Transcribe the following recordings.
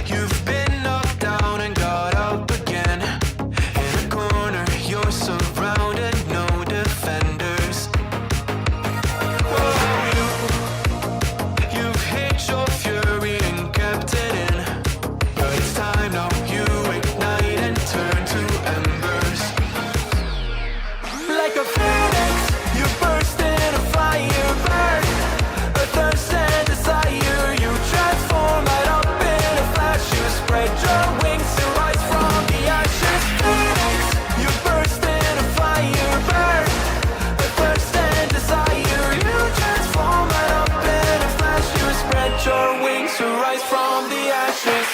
You've been knocked down and got up again. In a corner, you're surrounded, no defenders. You've hid your fury and kept it in. But it's time now, you ignite and turn to embers. Like a phoenix, you burst in a fire, burn. A thirst and desire, you transform right up in a flash. You spread your wings to rise from the ashes. Phoenix, you burst in a fire, burn. A thirst and desire, you transform right up in a flash. You spread your wings to rise from the ashes.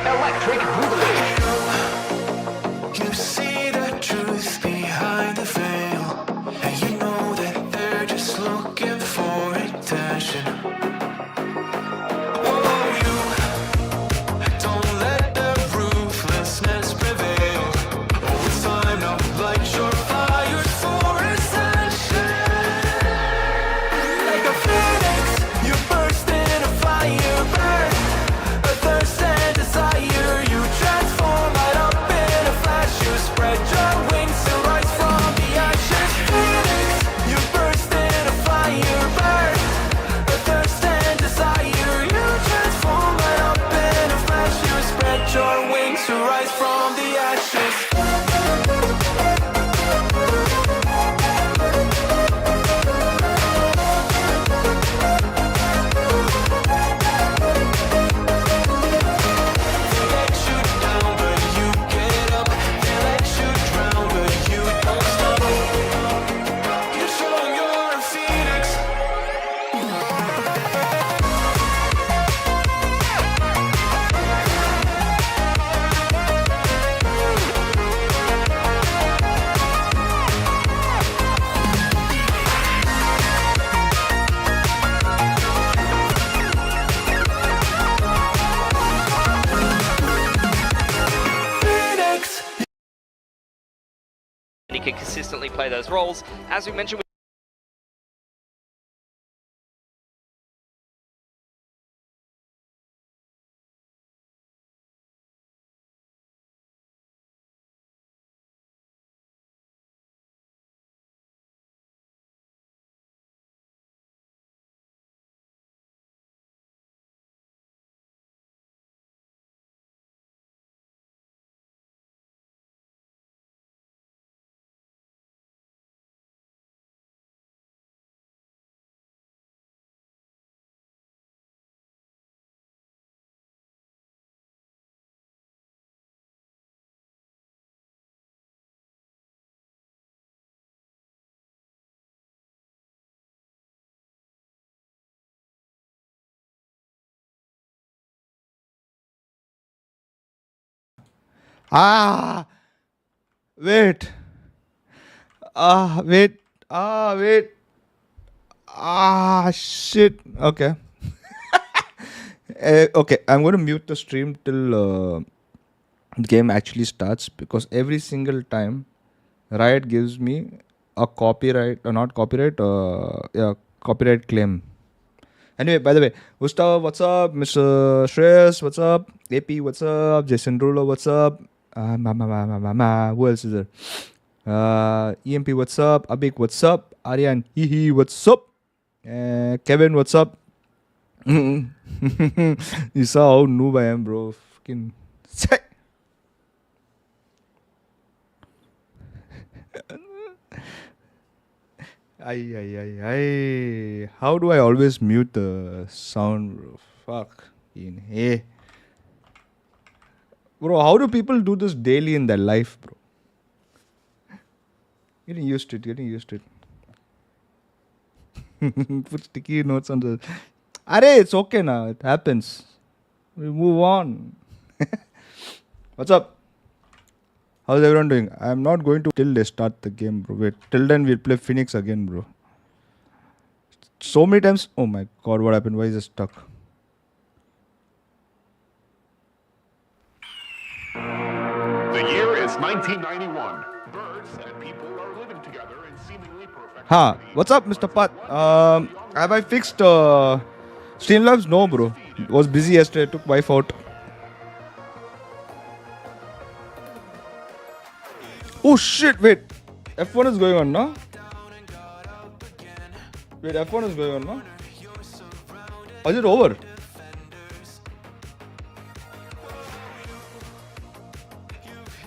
Electric Boogaloo. You see the truth behind the veil, and you know that they're just looking for attention. Oh, you don't let their ruthlessness prevail. Oh, it's time now, light your fires for ascension. Like a phoenix, you burst in a fire, burn. A thirst and desire, you transform right up in a flash. You spread your wings to rise from the ashes. Phoenix, you burst in a fire, burn. A thirst and desire, you transform right up in a flash. You spread your wings to rise from the ashes. And he can consistently play those roles. As we mentioned, Wait. Wait. Wait. Shit. Okay. Okay, I'm going to mute the stream till the game actually starts, because every single time Riot gives me a copyright, not copyright, yeah, copyright claim. Anyway, by the way, Gustav, what's up? Mr. Shreyas, what's up? AP, what's up? Jason Rulo, what's up? Who else is there? EMP, what's up? Abik, what's up? Aryan, hee, what's up? Kevin, what's up? You saw how noob I am, bro. Fucking. Ay. How do I always mute the sound, bro? Fuck. Hey. Bro, how do people do this daily in their life, bro? Getting used to it. Put sticky notes on the... Arey, it's okay now. It happens. We move on. What's up? How's everyone doing? I'm not going to till they start the game, bro. Wait, till then we'll play Phoenix again, bro. So many times. Oh my god, what happened? Why is it stuck? The year is 1991. Birds and people are living together in seemingly perfect Ha, harmony. what's up, Mr. Pat? Have I fixed Streamlabs? No, bro. Was busy yesterday. Took wife out. Oh shit! Wait, F1 is going on now. Wait, F1 is going on now. Or is it over?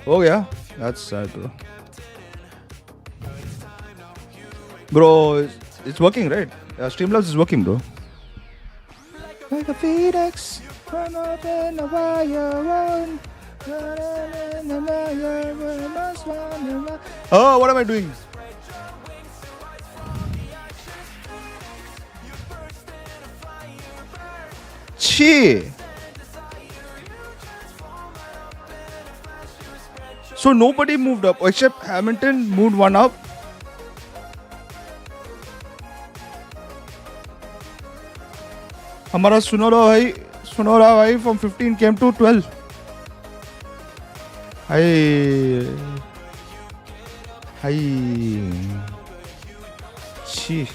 Oh yeah, that's sad, bro. Bro, it's working, right? Streamlabs is working, bro. Like a phoenix, run up in the wire. Oh, what am I doing? Chee. So nobody moved up except Hamilton moved one up. हमारा सुनोरा भाई from 15 came to 12. Hi. Chee.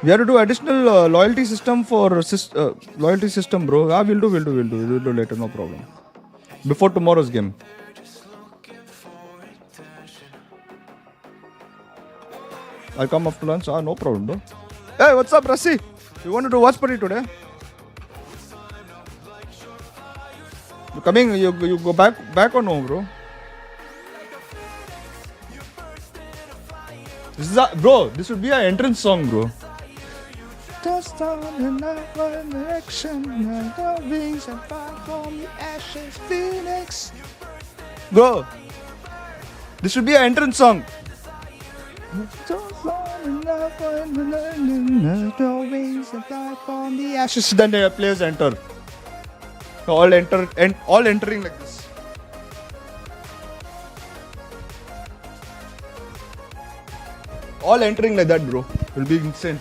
We have to do additional loyalty system for loyalty system, bro. We'll do later, no problem. Before tomorrow's game. I'll come after lunch. No problem, bro. Hey, what's up, Rassi? You want to do watch party today? You coming? You go back or no, bro? This is bro. This would be our entrance song, bro. Just on another direction, the wings and fire from the ashes, Phoenix. Bro, this should be our entrance song. Just on the wings and fire from the ashes. Then the players enter. All entering like this. All entering like that, bro. Will be insane.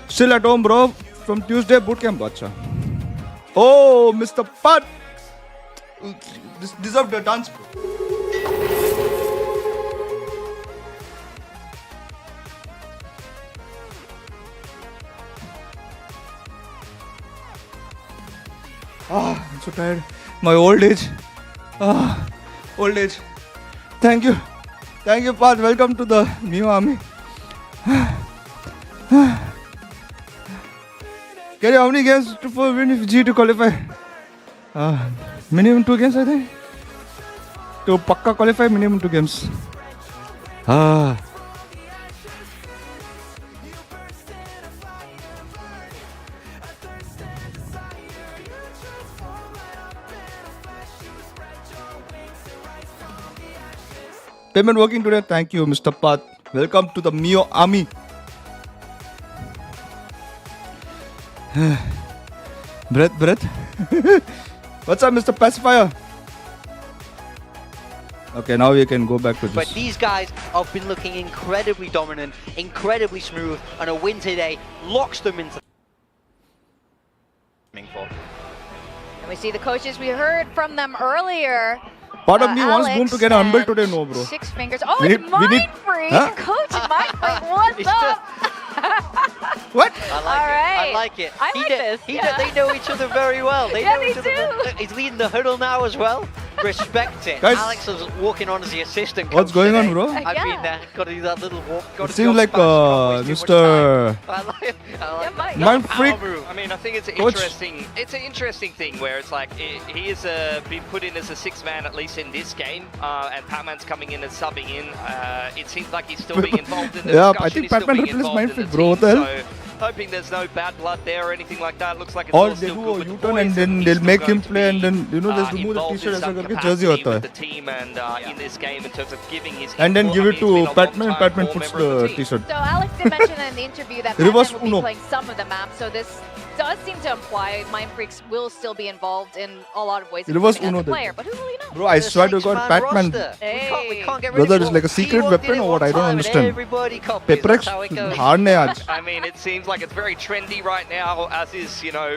Still at home, bro. From Tuesday bootcamp, bacha. Oh, Mr. Pat. This deserved a dance, bro. I'm so tired. My old age. Old age. Thank you, Pat. Welcome to the new army. Carry how many games to win if G to qualify? Minimum 2 games, I think. To pakka qualify, minimum 2 games. Payment working today. Thank you, Mr. Pat. Welcome to the Mio Army. Breath. What's up, Mr. Pacifier? Okay, now we can go back to this. But these guys have been looking incredibly dominant, incredibly smooth, and a win today locks them into. And we see the coaches, we heard from them earlier. Part of me wants Alex Boom to get a humble and today, no, bro. 6 fingers. Oh, We it's need- Mind we need- Freak. Huh? Coach Mind Freak, what's up? What? I like All it. right. I like it. I like this, yeah. They know each other very well. They Yeah, know they each other. do. Look, he's leading the huddle now as well. Respect it. Guys, Alex is walking on as the assistant. what's coach going on, today. bro? I've Yeah. been there. Got to do that little walk. Got It to seems jog like fast, can't waste too much Mr. time. I like Yeah, Mike. Mind Power Freak. move. I mean, I think it's an Coach. interesting. It's an interesting thing where it's like he has been put in as a 6-man at least in this game, and Patman's coming in and subbing in. It seems like he's still being involved in the Yeah, discussion. I think he's still Patman being replaced involved Mind in the Freak, bro. What the team, hell? so Hoping there's no bad blood there or anything like that. Looks like it's Or all they still do good a with the U-turn boys, and then he's they'll still make going him to play and be, then just remove the involved t-shirt in ऐसा some करके jersey capacity होता with the है. team and in this game in terms of giving his And then input. give I it mean, to he's been a Patman. long-time Patman core puts member of the team. t-shirt. So Alex did mention in the interview that Reverse Batman will Uno. be playing some of the map, so this does seem to imply Mind Freaks will still be involved in a lot of ways, Reverse including Uno as a then. player, but who really knows? Bro, I swear to God, Patman. Hey. We can't get rid Whether of it's it. like a He secret walked in weapon at or one what, I don't time and understand. Everybody copies. Peprex That's how it goes. hard ne aaj. I mean, it seems like it's very trendy right now, as is, you know,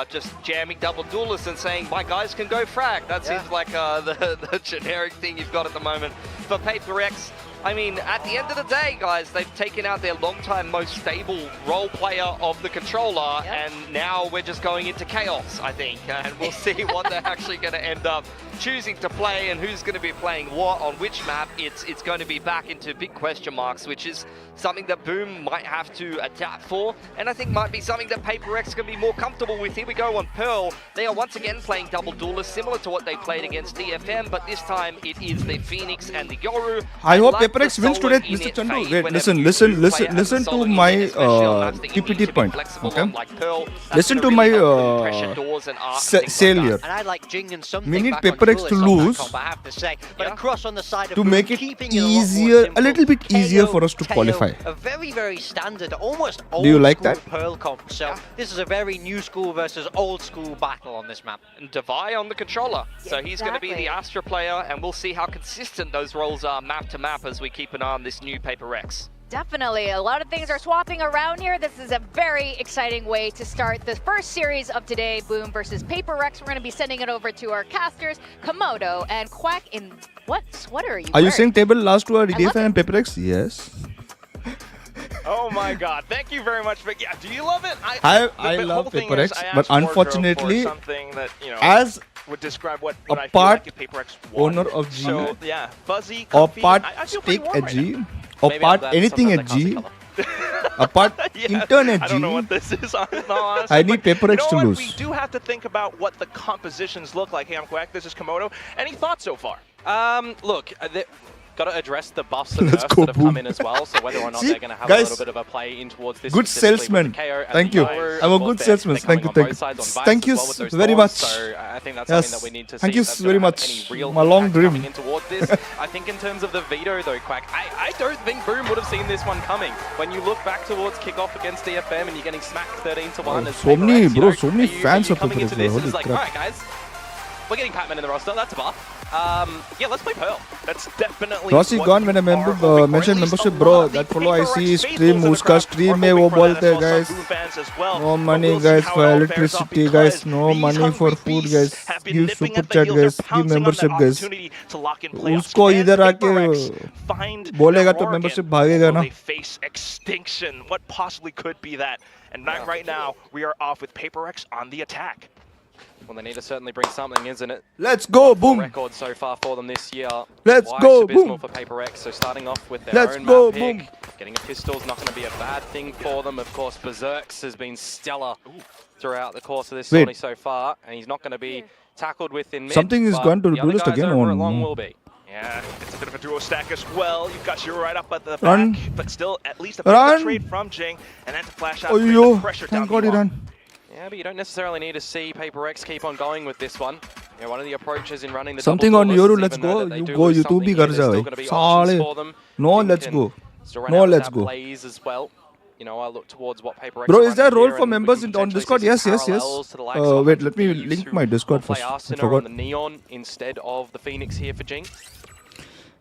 just jamming double duelists and saying, my guys can go frag. That seems like the generic thing you've got at the moment. For PRX, I mean, at the end of the day, guys, they've taken out their long-time most stable role player of the controller, and now we're just going into chaos, I think, and we'll see what they're actually going to end up choosing to play and who's going to be playing what on which map. It's going to be back into big question marks, which is something that Boom might have to adapt for, and I think might be something that PRX can be more comfortable with. Here we go on Pearl. They are once again playing double duelists, similar to what they played against DFM, but this time it is the Phoenix and the Yoru. I hope like PRX the wins solo today, in Mr. it Chandu. phase Wait, whenever you listen do play as a to solo in my it, especially on maps that you need TPT to be point. flexible Okay? on, like Pearl. That's Listen gonna to really my help with pressure doors and arcs and things sale like here. that. And I like Jing and something We need back on PRX to Duelist on that lose comp, I have to say. But Yeah. across on the side of to Boom, make it keeping it a lot more easier, a simple. little bit easier KO, for us to KO, qualify. A very, very standard, almost old Do you like school that? Pearl comp. So this is a very new school versus old school battle on this map. And Devi on the controller. So he's going to be the Exactly. Astra player, and we'll see how consistent those roles are map to map as we keep an eye on this new PRX. Definitely. A lot of things are swapping around here. This is a very exciting way to start the first series of today, Boom versus PRX. We're going to be sending it over to our casters, Komodo and Quack in what sweater are you Are you wearing? saying table last two are love DFM and PRX? Yes. Oh my God! Thank you very much. But yeah, do you love it? I the love whole thing PRX, is I but asked wardrobe unfortunately, for something that as would describe what a I feel part like if PRX won. owner of G, So yeah, fuzzy, or comfy. part I feel pretty stake warm at right G, now. or Maybe part I'm glad anything sometimes at I G, can't see a part Yeah, intern at I G. don't know what this is. In all honesty, I need but PRX you to know what? lose. We do have to think about what the compositions look like. Hey, I'm Quack. This is Komodo. Any thoughts so far? Look, got to address the buffs and Let's nerfs go, that have come Boom. in as well. So whether or not See, they're going to have guys, a little bit of a play in towards this. good specifically with salesman. the KO and Thank the you. Yoru. I'm a Of course, good salesman. they're Thank you, coming on thank both you. sides on Thank Vice you as well with those very thorns. much. So I think that's Yes. something that we need to Thank see you if that's very gonna have much. any real My long impact dream. coming in towards this. I think in terms of the veto though, Quack, I don't think Boom would have seen this one coming. When you look back towards kickoff against DFM and you're getting smacked 13-1 as so many, PRX, you bro, know, so many are you fans of coming into PRX, this and holy it's like, crap. alright guys, we're getting Patman in the roster, that's a buff. Yeah, let's play Pearl. That's definitely. Rossi what gone we when I are hoping for. mentioned At least membership, a bro. lot of the That follow I PRX see faithfuls stream, in the uska crowd stream are mein hoping wo for that bolte as well. guys. Some Boom fans as well. No But money, we'll see guys, how for it all bears off electricity, because guys. No these money for hungry food, beasts guys. have been Give nipping super at the chat, heels. They're guys. Give pouncing on that membership, guys. opportunity to lock in playoffs. उसको Can इधर आके PRX find बोलेगा their तो mark membership in? भागेगा Will ना. they face extinction? What possibly could be that? And right now, we are off with PRX on the attack. Well, they need to certainly bring something, isn't it? Let's go, Full Boom. record so far for them this year. Let's Twice go, abysmal Boom. for PRX, so starting off with their Let's own go, map pick. Boom. Getting a pistol is not going to be a bad thing for them. Of course, Berserks has been stellar throughout the course of this Wait. Sony so far, and he's not going to be tackled within mid. Something is but going to the do other this guys again. over Oh, at long no. will be. Yeah, it's a bit of a duo stack as well. You've got Shiro right up at the Run. back, but still at least a bit of Run. a trade from Jing, and then to flash out, Oh, create the yo. pressure down Thank God he the ran. Yeah, but you don't necessarily need to see PRX keep on going with this one. You know, one of the approaches in running the Something double on duelists, Yoru, let's even though go. that they You do go, lose you too something bhi here, kar there's still jaओ. gonna be options साले. for them. No, Jing let's can go. still run No, out with let's that go. Blaze as well. You know, I look towards what PRX Bro, are is there running a role here, for and we members can on potentially Discord? see Yes, some yes, yes. parallels to the likes of Wait, let me Thieves link who my Discord will play first. I Arsenal forgot. on the Neon instead of the Phoenix here for Jing.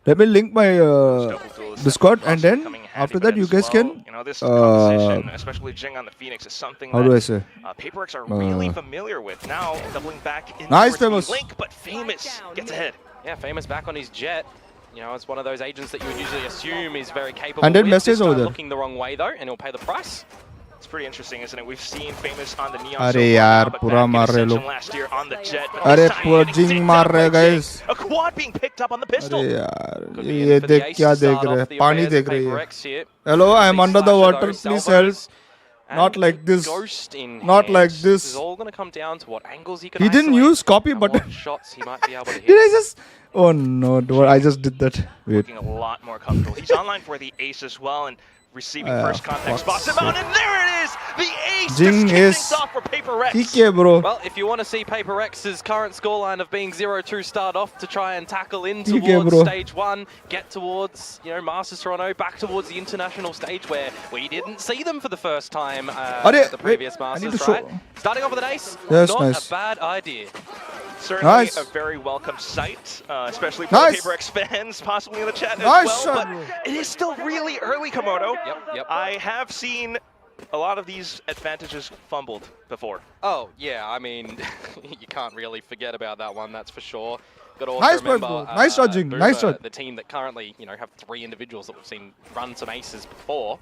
Let me link my double duels Discord, that and possibly then coming in after handy, that but you as guys well, can. you know, this composition, especially Jing on the Phoenix, is something How do I that say? PRX are really familiar with. Now doubling back in Nice, towards the Famous. Link, but Famous gets ahead. Yeah, Famous back on his jet. You know, it's one of those agents that you would usually assume is very capable. And then with. message This time over there. looking the wrong way though, and he'll pay the price. It's pretty interesting, isn't it? We've seen Famous on the Neon Arey so far yaar, now, but pura back in maar rahe Ascension log. last year on the Jet. But Arey this time pura getting Jing zigged maar out by rahe, guys. Jing. A quad being picked up on the pistol. अरे यार Could be ये in for the देख ace क्या to देख start रहे off हैं the पानी affairs देख of रही है PRX here. Hello, I am Big under the slasher, water, those please salvos, help. Not and like the this. Ghost in Not like hand. this. It's all going to come down to what angles he can He didn't isolate use copy and button. what shots he might be able to hit. Did I just? Oh no, I just did that. Wait. Looking a lot more comfortable. He's online for the ace as well, and receiving first contact, spots him fuck's out, and there it is! The ace Jing to kick is things off for PRX. TK, bro. Well, if you want to see PRX's current scoreline of being 0-2 start off to try and tackle in TK, towards bro. stage 1, get towards, you know, Masters Toronto, back towards the international stage where we didn't see them for the first time at the previous I need Masters, to right? show. Starting off with an ace, Yes, not nice. a bad idea. Certainly Nice. a very welcome sight, especially for Nice. PRX fans, possibly in the chat Nice as well. shot, But bro. it is still really early, Komodo. Yep. I have seen a lot of these advantages fumbled before. Oh, yeah, I mean, you can't really forget about that one, that's for sure. Got to also Nice remember, bro. Nice dodging. Boomer, Nice shot. the team that currently, you know, have 3 individuals that we've seen run some aces before.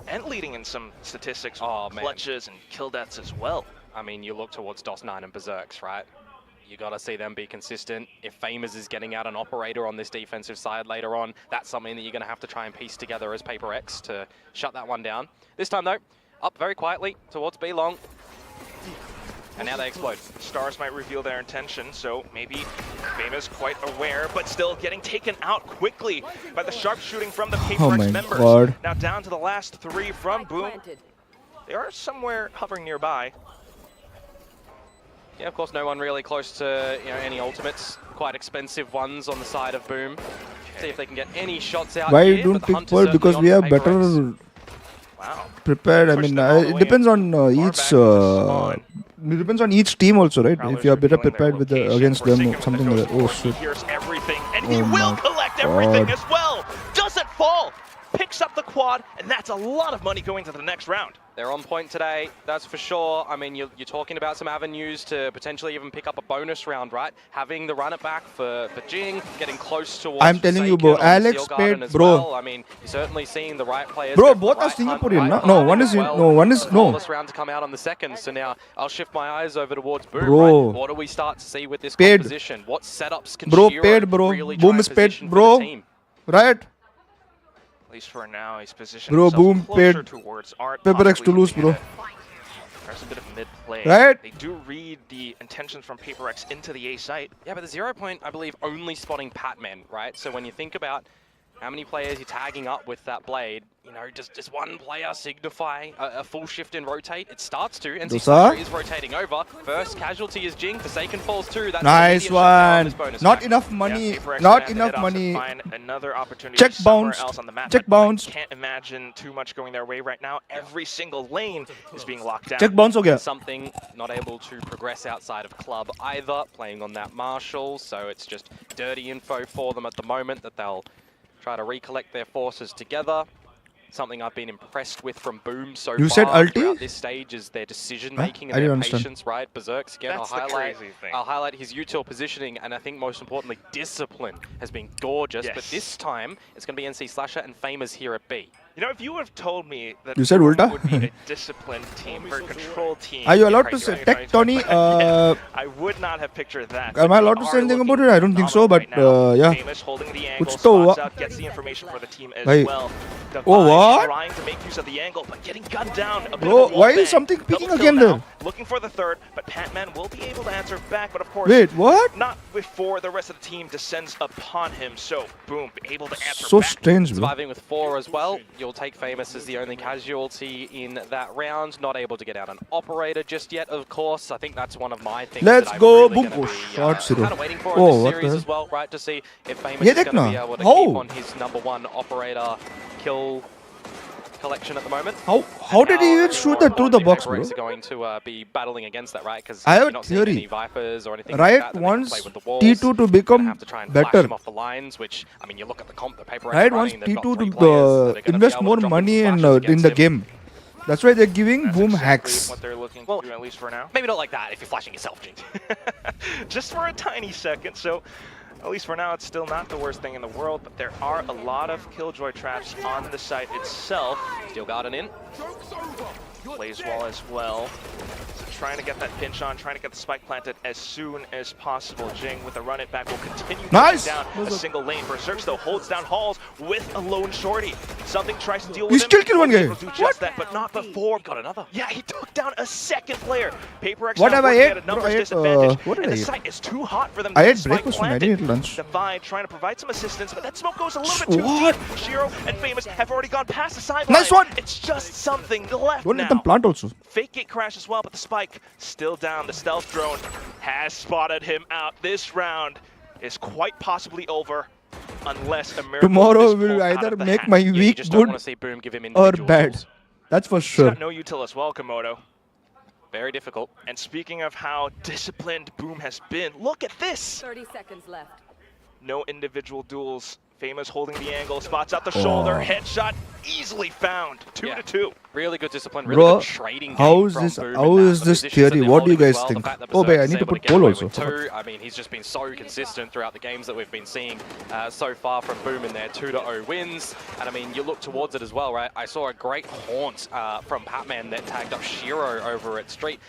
And leading in some statistics, Oh, man. clutches and kill deaths as well. I mean, you look towards DOS9 and Berserks, right? You got to see them be consistent. If Famous is getting out an operator on this defensive side later on, that's something that you're going to have to try and piece together as PRX to shut that one down. This time, though, up very quietly towards B long. And now they explode. Stars might reveal their intention, so maybe Famous quite aware, but still getting taken out quickly by the sharpshooting from the PRX my members. God. Now down to the last 3 from Boom. They are somewhere hovering nearby. Yeah, of course, no one really close to, you know, any ultimates. Quite expensive ones on the side of Boom. See if they can get any shots out Why here, you don't but the pick hunt is Pearl? Because certainly we on have for better PRX. Wow. prepared. I Push mean, them all the it way depends on far each. back into spawn. It depends on each team also, right? Prowlers If you are revealing better their prepared with the, location. against them, Forsaken with something the like that. Oh ghost form. shit! He hears everything, and he Oh will my collect everything God. as well. Doesn't fall. Picks up the quad, and that's a lot of money going to the next round. They're on point today, that's for sure. I mean, you're talking about some avenues to potentially even pick up a bonus round, right? Having the run it back for Jing, getting close towards I'm telling you, bro, Forsaken on Alex Steel Garden paid- as bro. well. I mean, you're certainly seeing the right players. Bro, go for both the are right Singaporean, hunt, no? right No, hunt one as is in- well. no, one is- no. This round to come out on the second, so now I'll shift my eyes over towards Boom, Bro. right? What do we start to see with this Paid. composition? What setups can Bro, Shiro paid, bro. really Boom try is and paid, position for bro. the team? Right? At least for now, he's positioned Bro, himself Boom closer paid towards Art. PRX possibly to lose, looking bro. at There's a bit of mid-play. Right? They do read the intentions from PRX into the A site. Yeah, but the 0 point, I believe, only spotting Patman, right? So when you think about how many players you're tagging up with that blade, you know, does one player signify a full shift in rotate? It starts to, and Dosa? is rotating over. First casualty is Jing, Forsaken falls too. That's Nice an immediate shutdown on this one. bonus Not track. enough money. Yeah, PRX Not gonna enough head off to money. find another opportunity Check somewhere bounced. else on the map. Check but I bounced. Can't imagine too much going their way right now. Every single lane is being locked down. Check bounce ho gaya. Something not able to progress outside of club either, playing on that Marshall, so it's just dirty info for them at the moment that they'll try to recollect their forces together. Something I've been impressed with from Boom so You far said ulti? throughout this stage is their decision making I and their didn't understand. patience, right? Berserks again, That's the crazy thing. I'll highlight his util positioning, and I think most importantly, discipline has been gorgeous, but Yes. this time it's going to be NC Slasher and Famous here at B. You know, if you would have told me that You said Boom ulta? would be a disciplined team or control team, Are you allowed in to say 2020, Tech Tony? I would not have pictured that. Am I allowed They to are say anything about looking it? I don't think so, but, phenomenal right now. yeah. Famous holding the angle, Kuch to spots hua. out, gets the information for the team as Bhai. well. Oh, Divine what? trying to make use of the angle, but getting gunned down. A bit Bro, of a why wall is something bang. peeking Double again kill there? now, looking for the third, but Patman will be able to answer back, but of course, Wait, what? not before the rest of the team descends upon him. So, Boom, able to answer So back. strange, bro. Surviving with 4 as well. You'll take Famous as the only casualty in that round. Not able to get out an operator just yet, of course. I think that's one of my things. Let's that I'm go. really Boom. gonna Oh, be, shot zero. kind of waiting for Oh, in what this the series hell? as well, right? To see if Famous Yeah, is going to dekna. be able to How? keep on his #1 operator kill collection at the moment. How did he even shoot that through the box, bro? PRX are going to be battling against that, right? Because I have you're a not seeing theory. any Vipers or anything Riot like that. They can wants play with the walls. T2 to You're gonna become have to try and flash better. them off the lines, which, I mean, you look at the comp that PRX Riot are wants running, they've got T2 3 to players that are gonna be invest able more to drop money into in flashes in against the him. game. That's why they're giving That's Boom exactly hacks. what they're looking Well, to do, at least for now. Maybe not like that if you're flashing yourself, Jing. Just for a tiny second, so at least for now it's still not the worst thing in the world, but there are a lot of Killjoy traps on the site itself. Steel Garden in. Blaze Wall as well. To trying to get that pinch on, trying to get the spike planted as soon as possible. Jing with a run it back will continue Nice. down a single lane. Berserk though holds down Halls with a lone shorty. Something tries to deal He with him. still killed one Won't be guy. able to do just that, but not before. Got another. Yeah, he took down a second player. PRX What now have I working ate? at a Bro, numbers I ate, disadvantage, what did and I the eat? site is too hot for them I to ate get spike breakfast, man. I planted. didn't eat lunch. Divide trying to provide some assistance, but that smoke goes a little bit too What? deep. Shiro and Famous have already gone past the sideline. Nice one. It's just something left Don't now. let them plant also. Fake gate crash as well, but the spike still down. The stealth drone has spotted him out. This round is quite possibly over unless a miracle Tomorrow is will pulled out either of the make hat. my You week just don't good want to see Boom give him or individual bad. tools. That's for He's sure. got no util as well, Komodo. Very difficult. And speaking of how disciplined Boom has been, look at this! 30 seconds left. No individual duels. Famous holding the angle, spots out the shoulder, headshot easily found. 2-2. Really good discipline, really Bro, good trading how game is from this? Boom How in is that. this The positions that theory? they're What do you holding as guys well, think? the fact that Oh, wait, I Berserk's need to able put get poll away also. with two. I mean, he's just been so consistent throughout the games that we've been seeing so far from Boom in their 2-0 wins. And I mean, you look towards it as well, right? I saw a great haunt from Patman that tagged up Shiro over at Street.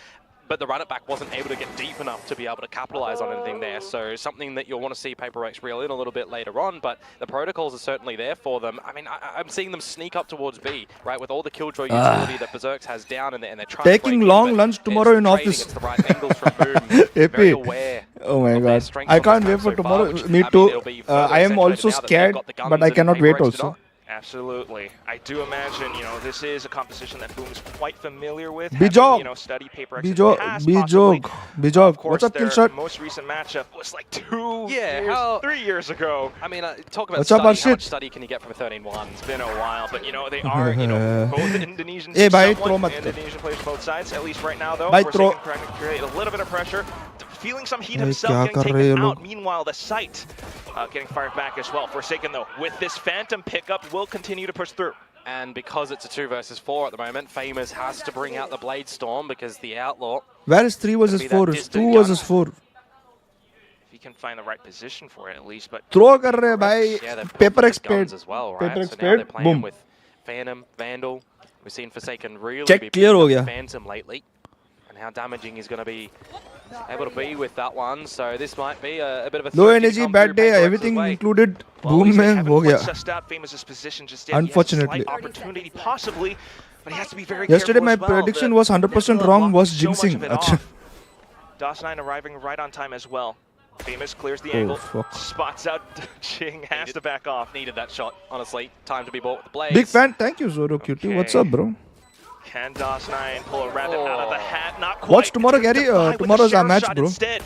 But the run-it back wasn't able to get deep enough to be able to capitalize on anything there. So something that you'll want to see PRX reel in a little bit later on, but the protocols are certainly there for them. I mean, I'm seeing them sneak up towards B, right, with all the Killjoy utility that Berserk's has down, and they're trying Taking to break long in, but lunch it's tomorrow the in trading, office. It's the right angles from Boom. Very AP. aware Oh my of their god. strengths I on this can't wait map for so far, tomorrow. which, Me I mean, too. it'll be further I am accentuated also now that they've scared, got the guns but I and cannot wait PRX do also. not. Absolutely. I do imagine, you know, this is a composition that Boom is quite familiar with. Bijog. Having, you know, studied PRX in the past, possibly. Bijog. Of course, What's up, their Killshot? most recent matchup was like 2 Yeah, years, 3 years ago. I mean, talk about What's up, study. How Arshit? much study can you get from a 13-1? It's been a while, but you know, they are, you know, both Indonesians, Hey, bhai, somewhat throw mat kar. Indonesian players both sides, at least right now though. Bhai, Forsaken throw. trying to create a little bit of pressure, feeling some heat Bhai, himself, kya getting kar rahe taken ye out. log? Meanwhile, the site getting fired back as well. Forsaken though, with this Phantom pickup, will continue to push through. And because it's a 2 versus 4 at the moment, Famous has to bring out the Blade Storm because the Outlaw, Where is 3 versus Gonna be 4? that It's distant 2 versus 4. If he can find the right position for it at least, but Throw kar rahe bhai. yeah, they've Paper got X the guns paid. as well, right? Paper So X now they're paid. playing Boom. with Phantom, Vandal. We've seen Forsaken really Check be clear picking ho up gaya. Phantom lately, and how damaging he's going to be able to be with that one. So this might be a bit of a Low threat to energy, come bad through day. PRX's Everything way. included. well, at Boom least they mein haven't ho quite gaya. sussed out Famous's position just yet. Unfortunately. He has a slight opportunity possibly, but he has to be very Yesterday careful my as well. prediction The was 100% Nebula wrong, blocking was so much jinxing. of it Acha. off. DOS9 arriving right on time as well. Famous clears the angle, fuck. spots out Ching, has to back off. Needed that shot, honestly. Time to be bought with the Blades. Big fan. Thank you, Zoro Cutie. What's Okay. up, bro? Can DOS9 pull a rabbit out of the hat? Not quite. Watch tomorrow, It's gonna Gary. divide with the Tomorrow's our sheriff match, shot bro. Instead.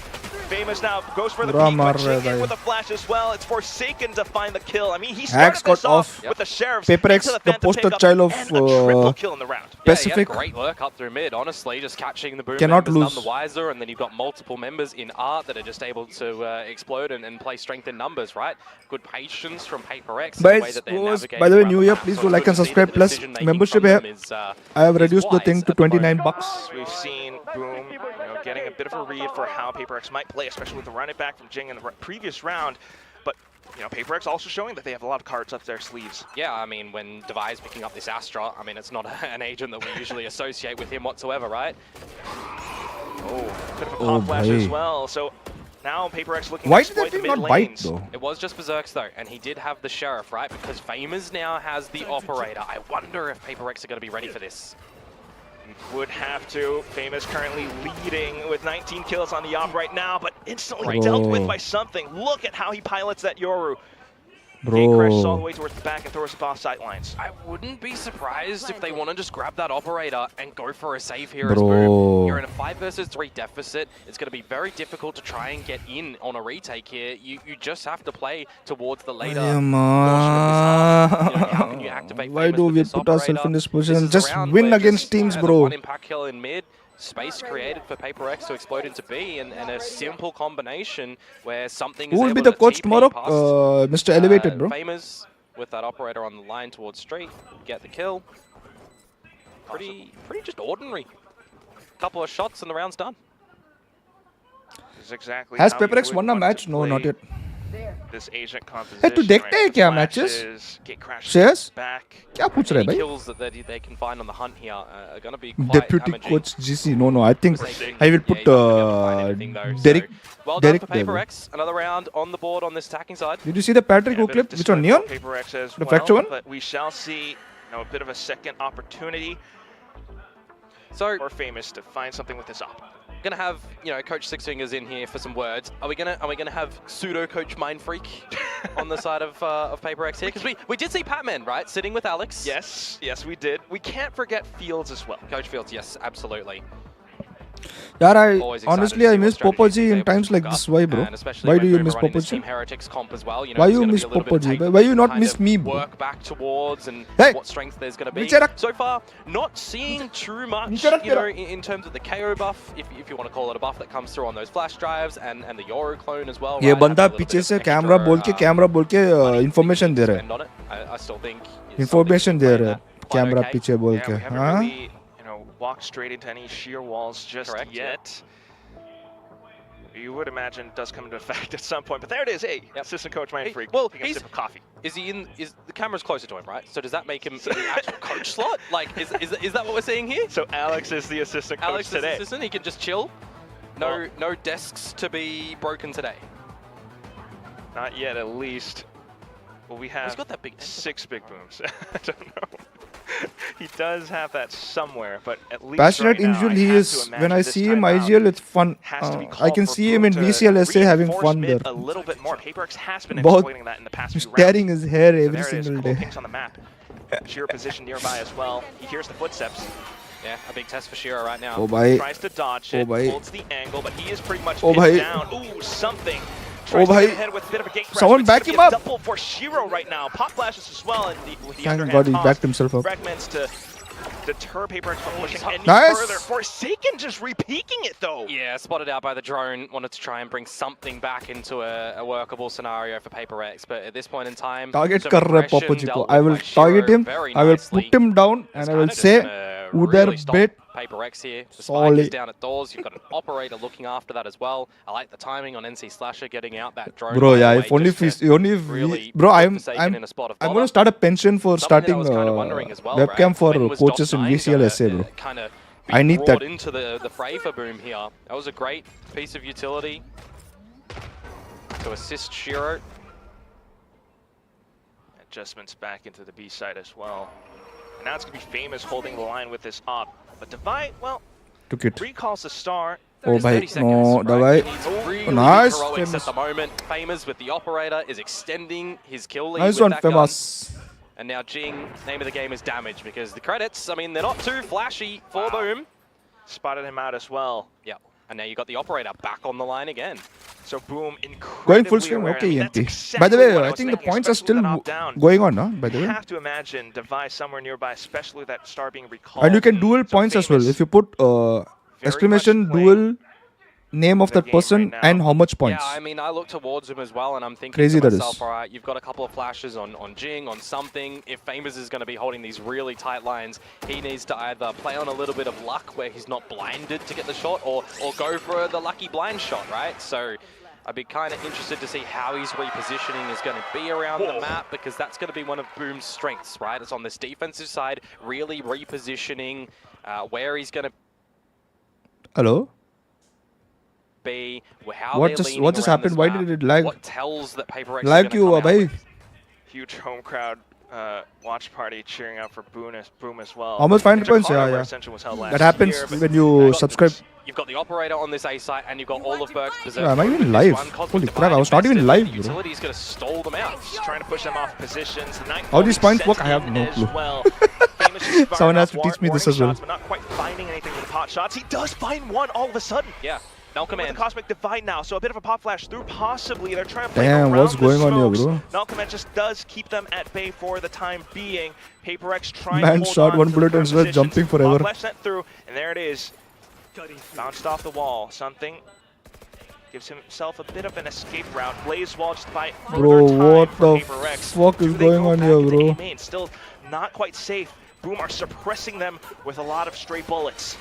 Famous now goes for the Bura peek, maar but raha hai, Ching in bhai. with a flash as well. It's Forsaken to find the kill. I mean, he Hacks started got this off off. with the sheriffs Paper X, into the Phantom poster pickup child of, and a triple kill in the round. Pacific. Yeah, great work up through mid, honestly, just catching the Boom Cannot members lose. none the wiser, and then you've got multiple members in Art that are just able to explode and play strength in numbers, right? Good patience from PRX in the way Guys, that they're boys, navigating by the way, around New the Year, map. please So do it's like good and to see subscribe. that the Plus, decision-making membership from them hai. is, I have is reduced the wise thing to at the moment. 29 bucks. We've seen Boom, you know, getting a bit of a read for how PRX might play, especially with the run it back from Jing in the previous round. But you know, PRX also showing that they have a lot of cards up their sleeves. Yeah, I mean, when Devi's picking up this Astra, I mean, it's not an agent that we usually associate with him whatsoever, right? Oh, bit of a Oh, pop flash as bhai. well. So now PRX looking Why to did that exploit the team mid not bite, lanes. though? It was just Berserks, though, and he did have the Sheriff, right? Because Famous now has the Operator. I wonder if PRX are going to be ready for this. Would have to. Famous currently leading with 19 kills on the op right now, but instantly Right. dealt with Bro. by something. Look at how he pilots that Yoru. Gate crashes all the Bro. way towards the back and throws us off sight lines. I wouldn't be surprised if they want to just grab that Operator and go for a save here as Bro. Boom. You're in a 5 versus 3 deficit. It's going to be very difficult to try and get in on a retake here. You just have to play towards the later portion of this half. You know, how can you activate Why Famous do with we this put ourselves Operator? in this This position? is a Just round win where against just teams, has a bro. 1 impact kill in mid. Space created for PRX to explode into B, and a simple combination where something Who is will able be the to coach TP tomorrow? past, Mr. Elevated, bro. Famous with that Operator on the line towards Street, get the kill. Pretty just ordinary. Couple of shots and the round's done. This is exactly Has how you PRX would won a want match? to No, play not yet. this agent Hey, composition. तू देखते है क्या matches? Shreyas? Back. क्या पूछ रहा है Any भाई? kills that they can find on the hunt here are going to be quite Deputy damaging. coach GC. No. I think I will put Derek. Well done Derek for there. PaperX. Another round on the board on this attacking side. Did you see the Patrick Yeah, a Hook bit of clip? Which one? disappointment Neon? for PaperX as The well, fracture one? But we shall see, a bit of a second opportunity So for Famous to find something with this op. gonna have Coach Six Fingers in here for some words. Are we gonna have pseudo Coach Mind Freak on the side of PaperX here? Because we did see Patman, right, sitting with Alex. Yes, we did. We can't forget Fields as well. Coach Fields, yes, absolutely. Yeah, Always excited honestly to I see miss what strategies Popoji he's in able to times like cook this. up, Why, bro? and especially Why when do you we're miss running this Team Popoji? Heretics comp as well. Why it's you gonna be miss a little bit of Popoji? take Why you not kind miss of me, bro? Work back towards and Hey! what strength there's going to be. Niche rak. So far, not seeing too much, Niche rak tera. in terms of the KO buff, if you want to call it a buff that comes through on those flash drives and the Yoro clone as well. ये right, बंदा having a little पीछे bit से of camera extra, बोल के money information to दे रहा है. spend on it. I still think it's Information something they to रहा है. play that. Camera Okay. पीछे बोल Yeah, के. we haven't हाँ? really, walked straight into any sheer walls just Correct, yeah. yet. You would imagine it does come into effect at some point, but there it is. Hey, Yep. assistant coach Mind Hey, Freak. well, taking a he's- sip of coffee. Is the camera's closer to him, right? So does that make him in the actual coach slot? Like, is that what we're seeing here? So Alex is the assistant coach Alex is today. assistant. He can just chill. No desks to be broken today. Not yet, at least. Well, we have He's got that big 6 big booms. I don't know. He does have that somewhere, but at least Passionate right now, individual I he have is. to When imagine I this see him time out IGL, it's fun. has to be I called can for see him in Boom to VCLSA having reinforce fun mid there. a little bit more. PaperX has been बहुत exploiting that in the past few rounds. tearing his hair So every there it is, single cool day. pinks on the map. Sheer position nearby as well. He hears the footsteps. Yeah, a big test for Shiro right now. Oh bhai. Tries to dodge Oh it, bhai. holds the angle, but he is pretty much Oh pinned bhai. down. Ooh, something. Oh Tries to bhai. get ahead with a bit of a gate pressure. Someone It's back gonna him be a up. double for Shiro right now. Pop flashes as well, and with the Thank underhand God he toss, backed himself up. Fragments to deter PaperX from pushing any Nice. further. Forsaken just re-peeking it though. Yeah, spotted out by the drone. Wanted to try and bring something back into a workable scenario for PaperX, but at this point in time, Target some कर रहा है aggression Popoji को. dealt I with will by Shiro target him. very I will nicely. put him down and It's I will kinda just say, gonna "Udar really stop bit." PaperX here. The spike Solid. is down at doors. You've got an operator looking after that as well. I like the timing on NC Slasher getting out that drone. Bro, by yeah. the If way, only just if to only really bro, put I'm Forsaken in a spot of I'm bother. gonna start a pension for Something that I starting was kind of wondering as well, webcam right? for When was coaches in DOS9 VCLSA, gonna, bro. kind of I need brought that. into the fray for Boom here. That was a great piece of utility to assist Shiro. Adjustments back into the B side as well. And now it's going to be Famous holding the line with this op. But Divide, well, Took it. recalls the star. Oh, It's 30 bhai. seconds, No, right? Davai. He needs really Oh, nice, heroics Famous. at the moment. Famous with the operator is extending his kill lead Nice with one, that gun. Famous. And now Jing, name of the game is damage because the credits, I mean, they're not too flashy for Boom. Spotted him out as well. Yeah, and now you got the operator back on the line again. So Boom, incredibly Going full swing, aware. I okay, mean, EMP. that's By the exactly way, what I was think the thinking, points are especially still with that op down. going on, huh? By the You way. have to imagine Device somewhere nearby, especially that star being recalled. And you can dual So points as well. Famous If you put very exclamation much playing dual name of the that game person right now. and how much points. Yeah, I mean, I look towards him as well, and I'm thinking Crazy to that is. myself, all right, you've got a couple of flashes on Jing, on something. If Famous is going to be holding these really tight lines, he needs to either play on a little bit of luck where he's not blinded to get the shot, or go for the lucky blind shot, right? So I'd be kind of interested to see how his repositioning is going to be around the map, because that's going to be one of Boom's strengths, right? It's on this defensive side, really repositioning where he's going to Hello? be, how What they're just leaning what just around this happened? Why map, did it lag? What tells that PaperX Lag is going क्यों to हुआ come out भाई? with. Huge home crowd watch party cheering out for Boom as well. Almost 500 Jakarta, points, yeah, where yeah. Ascension was held last That happens year, but when you subscribe. You've got the operator on this A site, and you've got all of Berg's Berserk. Yeah, am I Mode even with this live? one. Cosmic Holy Divide crap, I was not even invested, live, the bro. Utility's going to stall them out. Just trying to push them off positions. How these points work, I have no clue. Someone has to teach me this as well. But not quite finding anything with pot shots. He does find one all of a sudden. Yeah, Malcolm With the and Cosmic Divide now, so a bit of a pop flash through possibly. They're trying to play Damn, around what's the going on here, smokes. bro? Malcolm just does keep them at bay for the time being. PaperX trying Man to hold shot on one to the bullet and first started positions. jumping forever. Pop flash sent through, and there it is. Bounced off the wall. Something gives himself a bit of an escape route. Blaze wall just by Bro, further time what for the PaperX. fuck Do is they going go on back here, into bro? A main? Still not quite safe Boom are suppressing them with a lot of stray bullets.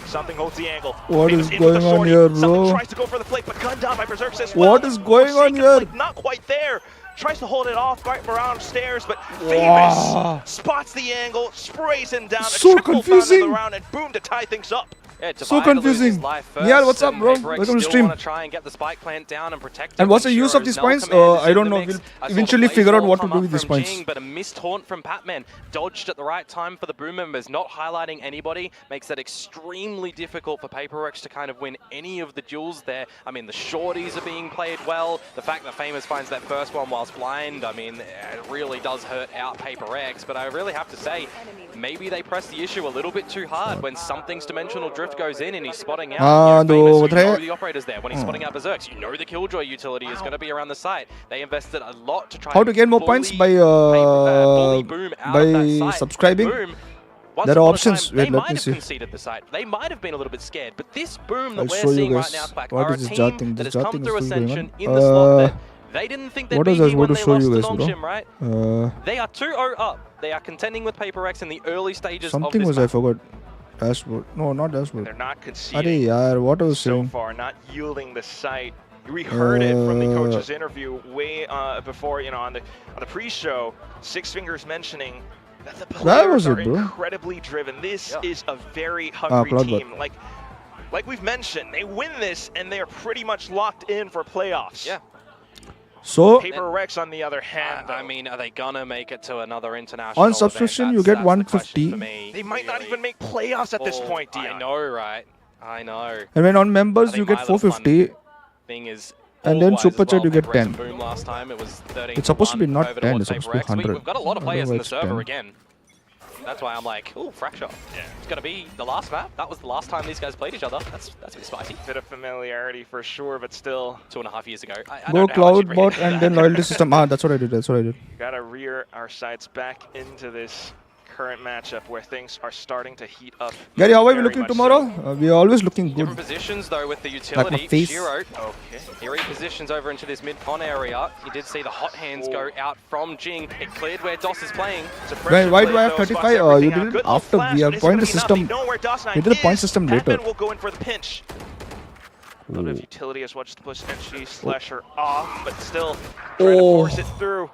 Something holds the angle. What Famous is in with the going on sortie. here, bro? Something tries to go for the flick, but gunned down by Berserks as well. What is going on Forsaken here? flick, not quite there. Tries to hold it off right around stairs, but Wow. Famous spots the angle, sprays him down. So a triple found in confusing. the round, and Boom to tie things up. Yeah, So Divide to lose his confusing. life Yeah, first, what's up, and bro? PaperX Welcome to still stream. wanna try and get the spike plant down and protect it. And what's the use of Sure, these no points? command is I in don't the know. mix. We'll I saw eventually the figure out blaze what to come do up with these from points. Jing, but a missed taunt from Patman. Dodged at the right time for the Boom members, not highlighting anybody. Makes that extremely difficult for PaperX to kind of win any of the duels there. I mean, the shorties are being played well. The fact that Famous finds that first one whilst blind, I mean, it really does hurt out PaperX. But I really have to say, maybe they press the issue a little bit too hard when something's Dimensional Drift goes in and he's spotting out. Famous, you know the operators there. When he's spotting out Berserks, you know the Killjoy utility is going to be around the site. They invested a lot to try How and to gain more bully points by Boom out of that by site. subscribing? Boom, once There are upon a options. time, Wait, they let might me have see. conceded the site. They might have been a little bit scared, but this Boom that I'll we're show you seeing right guys. now, Quack, What are a is this team jar thing? that This has jar come thing through is still going Ascension on. in the slot that they didn't think they'd What be is this? here What when to they show lost you to guys, bro? Nongshim, right? They are 2-0 up. They are contending with PaperX in the early stages of Something this was I map. forgot. Dashboard. No, not dashboard. They're not Arey conceding yaar, what I was so saying. far, not yielding the site. We heard it from the coach's interview way before, you know, on the pre-show. Six Fingers mentioning that the Where was players are it, bro? incredibly driven. This Yeah. is a very hungry Cloud team. Like we've mentioned, they win this and they are pretty much locked in for playoffs. Yeah. So PaperX, on the other hand, I though, mean, are they gonna make it to another international on event? subscription you That's get the question 150, for me, they might not really. even make playoffs at this Oh, point, Dion. I know, right? I know. and when on members I think you get my little 450. Thing is, And then all-wise as Super Chat well, you get PaperX 10. and Boom last time it was 13. It's supposed to be not over 10, towards it's supposed to be PaperX. 100. We've got a lot of I don't know players why in the it's server 10. again. That's why I'm like, ooh, Fracture. Yeah. It's gonna be the last map. That was the last time these guys played each other. That's a bit spicy. Bit of familiarity for sure, but still, 2.5 years ago. I Go don't know how much you'd cloud bring bot it and back. then loyalty system. That's what I did. That's what I did. gotta rear our sights back into this current matchup where things are starting to heat up. Gary, how are we very looking much tomorrow? so. We are always looking good. Different positions though with the my utility. face. Shiro, Okay. he repositions over into this mid-con area. You did see the hot hands go out from Jing. It cleared where DOS is playing. Why do I have 35? You did it after we have point the system. We did the point system later. will go in for the pinch. A lot of utility as well, just to push NG Slasher off, but still trying to force it through.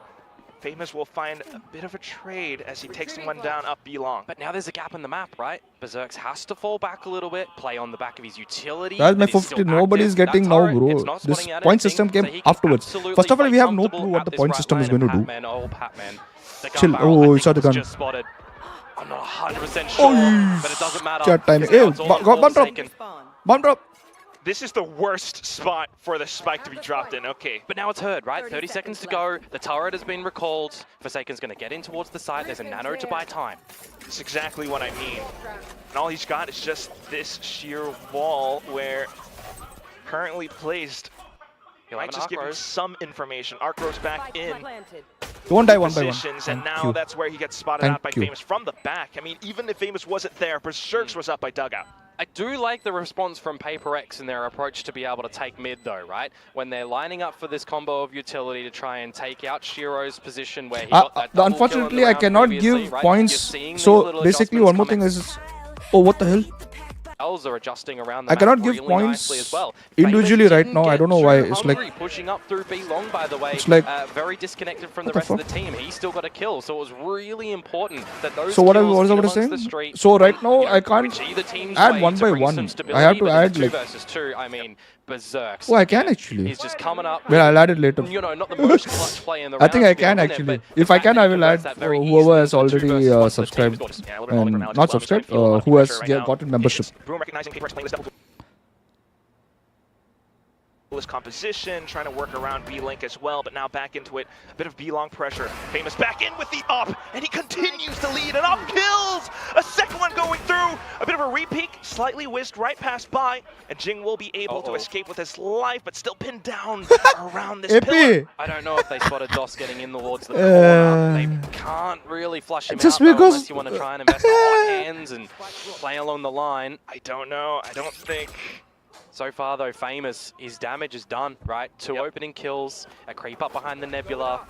Famous will find a bit of a trade as he takes one down up B long. But now there's a gap in the map, right? Berserks has to fall back a little bit, play on the back of his utility. That's my that is 50. still Nobody's active. getting That now, turret, bro. it's not This spotting out point anything, system came so he can afterwards. absolutely First of all, play we have no comfortable clue what at the this point right system is lane, going to and do. Patman, oh, Patman. The gun Chill. barrel, I Oh, think saw the was gun. just spotted. I'm not 100% sure, Oh, but it doesn't matter. chat timing. because Hey, now it's all bomb drop. Forsaken. Bomb drop. This is the worst spot for the spike to be dropped in. Okay. But now it's heard, right? 30 seconds to go. The turret has been recalled. Forsaken's going to get in towards the site. There's a nano to buy time. That's exactly what I mean. And all he's got is just this sheer wall where currently placed. He'll Might have an just give him Arc Rose. some information. Arc Rose back in Don't die one by one. positions, and Thank now you. that's where he gets spotted Thank out by you. Famous from the back. I mean, even if Famous wasn't there, Berserks was up by dugout. I do like the response from PaperX and their approach to be able to take mid though, right? When they're lining up for this combo of utility to try and take out Shiro's position where he got that double kill in the Unfortunately, I round cannot previously, give right? points. You're seeing these So little basically, adjustments one more come thing in. is, oh, what the hell? Elves are adjusting around the I map cannot give really points nicely as well. individually Famous right didn't now. I get don't know why. too It's like, hungry, pushing up through B long, by the way. It's like, very disconnected from the what the rest of the fuck? team. He still got a kill, so it was really important that those so what I kills was in about to amongst the say? street, So right now, you know, I can't reach either team's add way one to by bring some one. I stability, have to but add it's 2 like, versus 2. I mean, Berserks. oh, I can again, actually. He's just coming up. Well, I'll add it later. You know, not the most clutch play in the I think round, I to be can honest, actually. but the If I fact can, that I he will converts add that very whoever easily has into 2 already versus 1 for the team subscribed is Yeah, a little bit longer and now, just not allows him to subscribed, feel a lot of who has pressure right now. gotten membership. Broom recognizing PaperX playing this double duelist composition, trying to work around B-Link as well, but now back into it. A bit of B-Long pressure. Famous back in with the up, and he continues to lead, and up kills! A second one going through! A bit of a re-peek, slightly whisked right past by, and Jing will be able to escape with his life, but still pinned down around this pillar. AP! I don't know if they spotted DOS getting in towards the corner. They can't really flush him Just out though, because- unless you want to try and invest in hot hands and play along the line. I don't know. I don't think... So far though, Famous, his damage is done, right? 2 opening kills, a creep up behind the Nebula.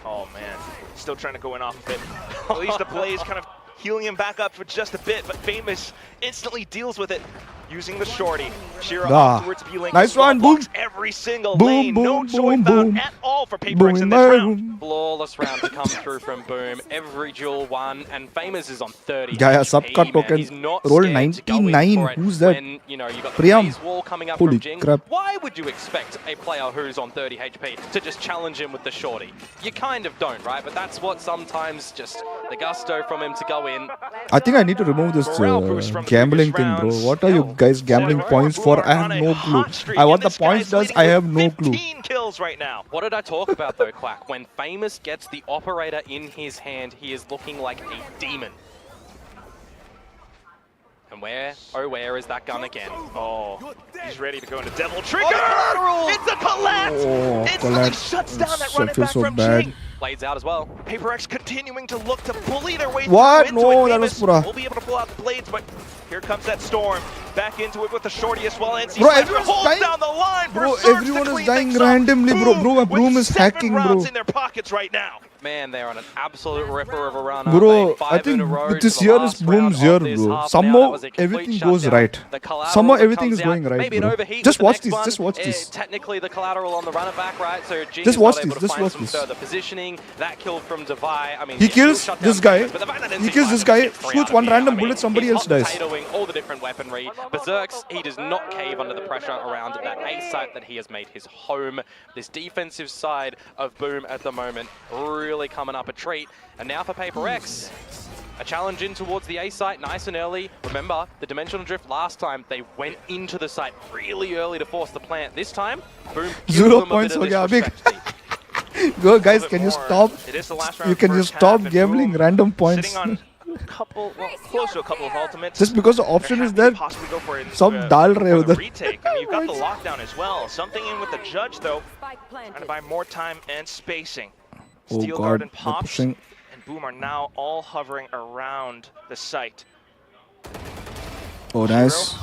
Oh man, still trying to go in off of it. At least the Blaze kind of healing him back up for just a bit, but Famous instantly deals with it. Using the shorty. Shira Ah, off towards B-Link. nice one, boom. Every single Boom, lane. boom, No boom, joy found boom. at all for Boom PaperX in in this my round. room. Flawless round to come through from Boom. Every duel won, and Famous is on 30. Yeah, HP, subcut man. token. He's not Roll scared to go in 99. for it Who's that? When, you know, you got the Priyam. phase wall coming up Holy from Jing. crap. Why would you expect a player who's on 30 HP to just challenge him with the shorty? You kind of don't, right? But that's what sometimes just the gusto from him to go in. I think I need to remove this Morale boost from gambling previous thing, bro. rounds. What are you guys gambling points for? I have no clue. What the points does, I have no clue. 15 kills right now. What did I talk about though, Quack? When Famous gets the operator in his hand, he is looking like a demon. And where, oh where is that gun again? Oh, he's ready to go into Devil Trigger! collateral! It's a collapse! Oh, Instantly collapse. shuts down that So- running feels back so from bad. Jing. Blades out as well. PaperX continuing to look to bully their way What? through into No, it. that was Famous pura. will be able to pull out the blades, but here comes that storm. Back into it with the shorty as well. NC Bro, Sniper everyone's holds dying. down the line. Bro, Berserks to everyone is clean dying things up. randomly, bro. Bro, my with broom is 7 hacking, rounds bro. in their pockets right now. Man, they're on an absolute ripper of a run. Bro, aren't they? I Five think in a row this to the year last is Boom's round year, of this bro. half. Now, that Somehow was a complete everything goes shutdown. right. The collateral Somehow that everything comes is going out, right, maybe an bro. overheat Just with the watch next this, one. just watch this. Technically, the collateral on the runner back, right? So G Just is watch not able this, to just find watch some this. further positioning. That kill from Divide, I mean, He it still kills shut down this guy. Famous, but the fact that He NC kills this Sniper guy, gets 3 shoots out of one here, random I mean, bullet, somebody he's else dies. hot-potatoing all the different weaponry. Berserks, he does not cave under the pressure around that A site that he has made his home. This defensive side of Boom at the moment really coming up a treat. And now for PaperX, a challenge in towards the A site, nice and early. Remember, the Dimensional Drift last time, they went into the site really early to force the plant. This time, Boom gives 0 them a points bit of ho gaya, big. disrespect. Go, guys, bit can you more. stop? It is the last round You of can the just first stop half, and gambling Boom random points. Sitting on a couple, well, close to a couple of ultimates. Just because the option They're is happy to there, possibly go for it, some dal rahe for the udhar. retake. I mean, you've got the lockdown as well. Something in with the judge, though, trying to buy more time and spacing. Oh Steel God, Garden they're pops, pushing. and Boom are now all hovering around the site. Oh, nice.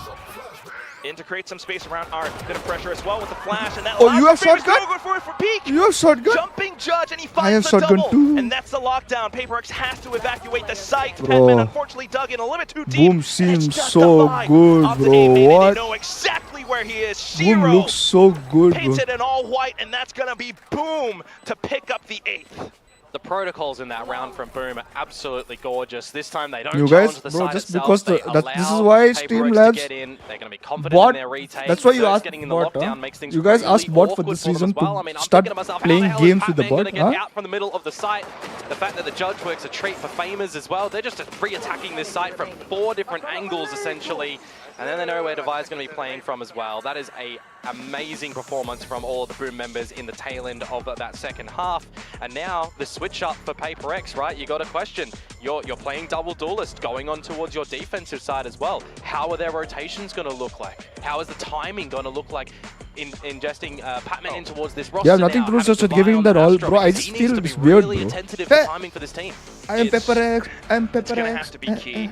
In to create some space around Art. Bit of pressure as well with the flash, and that Oh, allows you have Famous to shotgun? go for it for peak. You have shotgun? Jumping judge, and he I finds have the shotgun double. too. And that's the lockdown. PaperX has to evacuate the site. Bro. Penman unfortunately dug in a little bit too deep. Boom and it's seems just so Divide good, off the bro. A main, and What? They know exactly where he is. Boom Shiro looks so good, bro. paints it in all white, and that's gonna be Boom to pick up the 8th. The protocols in that round from Boom are absolutely gorgeous. This time they don't You challenge guys, the bro, side just itself. because They this is allow why PaperX Streamlabs to get in. They're going to be confident bot. in their retake. That's why you Berserk's asked getting in the bot. lockdown makes things You guys really asked bot for awkward this them reason as well. to I mean, I'm start thinking to myself, how playing the hell games is with the Pac-Man bot, gonna get huh? out from the middle of the site? The fact that the judge works a treat for Famers as well. They're just re-attacking this site from 4 different angles essentially. And then they know where Divide's going to be playing from as well. That is a amazing performance from all of the Boom members in the tail end of that second half. And now the switch up for PaperX, right? You got a question. You're playing double duelist, going on towards your defensive side as well. How are their rotations going to look like? How is the timing going to look like? Ingesting Pac-Man in towards this roster. Yeah, nothing now, to do, having just Divide giving on that all, Astro, bro. I because just he needs feel to be it's weird, really bro. attentive to timing for this team. I am It's- PaperX. I am It's gonna PaperX. have to be key.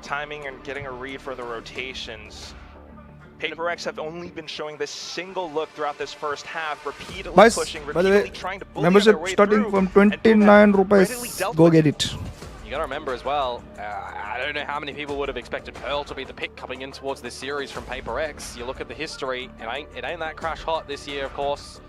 Timing and getting a read for the rotations. PaperX have only been showing this single look throughout this first half, repeatedly Guys, pushing, by the repeatedly way, trying to bully membership their way starting through, from and Boom have 29 readily rupees. dealt Go with get it. it. You got to remember as well, I don't know how many people would have expected Pearl to be the pick coming in towards this series from PaperX. You look at the history, it ain't that crash hot this year, of course.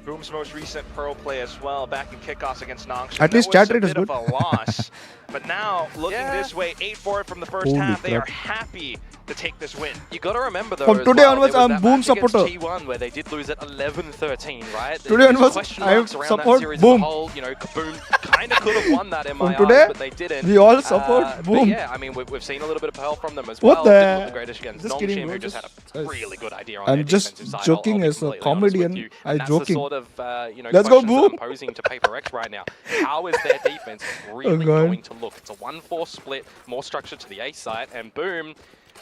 Boom's most recent Pearl play as well, back in kickoffs against Nongshan. At least that was chat rate a is bit good. of a loss. But now, looking Yeah. this way, 8-4 from the first Holy half, they are crap. happy to take this win. You got to remember though, From as today well, onwards, there was I'm that Boom match against supporter. T1 where they did lose at 11-13, right? Today There's onwards, question I marks around that support series Boom. as a whole. You know, Boom kind of could have won that in my From today, eyes, but they didn't. we all support But Boom. yeah, I mean, we've seen a little bit of Pearl from them as What well. the- Didn't look the greatest against Just kidding, Nongshim, bro, who just just- had a really good idea on I'm their just defensive side. joking I'll be as a completely honest with comedian. you. I'm And that's joking. the sort of Let's go, questions that Boom. I'm posing to PaperX right now. How is their defense really God. going to look? It's a 1-4 split, more structure to the A side, and Boom.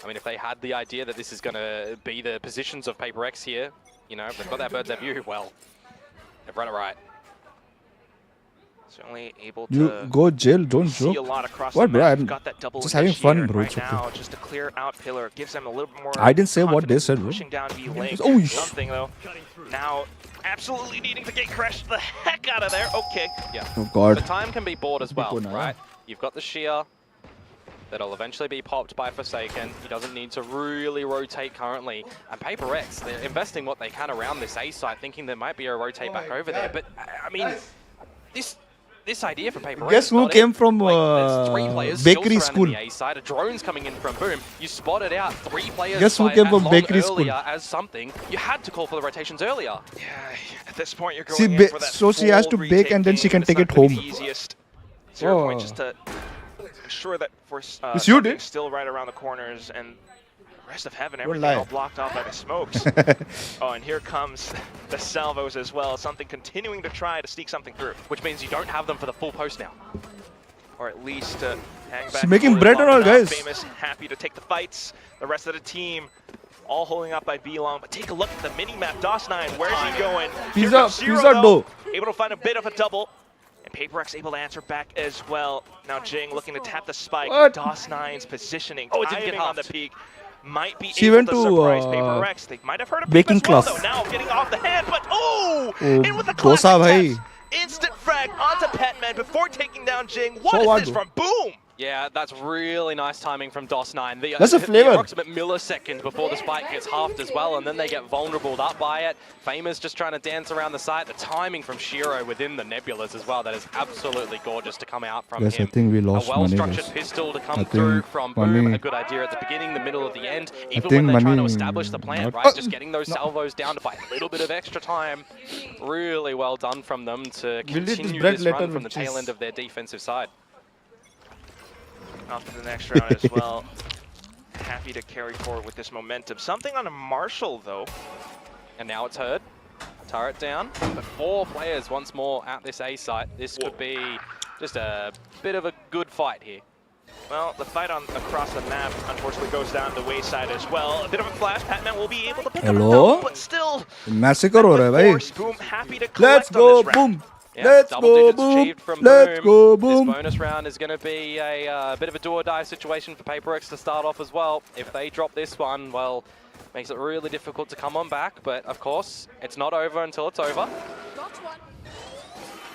I mean, if they had the idea that this is going to be the positions of PaperX here, you know, they've got that bird's eye view, well, they've run it right. Certainly able You to go jail, don't see a joke. lot across What, the bro? map. I'm Got that double just having fun, initiator bro. right It's okay. now, just to clear out Pillar. Gives them a little bit more I didn't say what they confidence said, bro. pushing down V-Link. Oh, Something, though. Now, absolutely needing to get crashed the heck out of there. Okay. Yeah. Oh God. The time can be bought as well, People now. right? You've got the Sheer that'll eventually be popped by Forsaken. He doesn't need to really rotate currently. And PRX, they're investing what they can around this A site, thinking there might be a rotate back over there. But, I mean, this idea from PRX. Guess who came from there's 3 players bakery still school? the A side. A drone's coming in from Boom. You spotted out 3 players. Guess who by came as from long bakery school? earlier as something. You had to call for the rotations earlier. Yeah, at this point you're going See, in for that so she has full to bake retake and then she game, can take it's it not gonna be home. the easiest. 0 point Oh. just to ensure that for Yes, you did. something's still right around the corners and the rest of heaven, Don't everything lie. all blocked off by the smokes. Oh, and here comes the salvos as well. Something continuing to try to sneak something through. Which means you don't have them for the full post now. Or at least hang back. She's making for bread long and all, enough. guys. Famous happy to take the fights. The rest of the team all holding up by B-Long. But take a look at the mini-map. DOS9, where's he going? Here Pizza, comes Zero, pizza though, dough. able to find a bit of a double. And PRX able to answer back as well. Now Jing looking to tap the spike. What? DOS9's positioning, Oh, it didn't get timing on the halved. peak. Might be She able went to to, surprise PRX. They might have heard of baking as well, class. though. Now getting off the hand, but Oh, in with the dosa classic bhai. taps. Instant frag onto Petman before taking down Jing. What So is what this do? from Boom? Yeah, that's really nice timing from DOS9. That's a flavor. The approximate millisecond before the spike gets halved as well, and then they get vulnerable up by it. Famous just trying to dance around the site. The timing from Shiro within the nebulas as well, that is absolutely gorgeous to come out from Yes, I him. think we lost a money, well-structured guys. pistol to come I through think from Boom. money- A good idea at the beginning, the middle, of the end. Even think when they're trying to money establish the plant, not- right? Just getting those no. salvos down to buy a little bit of extra time. Really well done from them to We'll eat this continue bread this later run from the with tail cheese. end of their defensive side. Off to the next round as well. Happy to carry forward with this momentum. Something on a Marshall, though. And now it's Herd. Turret down. But 4 players once more at this A site. This could be just a bit of a good fight here. Well, the fight across the map unfortunately goes down the wayside as well. A bit of a flash. Patman will be able to pick Hello? up a double, but still. Massacre हो रहा है भाई. Force. Boom happy to Let's collect go, on this round. boom. Yeah, Let's double go, digits boom. achieved from Let's Boom. go, boom. This bonus round is going to be a bit of a do-or-die situation for PRX to start off as well. If they drop this one, well, makes it really difficult to come on back. But of course, it's not over until it's over.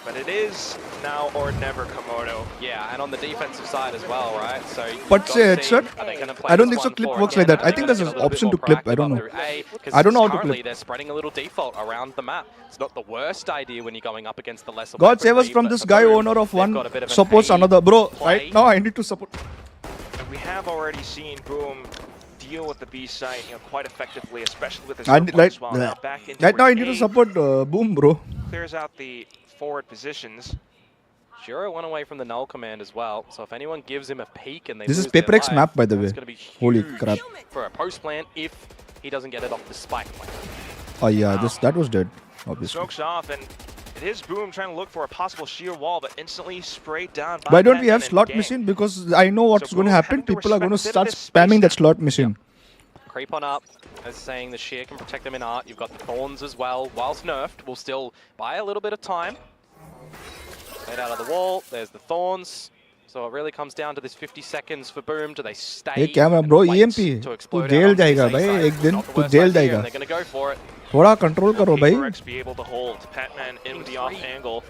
But it is now or never, Komodo. Yeah, and on the defensive side as well, right? So you've But got say to headshot? see, are they gonna play I don't this think so one clip for works again? like that. Are I they think gonna there's get an a little option bit to more clip. I proactive don't up know. through A? 'Cause I don't know how to currently clip. they're spreading a little default around the map. It's not the worst idea when you're going up against the lesser God weapon save us lead, from but this for guy Boom, owner of they've one got a bit of an supports A another. Bro, play. right now I need to support. And we have already seen Boom deal with the B site, quite effectively, especially with his I zero need, point like, as well. Now back into right now I need to A, support Boom, bro. clears out the forward positions. Shiro went away from the null command as well, so if anyone gives him a peek and they This is lose their PRX life, map, by the that's way. gonna be Holy huge crap. for a post plan if he doesn't get it off the spike plan. Oh yeah, that was dead, obviously. Smokes off, and it is Boom trying to look for a possible sheer wall, but instantly sprayed down by Why don't we Petman have and slot Gang. machine? Because I know what's So going to Boom happen. having to People are going to respect a bit of start this space spamming that now. slot machine. Creep on up, as saying the sheer can protect them in art. You've got the thorns as well. Whilst nerfed, will still buy a little bit of time. Head out of the wall. There's the thorns. So it really comes down to this 50 seconds for Boom. Do they stay? Hey, camera, and bro, wait EMP. to तू explode jail out onto जाएगा this A भाई, side? एक दिन Not the तू worst jail idea, जाएगा. and They're going to go for it. थोड़ा control करो भाई. PRX be able to hold. Patman in with the off angle.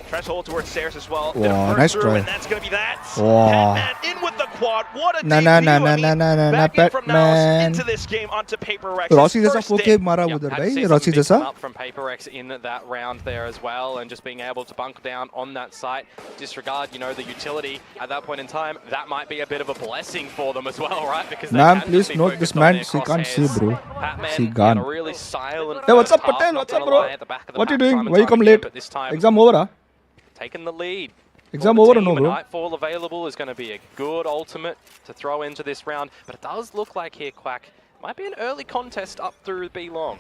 Tries to hold towards stairs as well. Wow, Bit of burst nice through, try. and that's going to be that. Wow. Patman in with the quad. What a Na, debut. na, na, I na, mean, na, na, na, back in from now Patman. into this game onto PRX. Rossi जैसा First फोके day. मारा Yeah, उधर had to भाई. see Rossi something big come जैसा. up from PRX in that round there as well, and just being able to bunk down on that site, disregard, the utility at that point in time. That might be a bit of a blessing for them as well, right? Because they Ma'am, can please just be note focused this on man, their she can't see, crosshairs. bro. Patman She in gone. a really silent. Hey, what's up, first half, Patel? not What's up, gonna bro? lie, at the back of the What you pack doing? time and Why you time come again, late? but this time Exam over, huh? taking the lead. Exam For the over or team, no, a bro? Nightfall available is going to be a good ultimate to throw into this round, but it does look like here, Quack, might be an early contest up through B long.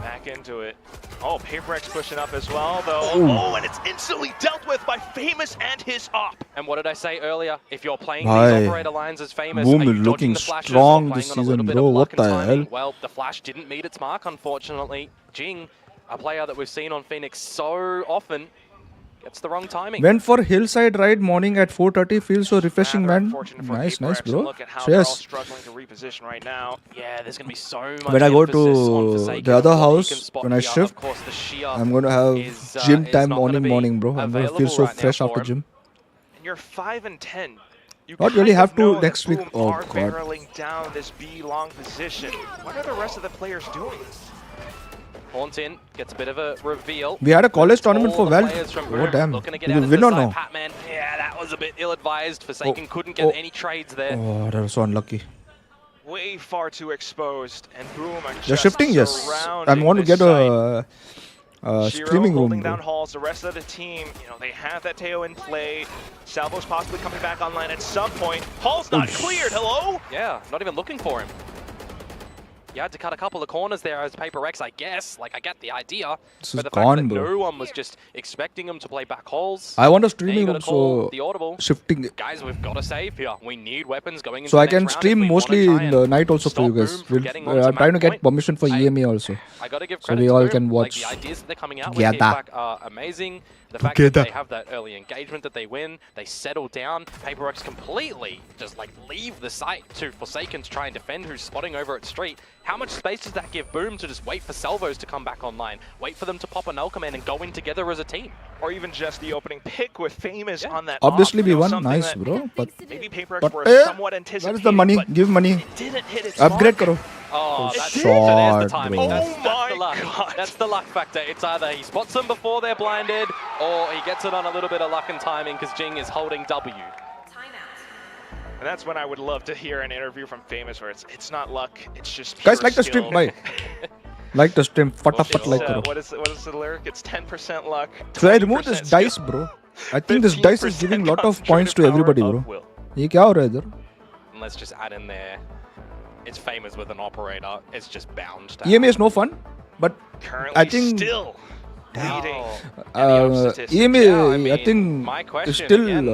Back into it. Oh, PRX pushing up as well, though. Ooh. Oh, and it's instantly dealt with by Famous and his op. And what did I say earlier? If you're playing Bhai, these operator lines as Famous, Boom are you is dodging looking the flashes strong or playing this on a little season, bit bro. of luck What and the timing? hell? Well, the flash didn't meet its mark, unfortunately. Jing, a player that we've seen on Phoenix so often, gets the wrong timing. Went for hillside ride morning at 4:30. Feels so refreshing, Rather man. unfortunate for Nice, PRX. nice, bro. Look at how they're all Cheers. struggling to reposition right now. Yeah, there's going to be so much When I go emphasis on to Forsaken the other and what he house, can spot when I here. shift, Of course, the sheer I'm going to have is, gym is time not gonna be morning, bro. I'm going to feel available so right now fresh for after him. gym. and you're 5 and 10. You Not really kind have of to know that next week. Boom Oh, are God. barreling down this B long position. What are the rest of the players doing? Horns in, gets a bit of a reveal. We had a college All tournament for the Val. players from Oh, Boom damn. looking to get Did out we into win the or side. no? Patman, yeah, that was a bit ill-advised. Forsaken couldn't get Oh. any trades there. Oh, that was so unlucky. Way far too exposed, and Boom are They're just shifting, yes. I surrounding want to this get site. a Shiro streaming room. holding down Bro. halls. The rest of the team, they have that Teo in play. Salvo's possibly coming back online at some point. Hall's not cleared. Hello? Yeah, not even looking for him. You had to cut a couple of corners there as Paper X, I guess. Like, I get the idea. This but is the gone, fact that bro. no one was just expecting him to play back holes. I want a Now you streaming gotta room, call so the audible. shifting. Guys, we've got to save here. We need weapons going into So the I next can round if stream we wanna mostly try in and the night also for stop you guys. Boom from getting onto I'm trying to match get point. permission for EME also. I got to give So credit we to all Boom. can Like, watch the ideas that they're coming out together. with K-Pack are amazing. The fact that Together. they have that early engagement that they win, they settle down. Paper X completely just like leave the site to Forsaken to try and defend who's spotting over at Street. How much space does that give Boom to just wait for Salvos to come back online? Wait for them to pop an Command and go in together as a team? Or even just the opening pick with Famous on that Obviously off, we won, something nice that bro. But maybe Paper X but were somewhat anticipating. where is the money? but Give money. it didn't hit its Upgrade mark. karo. Oh, It that's, did. so there's the Shot, timing. bro. That's Oh the luck. my God. That's the luck factor. It's either he spots them before they're blinded, or he gets it on a little bit of luck and timing because Jing is holding W. And that's when I would love to hear an interview from Famous where it's not luck, it's just pure Guys, like the stream. skill. Bye. Like the stream. Fatapat like karo. What is the lyric? It's 10% luck. Should I remove this 20% dice, skill, bro? I think this dice is 15% giving lot of concentrated points to power everybody, of bro. will. ये क्या हो रहा है इधर? And let's just add in there, it's Famous with an operator. It's just bound to EMA is no fun, but Currently I think still leading. EMA Yeah, I I mean, think my is question still again,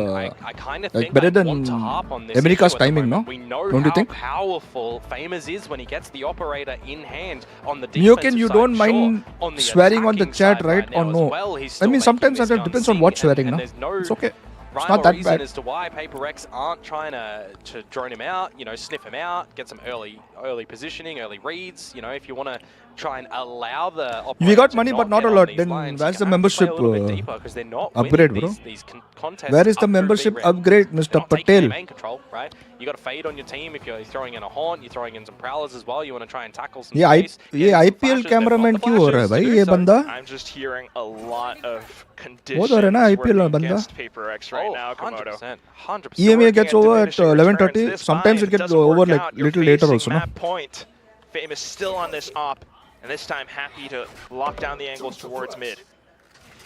I kind of like think better I than want to harp on this America's issue at the timing, moment. no? We know Don't you how think? powerful Famous is when he gets the operator in hand on the Myoken, defensive you side. don't Sure, mind on the swearing on the attacking chat, side right? now Or as no? well, he's I still mean, making sometimes this it gun depends on sing, what swearing, and no? there's no It's okay. It's rhyme not or that reason bad. as to why Paper X aren't trying to drone him out, sniff him out, get some early positioning, early reads. If you want to try and allow the operator We got to money, not but not get a on lot. these Then lines, where's you the have to play membership a little bit deeper because they're not upgrade, winning bro? these contests. Where is the up through membership big round. upgrade, They're Mr. not taking Patel? their main control, right? You got a fade on your team if you're throwing in a haunt, you're throwing in some prowlers as well. You want to try and tackle some space. ये IPL cameraman क्यों हो रहा है भाई ये बंदा? I'm just hearing a lot of वो तो रहा है ना conditions IPL working बंदा? against Paper X right now, Komodo. 100%. EMA Working gets at over at diminishing returns. 11:30. This Sometimes buy it gets doesn't over work like out. You're little later facing also, no? map point. Famous still on this op, and this time happy to lock down the angles towards mid.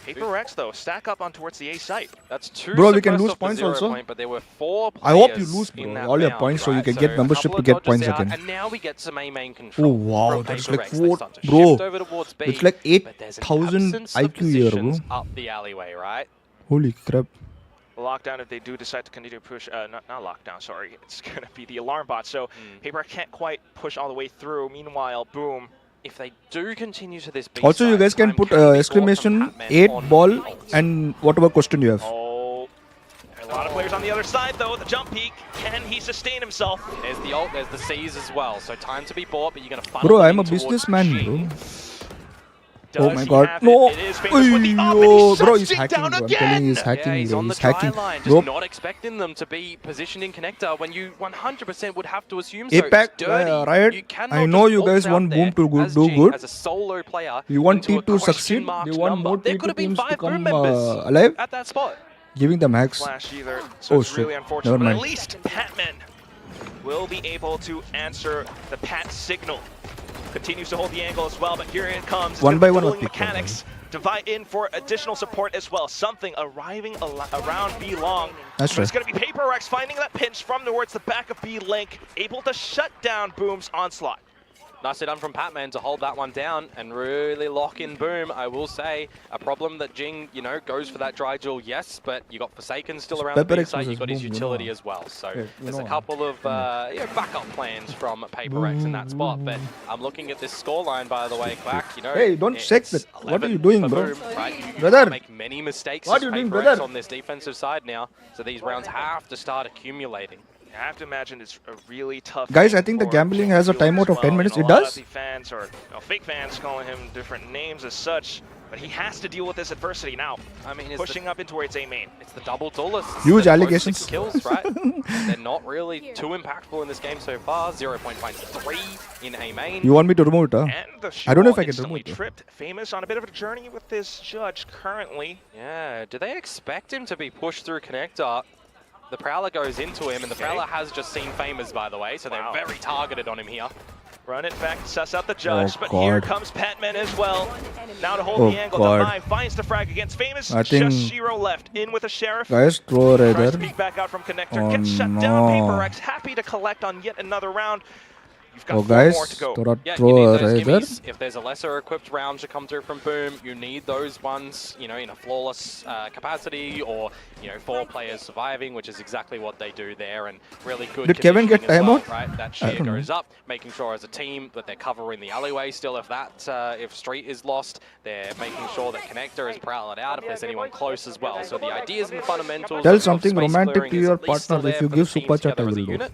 Paper X though, stack up on towards the A site. That's two. Bro, we can suppressed lose off the points 0 also. Point, but there were 4 I hope you players lose, in bro. that All your round, points so you right? can get a membership couple to of get points dodges out, again. And now we get some A main control. Oh wow, from that's Paper like X. They 4, start to bro. shift over towards B, It's like but there's an 8,000 absence of IQ here, bro. positions up the alleyway, right? Holy crap. Lockdown if they do decide to continue to push, not lockdown, sorry, it's going to be the alarm bot. So Paper X can't quite push all the way through. Meanwhile, Boom. If they do continue to this B Also, you side, guys can time put be bought from exclamation Patman 8 on ball B. and whatever question you have. Oh, a lot of players on the other side though. The jump peak, can he sustain himself? There's the ult, there's the C's as well. So time to be bought, but you're going to funnel Bro, it I'm a in towards businessman, Jing. bro. Does Oh my he god. have No. It is Famous with the up, and he Bro, shuts he's Jing hacking, down bro. I'm again. telling you, he's Yeah, hacking, he's bro. on the He's try hacking. line, just Bro, not expecting them to be positioned in connector when you 100% would have to assume so. Apex, It's dirty. Riot, You cannot I know just you guys ult out want Boom there to as do Jing, good. as a solo player. You want into a T to question succeed. marked You want number. more There T2 could have been teams to 5 Boom come members alive. at that spot. Giving them hacks. Flash either, so Oh, it's really shit. unfortunate. Never But at mind. least Patman will be able to answer the Pat signal. Continues to hold the angle as well, but here it comes. It's One gonna by be one, dueling I'll pick one, mechanics. Divide in for additional support as well. Something arriving around B long. That's But it's right. going to be Paper X finding that pinch from towards the back of B Link, able to shut down Boom's onslaught. Nicely done from Patman to hold that one down and really lock in Boom. I will say, a problem that Jing, goes for that dry duel, yes, but you got Forsaken still around the Pepper B X side, you versus got his Boom, utility know. as well. So Yeah, there's a know. couple of backup plans from Paper X in that spot. But I'm looking at this scoreline, by the way, Quack. Hey, don't shake it's that. What are 11 you doing, for bro? Boom, right? You Brother. can't make many mistakes What as are you doing, Paper X brother? on this defensive side now. So these rounds have to start accumulating. I have to imagine it's a really tough. Guys, game I think the for gambling Jing has a to deal with timeout as of 10 well. minutes. You It know, a lot does? of the fans or fake fans calling him different names as such, but he has to deal with this adversity now. I mean, Pushing up into where it's A main. it's the double duelists. Huge They're both allegations. 6 kills, right? They're not really too impactful in this game so far. 0.3 in A main. You want me to remove it, huh? And the I don't know if Shiro I can instantly remove it. tripped. Famous on a bit of a journey with this judge currently. Yeah, do they expect him to be pushed through connector? The Prowler goes into him, and the Prowler has just seen Famous, by the way, so Wow. they're very targeted on him here. Run it back, suss out the judge, Oh, but here God. comes Petman as well. Now to hold Oh, the angle, God. Divine finds the frag against Famous. I think- Just Shiro left, in with a Sheriff. Guys, throw a Tries rather. to peek back out from connector, Oh, gets shut down. no. PRX happy to collect on yet another round. You've got Oh, 4 guys, more to go. Yeah, you throw need a those rather. gimmies. If there's a lesser equipped round to come through from Boom, you need those ones, you know, in a flawless capacity, or, you know, 4 players surviving, which is exactly what they do there, and really good. Did Kevin get conditioning as well, timeout? right? That I shear don't know. goes up, making sure as a team that they're covering the alleyway still. If that, if Street is lost, they're making sure that Connector is prowling out if there's anyone close as well. So the ideas and the fundamentals. Tell of something space romantic clearing to is your at least still partner. If there you for give the team super chat, I together as will a do. unit.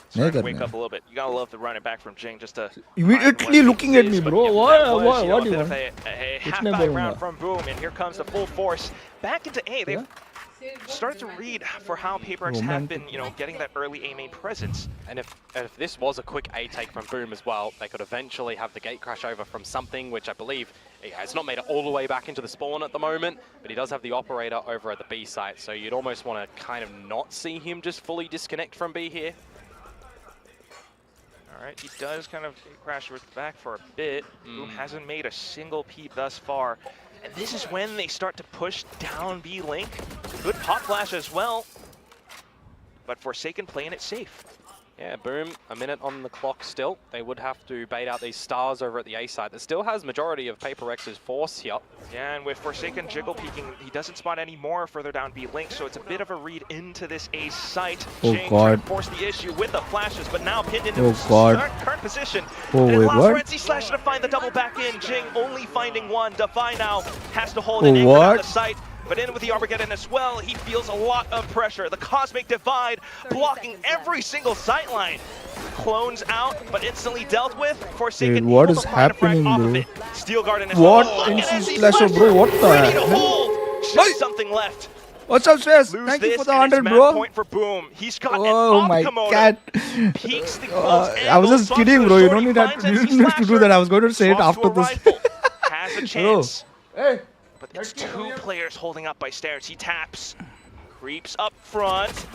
Starting to Neither, wake man. up a little bit. You gotta love the run it back from Jing just to Immediately looking at me, bro. What do you want? A Which half name back do you round want? from Boom, and here comes the full force back into A. They've Yeah? started to read for how PRX have Romantic. been, you know, getting that early A main presence. And if this was a quick A take from Boom as well, they could eventually have the gate crash over from something, which I believe it's not made it all the way back into the spawn at the moment, but he does have the operator over at the B site, so you'd almost want to kind of not see him just fully disconnect from B here. All right, he does kind of crash back for a bit. Boom hasn't made a single peep thus far. And this is when they start to push down B Link. Good pop flash as well. But Forsaken playing it safe. Yeah, Boom, a minute on the clock still. They would have to bait out these stars over at the A side. That still has majority of PaperX's force here. Yeah, and with Forsaken jiggle peeking, he doesn't spot any more further down B Link, so it's a bit of a read into this A site. Oh, Jing trying God. to force the issue with the flashes, but now pinned into Oh, his God. current position. Oh, and it wait, allows what? Renzi Slash to find the double back in. Jing only finding one. Defy now has to hold Oh, an anchor down what? the site. But in with the Armageddon as well, he feels a lot of pressure. The Cosmic Divide blocking every single sightline. Clones out, but instantly dealt with. Forsaken Wait, what able is to find a frag happening, off of bro? it. Steel Garden as What? well. Look at NC NC Slasher, bro, what the ready to hell? hold. Just something left. What's up, Stress? Lose Thank this, you for the and it's 100, match bro. point for Boom. He's got Oh an my off Komodo. cat. Peeks the close I was angle, just swaps kidding, to bro. the You shorty, don't need that. finds You NC didn't need to do Slasher, that. I was going to say it swaps to after a this. rifle. Has a chance. Hey. But it's 2 players holding up by stairs. He taps, creeps up front,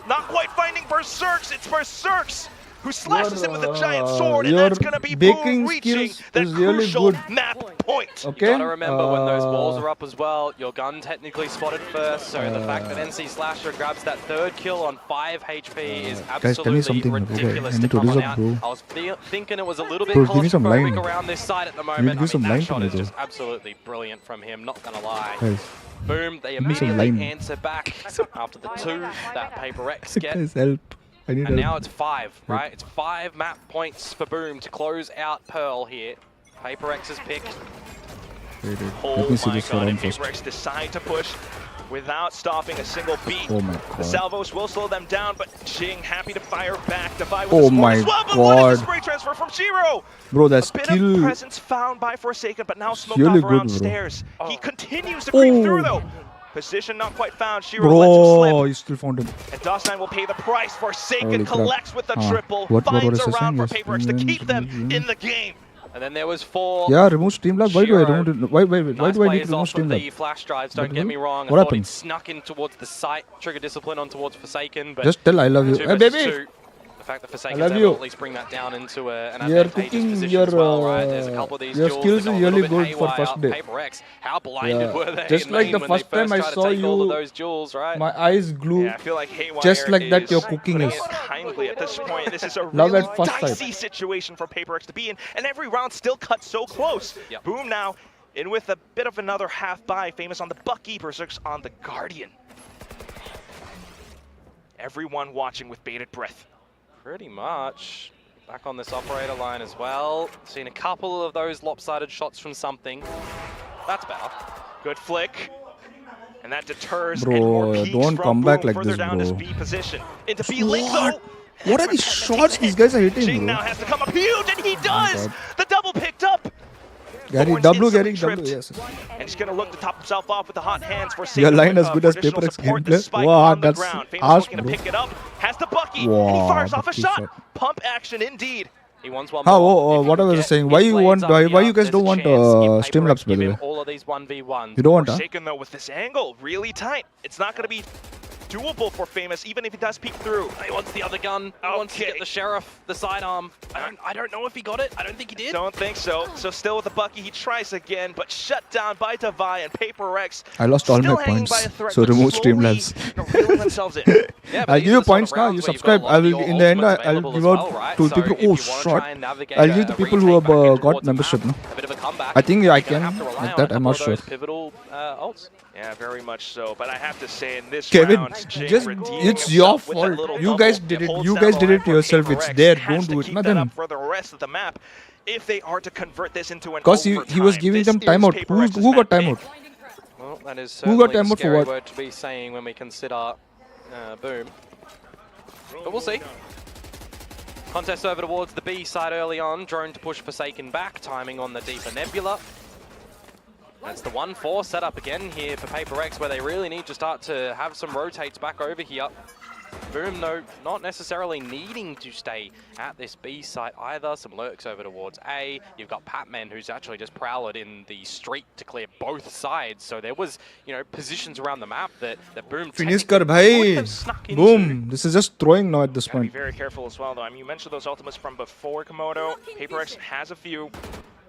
not quite finding Berserks. It's Berserks who slashes him with a giant sword, and your that's gonna be baking Boom reaching skills that is really crucial good. map point. Okay. You gotta remember when those walls are up as well, your gun technically spotted first, so the fact that NC Slasher grabs that 3rd kill on 5 HP is Guys, tell me absolutely something, okay? ridiculous I to need to come on reserve, out. bro. I was thinking it was a little bit Bro, give me some claustrophobic line. around this side at the Give moment. me some that line shot to me, is just bro. absolutely brilliant from him, not gonna lie. Guys, Boom, they me some immediately line. answer back after the 2 that PaperX get. guys, help. I need And help. now it's 5, right? It's 5 map points for Boom to close out Pearl here. PaperX's pick. Wait, wait. Oh Let me see my this god, around and first. PaperX decide to push without stopping a single beat. Oh my The god. salvos will slow them down, but Jing happy to fire back. Defy with Oh the score my as well, but what is the god. spray transfer from Shiro? Bro, that A bit skill. of presence found by Forsaken, but now smoked really off around good, bro. stairs. He continues to creep Oh. through though. Position not quite found. Shiro lets him Bro, slip. you still found him. And DOS9 will pay the price. Forsaken Holy crap. collects with the triple. What finds was a I round for saying? PaperX to keep them in the game. And then there was 4. Yeah, remove Streamlab. Why do I Shiro. remove it? Why Nice do I need to plays remove off of the Streamlab? flash drives, don't What get me happened? wrong. I What thought happened? he'd snuck in towards the site, trigger discipline on towards Forsaken, but Just tell I love you. 2 Hey, versus baby. 2. The fact that Forsaken's love able you. to at least bring that down into an You're advantageous cooking position your, as well, right? There's a couple of these your duels skills that go is a little really bit good for haywire. first day. PaperX, how blinded Yeah. were they Just in like main the when first they time I first tried saw to take all of you, those duels, right? My eyes glue. Yeah, I feel like Haywire Just like that, is your cooking putting is. it kindly at this point. This is a Love really at first sight. dicey situation for PaperX to be in, and every round still cut so close. Yep. Boom now in with a bit of another half buy. Famous on the Bucky, Berserks on the Guardian. Everyone watching with bated breath. Pretty much. Back on this operator line as well. Seen a couple of those lopsided shots from something. That's better. Good flick. And that deters Bro, any more peaks don't from come back Boom like further this, down this bro. B position. Into B link What? though. What are these shots these guys are hitting, Jing bro? now has to come up huge, and he does! God. The double picked up! Gary, Thorns W, instantly Gary, W, tripped. yes. And he's going to look to top himself off with the hot hands for Your Satan line with, as good as additional PRX support. gameplay. The spike Wow, on the that's ground. Famous harsh, looking to bro. pick it up. Has the Bucky, and he Wow, fires off a Bucky shot. shot. Pump action indeed. He wants one How? more. If What you I can was get saying, his why you blades want? up Why here, you guys there's a don't want chance. Give Streamlabs, PaperX, by the give way? him all of these 1v1s. You don't want, huh? Forsaken though with this angle, really tight. It's not going to be doable for Famous, even if he does peek through. He wants the other gun. He wants to get the Sheriff, the sidearm. I don't know if he got it. I don't think he did. Don't think so. So still with the Bucky, he tries again, but shut down by Devi and PaperX. I lost all still my hanging points, by a thread, so but remove slowly, Streamlabs. reeling themselves in. Yeah, I'll these give are you the sort points of now. rounds You where you've got a subscribe. lot I of will your in the end. ultimates I'll available give as out well, right? to So people. if you Oh, wanna shot! try and navigate I'll a give the people who retake have back in got towards the membership. map, No, a bit of a comeback. I think I You're can gonna have to rely like on that. a I'm couple not of sure. those pivotal ults. Yeah, very much so. But I have to say, in this Kevin, round, Jing just redeeming it's your himself with that fault. little You guys double. did it. Holds You down guys the did line it for yourself. It's PaperX. there. Has Don't to do it. keep Not that them. up for the rest of the map if they are to convert this into an Because he was overtime. giving This them is timeout. PaperX's Who got map timeout? pick. Well, that is Who got certainly a timeout for scary what? word to be saying when we consider Boom. But we'll see. Contest over towards the B side early on. Drone to push Forsaken back. Timing on the deeper Nebula. That's the 1-4 set up again here for PaperX, where they really need to start to have some rotates back over here. Boom, though, not necessarily needing to stay at this B site either. Some lurks over towards A. You've got Patman, who's actually just prowled in the street to clear both sides. So there was, positions around the map that Boom Finish technically kar bhai. could have snuck into. Boom. This is just throwing now at this Gotta be point. very careful as well, though. I mean, you mentioned those ultimates from before, Komodo. PaperX has a few,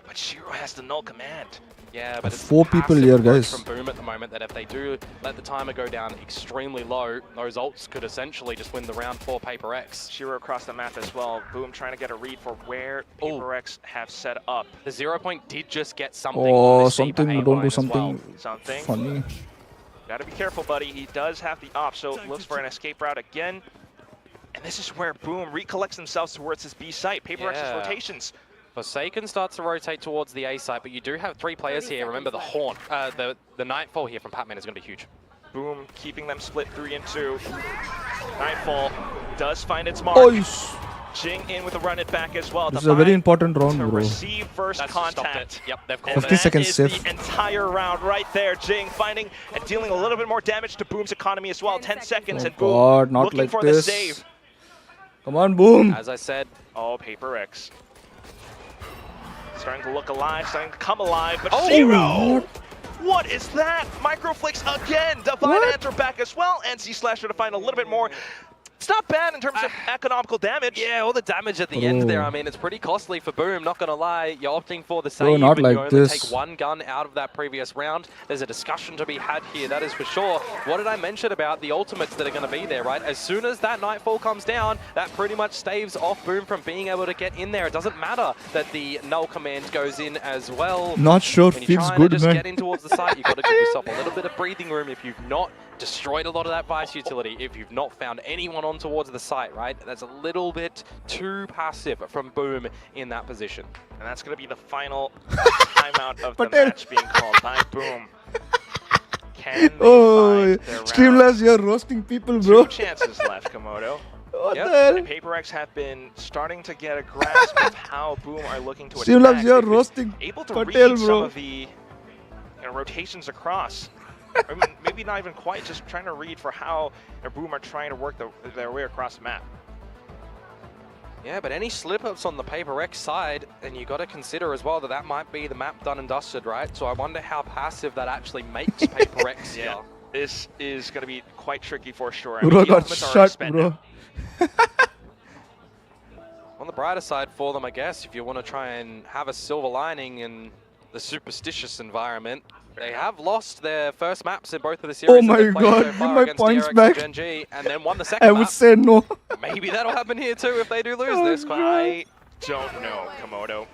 but Shiro has the null command. Yeah, but it's 4 people passive here, approach guys. from Boom at the moment that if they do let the timer go down extremely low, those ults could essentially just win the round for PaperX. Shiro across the map as well. Boom trying to get a read for where PaperX have set up. The 0 point did just get something. Oh, on this deeper something. A Don't line do as well. something funny. Gotta be careful, buddy. He does have the op, so looks for an escape route again. And this is where Boom recollects themselves towards his B site. PaperX's rotations. Forsaken starts to rotate towards the A site, but you do have 3 players here. Remember the Horn, the Nightfall here from Patman is going to be huge. Boom keeping them split 3 and 2. Nightfall does find its mark. Jing in with a run it back as well. This is a very important round, to bro. receive first contact. Yep, they've called 50 it. seconds Is safe. the entire round right there. Jing finding and dealing a little bit more damage to Boom's economy as well. 10 seconds and Boom God, not looking like for this. the save. Come on, Boom. As I said, Oh, PaperX. Starting to look alive, starting to come alive, but Oh, Zero! What is that? Microflicks again. Divine Enter back as well, and C-Slasher to find a little bit more. It's not bad in terms of economical damage. yeah, all the damage at the end there, I mean, it's pretty costly for Boom, not going to lie. You're opting for the save, not and like you only this. take 1 gun out of that previous round. There's a discussion to be had here, that is for sure. What did I mention about the ultimates that are going to be there, right? As soon as that Nightfall comes down, that pretty much staves off Boom from being able to get in there. It doesn't matter that the null command goes in as well. Not sure. When you're Feels trying good, to just man. get in towards the site, you've got to give yourself a little bit of breathing room if you've not destroyed a lot of that Vice utility, if you've not found anyone on towards the site, right? That's a little bit too passive from Boom in that position. And that's going to be the final timeout of the match being called by Boom. Can they find their Streamlabs, you're roasting people, bro. 2 chances left, Komodo. What Yep. the hell? And PaperX have been starting to get a grasp of how Boom are looking to Streamlabs, attack. you're They've been roasting able to Patel, read some bro. of the rotations across. I mean, maybe not even quite, just trying to read for how their Boom are trying to work their way across the map. Yeah, but any slip-ups on the PaperX side, and you got to consider as well that that might be the map done and dusted, right? So I wonder how passive that actually makes PaperX. Yeah, this is going to be quite tricky for sure. I mean, Bro the got ultimates are shot, expended. bro. On the brighter side for them, I guess, if you want to try and have a silver lining in the superstitious environment, they have lost their first maps in both of the series. Oh my God, give my points back. And Gen G, and then won the second I would map. say no. Maybe that'll happen here too if they do lose Oh, this. I don't know, Komodo.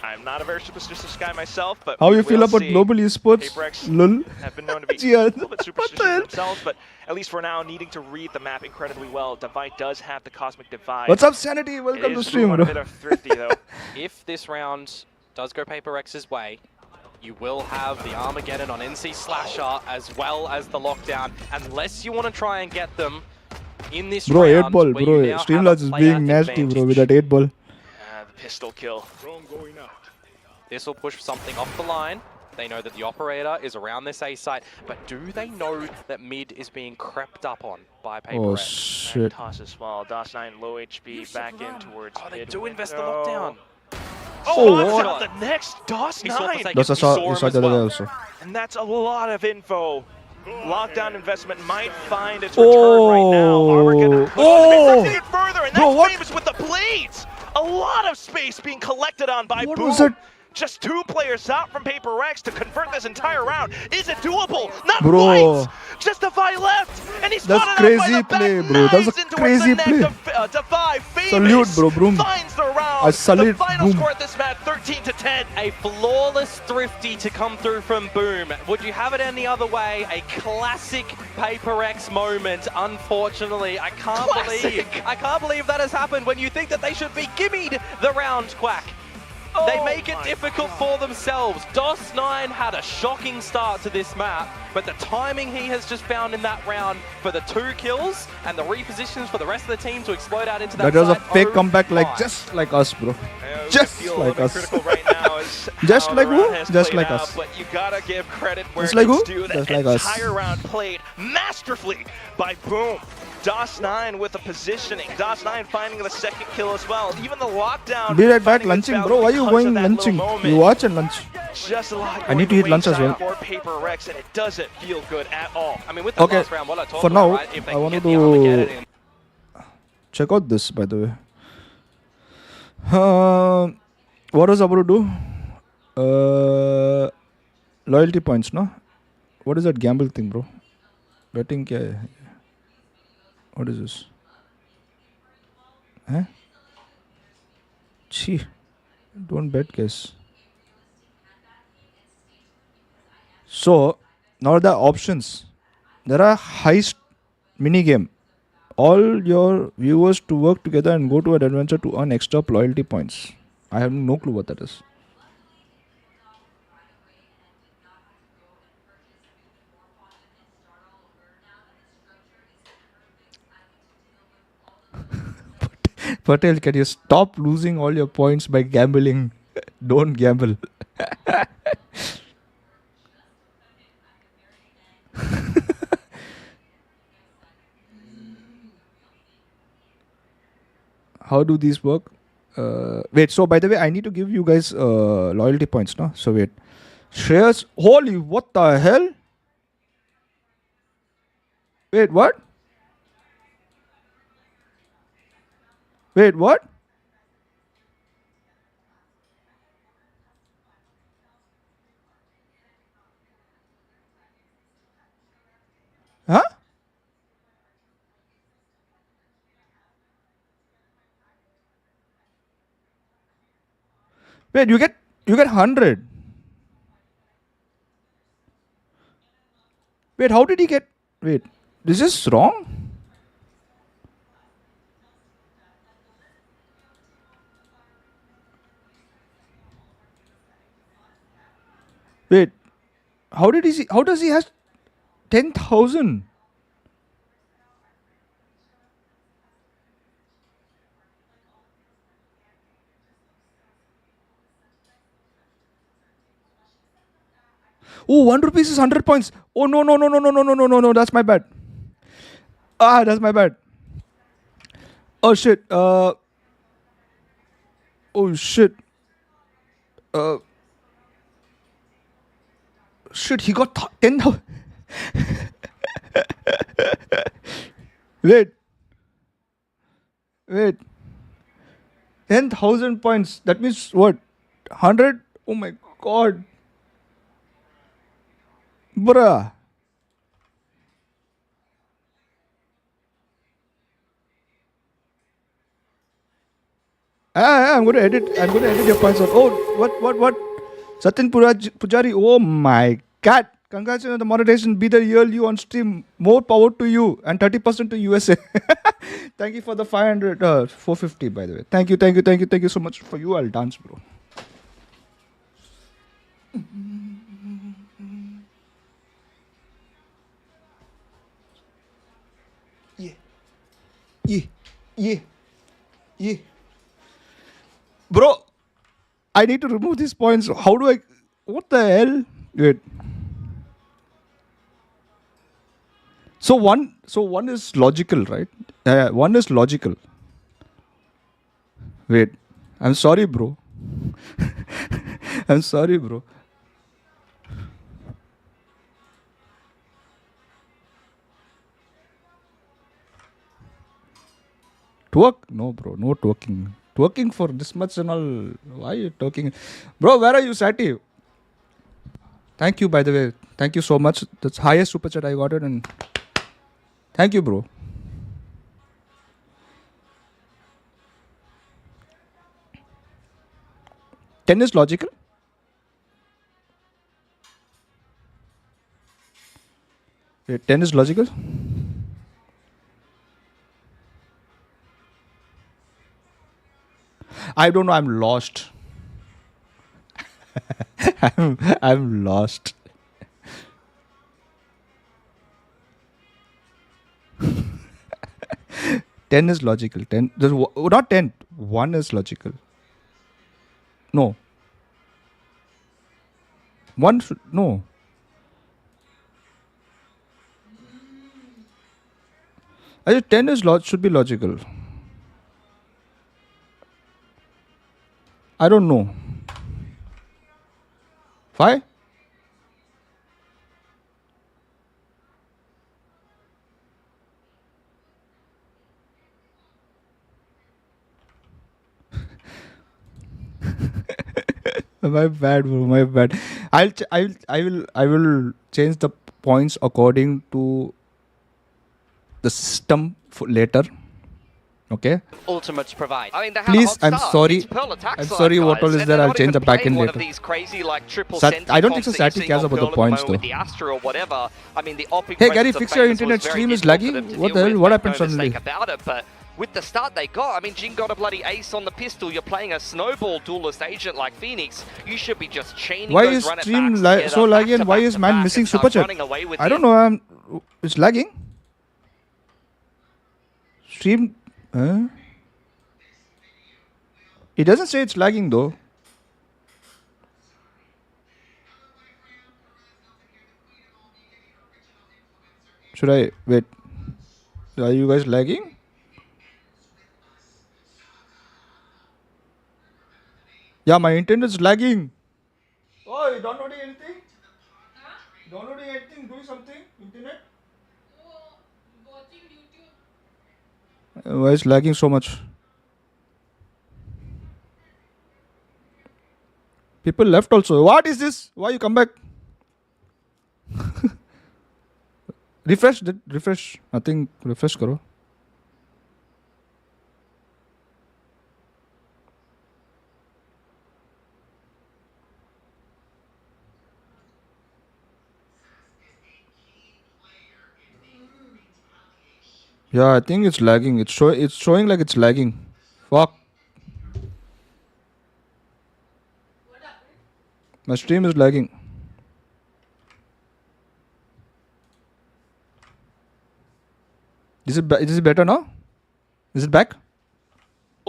I'm not a very superstitious guy myself, but How we you feel will about see. global esports? PaperX Lol. have been known to be Yeah, a little bit what superstitious the hell? themselves, but at least for now, needing to read the map incredibly well. Divide does have the Cosmic Divide. What's up, Sanity? It Welcome to is stream, Boom on bro. a bit of thrifty, though. If this round does go PaperX's way, You will have the Armageddon on NC Slasher as well as the lockdown, unless you want to try and get them in this Bro, round. 8 ball, where bro. you now have a Streamlabs is player being nasty, bro, with advantage. that 8 ball. The pistol kill. This will push something off the line. They know that the operator is around this A site, but do they know that mid is being crept up on by Oh, PRX? shit. Toss as well. DOS9 low HP back in towards Oh, they mid do invest the window. lockdown. Oh, what? on the next He saw DOS9. Forsaken. That's I He saw, saw you him saw as the other well. guy also. And that's a lot of info. Lockdown investment might find its return right now. Armageddon pushed Oh! it further, and Bro, that's what? famous with the blades. A lot of space being collected on by What Boom. was that? Just 2 players out from PRX to convert this entire round. Is it doable? Not Bro. quite. Justify left, and he's That's spotted out by crazy the back play, bro. That's a nines into crazy the neck play. of Defy. Famous Salute, bro, Broom. finds the round. I salute the final Boom. score at this match, 13-10. A flawless thrifty to come through from Boom. Would you have it any other way? A classic PRX moment. Unfortunately, I can't believe that has happened when you think that they should be gimmied the round, Quack. They make it difficult for themselves. DOS9 had a shocking start to this map, but the timing he has just found in that round for the 2 kills and the repositions for the rest of the team to explode out into that That was a side, fake oh comeback, like my. just like us, bro. We Just feel like a little us. bit critical right now is Just how like the who? round has Just played like out, us. But you gotta give credit where Just like it's who? due. Just The like us. entire round played masterfully by Boom. DOS9 with the positioning. DOS9 finding the second kill as well. Even the lockdown. Be right back, finding its lunching, value bro. Why are you because going of that little lunching? moment. You watch and lunch. Just a lot I need to going eat lunch as wayside well. For PRX, and it doesn't feel good at all. I mean, with the Okay, last round, what I talked for about, now, right? If they I can wanted get the Armageddon to in, check out this, by the way. What was I about to do? Loyalty points, no? What is that gamble thing, bro? Betting kya hai? What is this? Huh? Chee. Don't bet, guys. So, now the options. There are heist mini game. All your viewers to work together and go to an adventure to earn extra loyalty points. I have no clue what that is. Patel, can you stop losing all your points by gambling? Don't gamble. How do these work? Wait, so by the way, I need to give you guys loyalty points, no? So wait. Shares. Holy, what the hell? Wait, what? Wait, what? Huh? Wait, you get 100. Wait, how did he get? Wait, this is wrong. Wait, how did he see? How does he has 10,000? Oh, 1 rupees is 100 points. Oh, no, no, no, no, no, no, no, no, no, no. That's my bad. Ah, that's my bad. Oh, shit. Oh, shit. Shit, he got 10,000. Wait. Wait. 10,000 points. That means what? 100? Oh my god. Bruh. I'm going to edit your points out. Oh, what? Satyan Pujari. Oh my god. Congratulations on the monetization. Be the real you on stream. More power to you. And 30% to USA. Thank you for the 450 by the way. Thank you so much. For you, I'll dance, bro. Yeah. Bro, I need to remove these points. How do I? What the hell? Wait. So one is logical, right? One is logical. Wait. I'm sorry, bro. I'm sorry, bro. Twerk? No, bro. No twerking. Twerking for this much and all. Why are you twerking? Bro, where are you, Sati? Thank you, by the way. Thank you so much. That's highest super chat I got it. And thank you, bro. Ten is logical? Wait, 10 is logical? I don't know. I'm lost. I'm lost. Ten is logical. Not 10. 1 is logical. No. 1 should, no. I think 10 is should be logical. I don't know. Why? My bad, bro. My bad. I will change the points according to the system for later. Okay. Ultimates provide. I mean, they had Please, a hot I'm start. sorry. It's Pearl attack I'm side, sorry, what guys, all is and there, they're I'll not change even the back playing end one later. of these crazy like triple I don't think so Sati Sati cares about the points though. With the Astra or whatever. I mean, the opping Hey Gary, presence of fix your Famous was internet very stream is difficult for lagging. them to What deal the hell? with, What make happened no suddenly? mistake about it, but with the start they got, I mean, Jin got a bloody ace on the pistol. You're playing a snowball duelist agent like Phoenix. You should be just chaining Why those is run-it-backs stream together, so back laggy to and why back is to man back missing and super start chat? running away with I don't it. know. It's lagging. Stream. It doesn't say it's lagging though. Should I wait? Are you guys lagging? Yeah, my internet is lagging. Oh, you downloading anything? Downloading anything? Doing something? Internet? Why is lagging so much? People left also. What is this? Why you come back? Refresh. Refresh. Nothing. Refresh karo. Yeah, I think it's lagging. It's showing like it's lagging. Fuck. My stream is lagging. Is it better now? Is it back?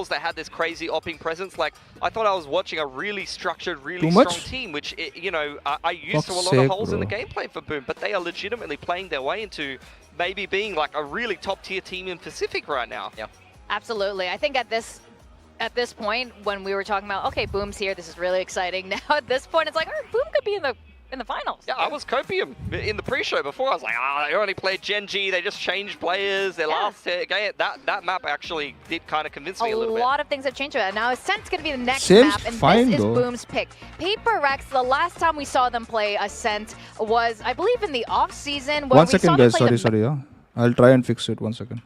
That had this crazy opping presence. Like, I thought I was watching a really structured, really Too strong much? team, which, I used to a Fuck's lot of sake, holes in the bro. gameplay for Boom, but they are legitimately playing their way into maybe being like a really top tier team in Pacific right now. Yeah. Absolutely. I think at this point, when we were talking about, okay, Boom's here, this is really exciting. Now at this point, it's like, all right, Boom could be in the finals. Yeah, I was copium in the pre-show before. I was like, they only played Gen G. They just changed players. Their last game, that map actually did kind of convince me a little bit. A lot of things have changed with that. Now Ascent's going to be the next Seems map, and fine, this is though. Boom's pick. PRX, the last time we saw them play Ascent was, I believe, in the off-season. 1 second, guys. Sorry. Yeah, I'll try and fix it. 1 second.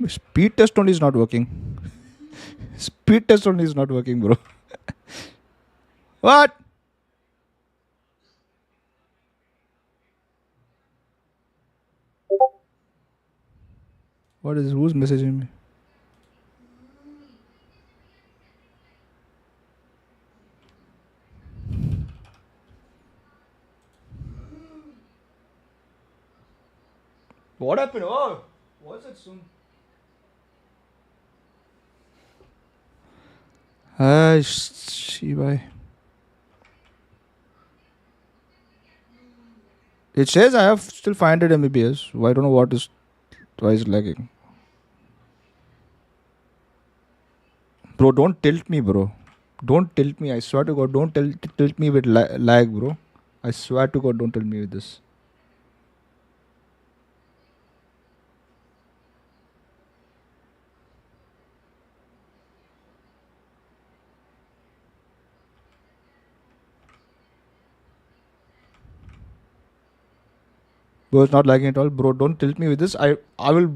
Speed test only is not working. Speed test only is not working, bro. What? What is who's messaging me? What happened? Oh, what's it soon? Hi, Shibai. It says I have still 500 Mbps. I don't know why is it lagging. Bro, don't tilt me, bro. Don't tilt me. I swear to God, don't tilt me with lag, bro. I swear to God, don't tilt me with this. Bro, it's not lagging at all. Bro, don't tilt me with this. I will...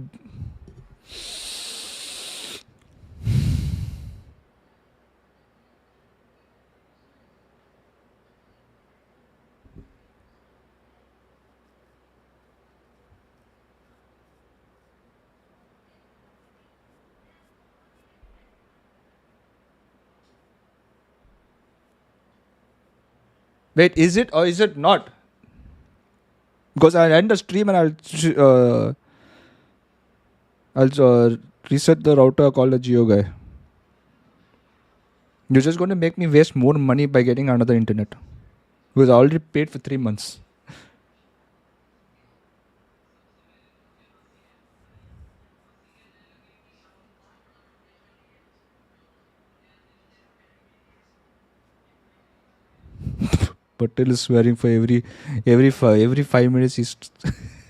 Wait, is it or is it not? Because I'll end the stream and I'll reset the router, call the Geo guy. You're just going to make me waste more money by getting another internet. Because I already paid for 3 months. Patel is swearing for every 5 minutes. He's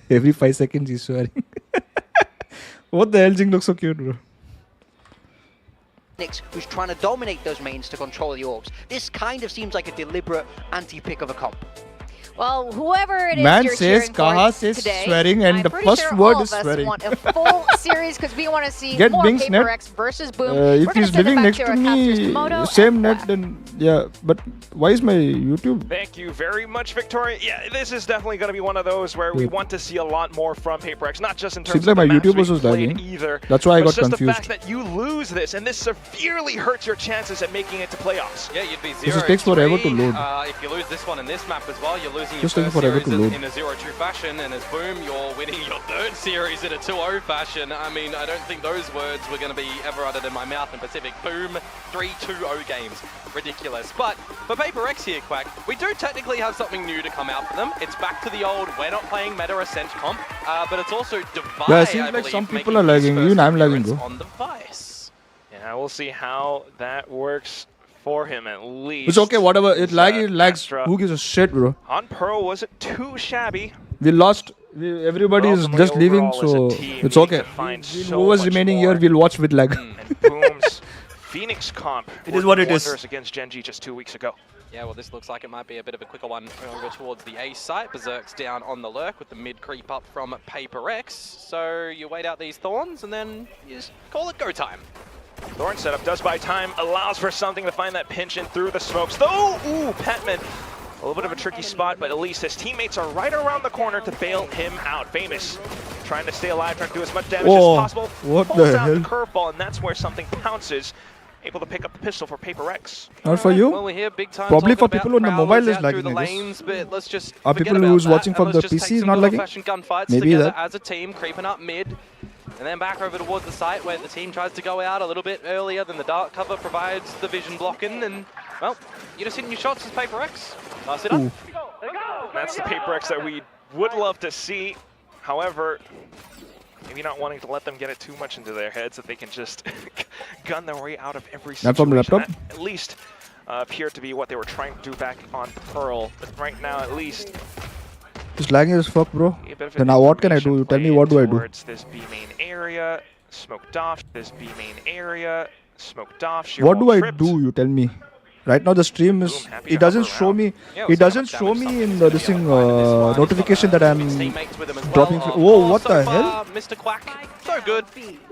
every 5 seconds he's swearing. What the hell? Jing looks so cute, bro. Who's trying to dominate those mains to control the orbs. This kind of seems like a deliberate anti-pick of a comp. Well, whoever it is Man you're says cheering for Kaha says today, swearing and I'm the pretty first sure word all is of us swearing. want a full series because we want to see Get more Bing's net. PRX versus Boom. If We're gonna he's send it living back next to to our casters, me, Komodo same and net, Quack. then yeah. But why is my YouTube? Thank you very much, Victoria. Yeah, this is definitely going to be one of those where we Yeah. want to see a lot more from PaperX, not just in terms Seems of like the my maps YouTube we've was played lagging. either. That's why I but got just confused. the fact that you lose this, and this severely hurts your chances at making it to playoffs. Yeah, you'd be 0-3. This takes forever to load. If you lose this one and this map as well, you're losing Just your taking first forever series to load. in a 0-2 fashion, and as Boom, you're winning your third series in a 2-0 fashion. I mean, I don't think those words were going to be ever uttered in my mouth in Pacific. Boom, 3-2-0 games. Ridiculous. But for PaperX here, Quack, we do technically have something new to come out for them. It's back to the old, we're not playing meta ascent comp, but it's also Divide, Yeah, it seems I like believe, some people making are his lagging. first Even I'm lagging, appearance bro. on device. Yeah, we'll see how that works for him at least. It's okay, whatever. It lags. Astra Who gives a shit, bro? on Pearl wasn't too shabby. We lost. Everybody is Ultimately, just leaving, overall, so as a team, it's we okay. need to find so Whoever's much remaining more. here, we'll watch with lag. And Boom's Phoenix comp. It is what it is. wonders against Genji just 2 weeks ago. Yeah, well, this looks like it might be a bit of a quicker one over towards the A site. Berserk's down on the lurk with the mid creep up from PaperX. So you wait out these Thorns and then you just call it go time. Thorn setup does buy time, allows for something to find that pinch in through the smokes. Though, ooh, Patman, a little bit of a tricky spot, but at least his teammates are right around the corner to bail him out. Famous, trying to stay alive, trying to do as much damage Oh, as possible. what Pulls the out hell? the curveball, and that's where something pounces. Able to pick up the pistol for PaperX. Not for Well, you. we're here big time Probably talking for about people on the prowlers mobile is out lagging, through the I guess. lanes, but let's just Are forget people about who's that, watching and from let's the just PC take is some not good lagging? old-fashioned gunfights Maybe together that. as a team, creeping up mid, and then back over towards the site where the team tries to go out a little bit earlier than the dark cover provides the vision blocking, and well, you're just hitting your shots as PaperX. Nice it up. That's the PaperX that we would love to see. However, maybe not wanting to let them get it too much into their heads that they can just gun their way out of every Not situation. from the laptop? That at least appeared to be what they were trying to do back on Pearl. But right now, at least, It's lagging as fuck, bro. a bit of Then now what can I do? You tell me what do I do? towards this B main area, smoked off. This B main area, smoked off. Sheer What wall do I tripped. do? You tell me. Right now the stream is. Boom, happy to It doesn't hover show around. me. Yeah, It we'll see doesn't how show much me damage in something's the gonna this be thing able to find in this one. He's got, notification that I'm his teammates with him as well. dropping. Whoa! What so the far, hell? Mr. Quack, so good.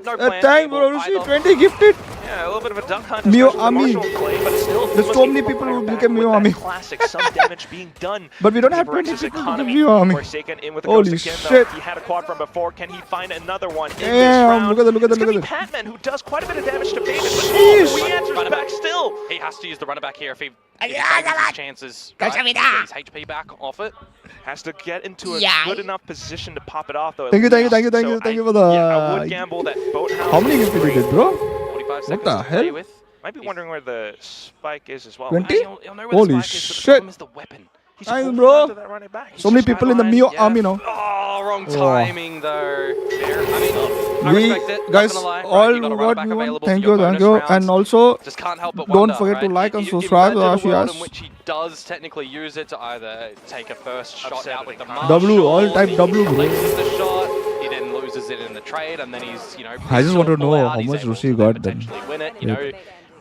No plan. Thank bro. able See either. 20 gifted. Yeah, a little bit of a duck hunt. Mio especially with Army. Marshall in play, but still, There's must so be many able to people fire who back became with Mio that Army. Classic, some damage being done. But we don't have PRX's 20 people to economy. give you Army. Forsaken in with a Holy ghost again, shit. though. He had a quad from before. Can he find another one in this Damn, round? look at It's that. gonna be Patman, who does quite a bit of damage to Famous, but Sheesh. he answers back still. He has to use the runner back here if he favors his chances. Right? Get his HP back off it. Has to get into a good enough position to pop it off, though. at Thank you least. for the. Yeah, I would gamble that Boathouse. How many games did you did, bro? 45 seconds the to play hell? with. Might be wondering where the spike is as well. 20? He'll know where Holy the spike is, but the shit. problem is the weapon. He's Nice, holding bro. on to that running back. He's So many just people in the got Mio Yeah. Army now. Oh, wrong Oh. timing though. Fair. I mean, I We respect it. guys, not gonna lie. all you got a runner what back we want. available Thank for your you, thank bonus you, rounds. and also Just can't help but don't wonder, forget to right? like and You subscribe to imagine a world us. in which he does technically use it to either take a first shot Upset out with the the Marshall, W, all type he W, bro. loses the shot, he then loses it in the trade, and then he's, I just want to pull know out, how he's much able Rusi to got then. potentially win it, you know.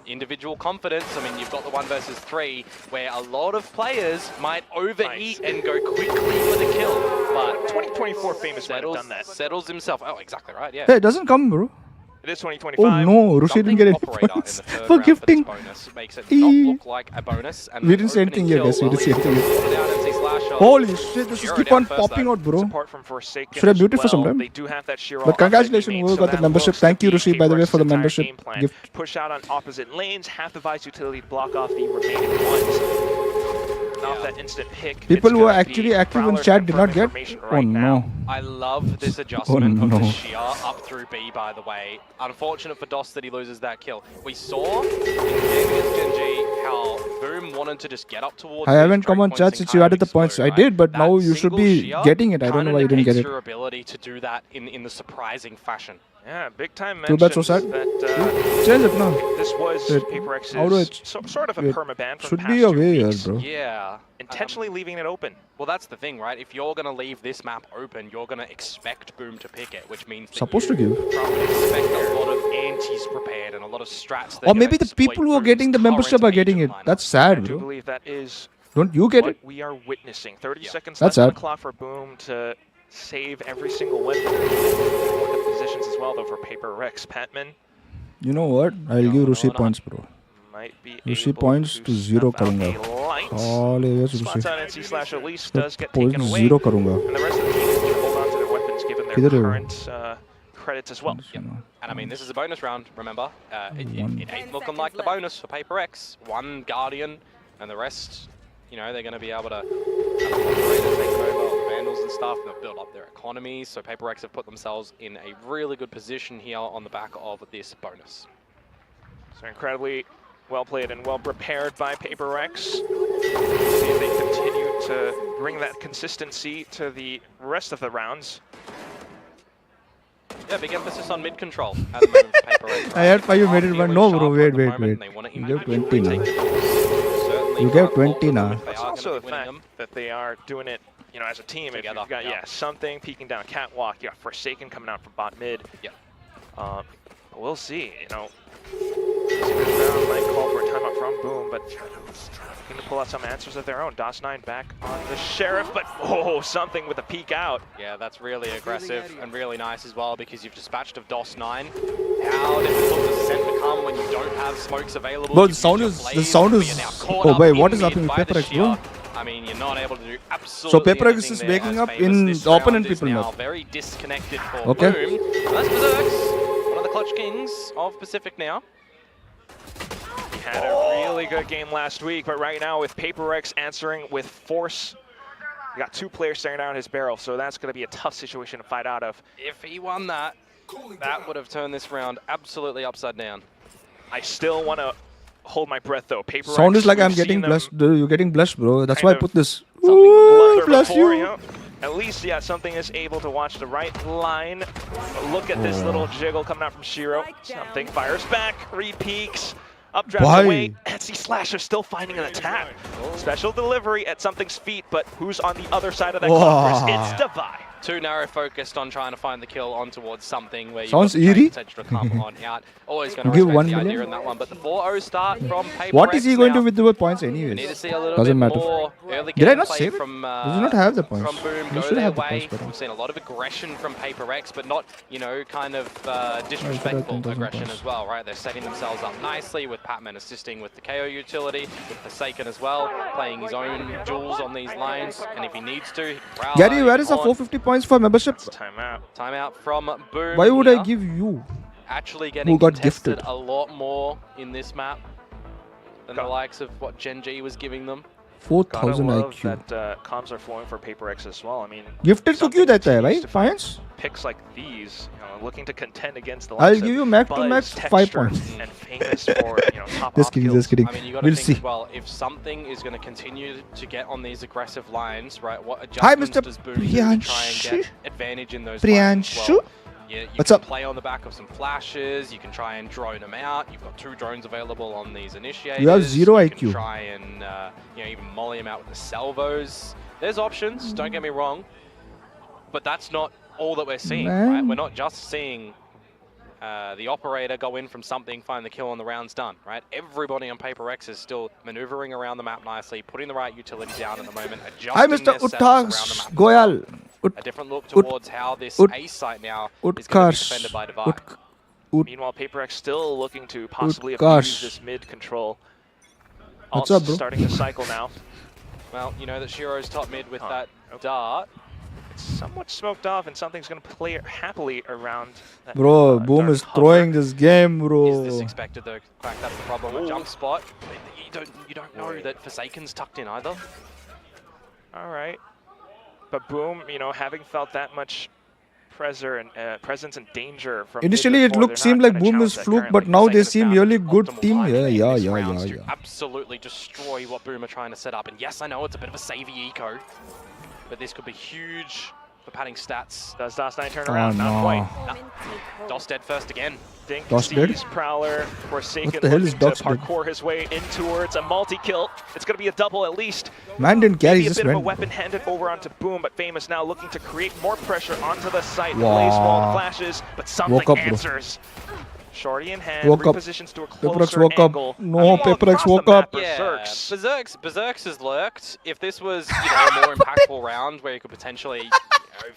Individual confidence. I mean, you've got the 1 versus 3 where a lot of players might overeat and go quickly for the kill, but 2024 Famous might have done that. settles himself. Oh, exactly right. Yeah. Hey, it doesn't come, bro. It is Oh 2025. no, Rusi didn't get any Operator in points the third for round this gifting. bonus makes it not look like a bonus. And We didn't say anything here, guys. We didn't say anything here. Holy shit, this is keep on popping out, bro. Support from Forsaken Should I as mute it for some well. time? They do have that Shiro But offside congratulations, game, whoever so got the that membership. looks to Thank you, be Rushi, by the way, for the PRX's entire membership game plan. gift. Push out on opposite lanes, have the Vice utility block off the remaining ones. Off that instant pick. People it's who are gonna actually be active in Prowler chat did not confirm get. information Oh right now. no. I love this adjustment of no. the shear up through B, by the way. Unfortunate for DOS that he loses that kill. We saw in the game against Genji how Boom wanted to just get up towards I these haven't come straight on points chat and since kind you of added the points. explode, I right? did, but That now you should single be shear getting it. I don't know why you didn't kinda get negates it. your ability to do that in the surprising fashion. Yeah, big time Too bad, so mentions sad. that Change it now. this was Wait, PRX's how do I sort of a wait, permaban from should the be past a 2 way here, weeks. bro. Yeah. Intentionally leaving it open. Well, that's the thing, right? If you're going to leave this map open, you're going to expect Boom to pick it, which means that Supposed to you give. probably expect a lot of antis prepared and a lot of strats. that Or are maybe gonna the people who are exploit getting the Boom's membership current are getting agent it. lineup. That's I sad, do bro. believe that is Don't you get what it? we are witnessing. 30 seconds That's left on the sad. clock for Boom to save every single weapon. Look at the positions as well, though, for PRX. Patman You know what? I'll give Rushi points, bro. might be Rushi able points to zero snuff out karunga. a light. All yes, Spots Rushi. on NC/Elise तो does get taken points away. zero करूँगा. And the rest of the team can hold on to their weapons given their किधर है वो? current credits as well. Yep. And I mean, this is a bonus round, remember? It ain't looking like the bonus for PRX. 1 Guardian, and the rest, you know, they're going to be able to take it over, Vandals and stuff, they'll build up their economies. So PRX have put themselves in a really good position here on the back of this bonus. So incredibly well played and well prepared by PRX. See if they continue to bring that consistency to the rest of the rounds. Yeah, big emphasis on mid control at the moment for PRX. I had 5 minutes, but Feeling no, bro. sharper Wait, at the wait, moment, wait. they wanna You gave immediately 20 take now. the kills. Certainly You can't gave fault 20 them now. if they It's are also gonna the be winning fact them. that they are doing it, you know, as a team. Together, If you've got, yeah. something peeking down a catwalk, you got Forsaken coming out from bot mid. Yeah. We'll see, you know. This round might call for a timeout from Boom, but going to pull out some answers of their own. DOS9 back on the Sheriff, but oh, something with a peek out. Yeah, that's really aggressive and really nice as well because you've dispatched of DOS9. How difficult does Scent become when you don't have smokes available? Bro, You've the sound used is- your the blades, sound but is- you're now caught oh, up wait, in what is mid happening with by the PRX, bro? shear. I mean, you're not able to do absolutely PRX anything is there waking as up Famous. in This the opponent round is people now map. very disconnected for Okay. Boom. And that's Berserks, one of the clutch kings of Pacific now. He had a really good game last week, but right now with PRX answering with force, you got 2 players staring down his barrel, so that's going to be a tough situation to fight out of. If he won that, that would have turned this round absolutely upside down. I still want to hold my breath, though. PRX, Sound is like we've I'm seen getting them blessed. You're getting blessed, bro. That's kind why I of put this. something Ooh, blunder bless before, you. know? At least, yeah, something is able to watch the right line. But look at this little jiggle coming out from Shiro. Something fires back, re-peaks, updraft Why? away. NC Slasher still finding an attack. Special delivery at Something's feet, but who's on the other side of that Wow. Conquerors? It's Divide. too narrow focused on trying to find the kill on towards something where you've Sounds got the trade eerie. potential to come on out. Always going to Give respect 1 the million. idea in that one. But the 4-0 start from PaperX What is he going now. to do with the points We need to anyways? see a little Doesn't bit matter. more early Did I not gameplay save it? from Does he not have the points? from Boom He go should their have the way. points for that. We've seen a lot of aggression from PaperX, but not, you know, kind of have disrespectful 10,000 aggression points. as well, right? They're setting themselves up nicely with Patman assisting with the KO utility, with Forsaken as well, playing his own duels on these lines, and if he needs to, he can prowl, Gary, he where can is the haunt. 450 points for membership? Timeout. Timeout from Boom. Why would I here. give you? Actually getting got contested gifted? a lot more in this map than the likes of what Gen G was giving them. 4000 Gotta love IQ. that comms are flowing for PaperX as well. I mean, Gifted को क्यों देता है भाई? Points? picks like these, you know, looking to contend against the I'll likes give of you max to Buzz, max 5 Texture, points. and famous for, you know, top Just off kidding, kills. just kidding. I mean, you got to We'll think see. as well, if something is going to continue to get on these aggressive lines, right, what Hi, adjustments Mr. does Boom do to try and Priyanshu. get advantage in those lines as Priyanshu? well? You What's can up? play on the back of some flashes, you can try and drone them out, you've got 2 drones available on these initiators. You have 0 You IQ. can try and, you know, even molly them out with the salvos. There's options, don't get me wrong, but that's not all that we're seeing, right? Man. We're not just seeing the operator go in from something, find the kill, and the round's done, right? Everybody on PaperX is still maneuvering around the map nicely, putting the right utility down at the moment, adjusting Hi, Mr. their setups around the Utkarsh map as Goyal. well. A different look Ut- towards how this Ut- A site now is going to be Utkarsh. defended by Divide. Meanwhile, PaperX still looking to possibly Gosh. abuse this mid control. What's Also up, bro? starting to cycle now. Well, you know that Shiro's top mid with that okay. dart. It's somewhat smoked off, and something's going to play happily around that, Bro, Boom dark is hover. throwing this game, Is bro. this expected though? Quack, that's the problem. A jump spot. You don't know that Forsaken's tucked in either. All right. But Boom, you know, having felt that much presence and danger from Initially, mid it before, looked they're seemed not like gonna Boom challenge is that fluke, currently. but now they Forsaken's seem found really some good optimal team. timing Yeah, in yeah, these yeah, rounds yeah, to yeah. absolutely destroy what Boom are trying to set up. And yes, I know it's a bit of a savvy eco, but this could be huge for padding stats. Does DOS9 turn Oh, around? Not quite. Nah. DOS dead first again. Dink DOS dead? sees Prowler, Forsaken What the hell is looking DOS to dead? parkour his way in towards a multi-kill. It's going to be a double at least. Man didn't carry, Maybe a just bit of a went. weapon handed over onto Boom, but Famous now looking to create more pressure onto the site. The Wow. blaze wall flashes, but something Woke up, bro. answers. Shorty in hand, Woke up. repositions to a PaperX closer woke up. angle. No, Meanwhile, PaperX across the woke map, up. Berserks. Berserks has lurked. If this was, you know, a more impactful round where you could potentially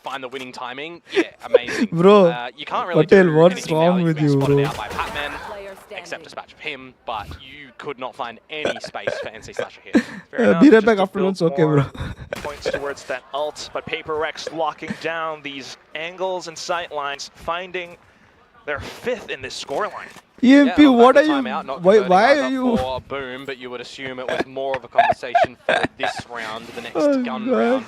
find the winning timing, yeah, amazing. Bro, You can't really Patel, do what's anything wrong now. with You've been you, spotted bro? out by Patman, except dispatch of him, but you could not find any space for NC Slasher here. Fair enough, Be right just back to after build lunch, okay, bro. more Points towards that ult, but PaperX locking down these angles and sight lines, finding their 5th in this scoreline. EMP, Yeah, what are you? timeout, not Why converting are guys you? up for Boom, but you would assume it was more of a conversation for this round, the next Oh, gun God. round,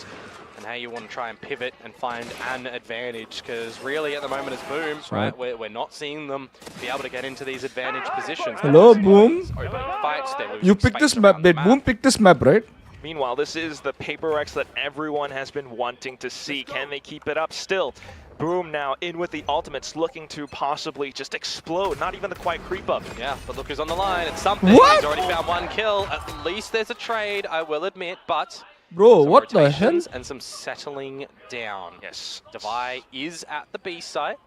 and how you want to try and pivot and find an advantage. Because really, at the moment, as Boom, right, we're not seeing them be able to get into these advantage positions. They're Hello, losing Boom. these opening fights, they're losing You picked space this map, around the did Boom pick this map, right? Meanwhile, this is the PaperX that everyone has been wanting to see. Can they keep it up still? Boom now in with the ultimates, looking to possibly just explode, not even the quite creep up. Yeah, but look who's on the line. It's something. What? He's already found 1 kill. At least there's a trade, I will admit, but Bro, some what the hell? rotations and some settling down. Yes. Devi is at the B site.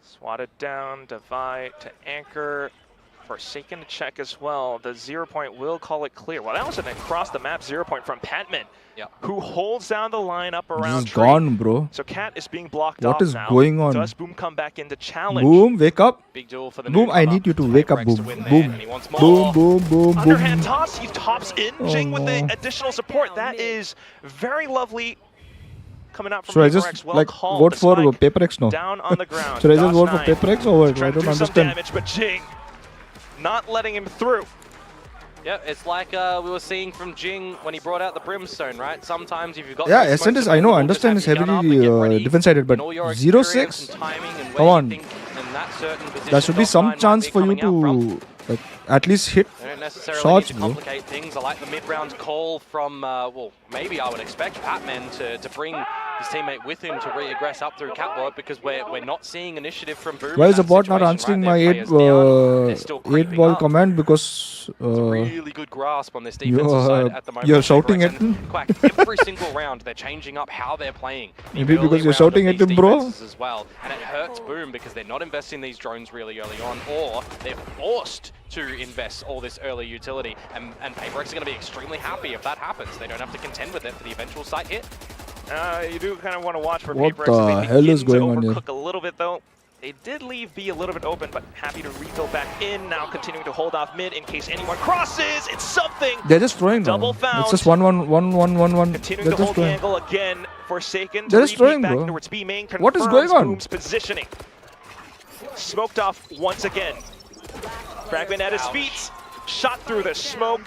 Swatted down, Divide to anchor. Forsaken to check as well. The 0 point will call it clear. Well, that was an across the map 0 point from Patman, Yep. who holds down the line up This around is tree. gone, bro. So Cat is being blocked What off is now. going on? Does Boom come back into challenge? Boom, wake up. Big duel for the Boom, I newcomer. need you to wake up, PaperX Boom. to win there, Boom. and he wants more. Boom, boom, boom, Underhand boom. toss, he tops in, Oh, Jing with the no. additional support. That is very lovely coming out from Should I PaperX. just Well like called. vote The for spike PaperX now? down on the ground. Should I just vote for DOS9 PaperX or what? trying I to don't do some understand. damage, but Jing not letting him through. Yeah, it's like we were seeing from Jing when he brought out the Brimstone, right? Sometimes if you've got Yeah, those Ascent smokes is, I know, available, understand just is have your gun up heavily and get ready defense-sided, but in all your 0-6? experience and timing and where Come you on. think in that certain position There should be DOS9 some might chance be for you coming out from. to like, at least hit They don't necessarily shots, need to bro. complicate things. I like the mid-round call from, well, maybe I would expect Patman to bring his teammate with him to re-aggress up through catwalk because we're not seeing initiative from Boom. Why in is the that bot not situation, answering right? my Their 8 players down, they're still creeping ball up. command because Really good grasp on this defensive side at the moment. you're for shouting PRX. at him? And Quack, every single round they're changing up how they're playing. The Maybe because early you're round shouting of at him, these bro. defenses as well. And it hurts Boom because they're not investing these drones really early on, or they're forced to invest all this early utility. And PRX are going to be extremely happy if that happens. They don't have to contend with it for the eventual site hit. You do kind of want to watch for What PRX. the They hell begin is going to on here? overcook a little bit though. They did leave B a little bit open, but happy to refill back in. Now continuing to hold off mid in case anyone crosses. It's something. They're just throwing now. Double found. It's just 1-1-1-1-1-1. Continuing They're to just hold the throwing. angle again. Forsaken They're to just repeat throwing, back bro. towards B main. What is Confirms going on? Boom's positioning. Smoked off once again. Fragment at his feet. Shot through the smoke.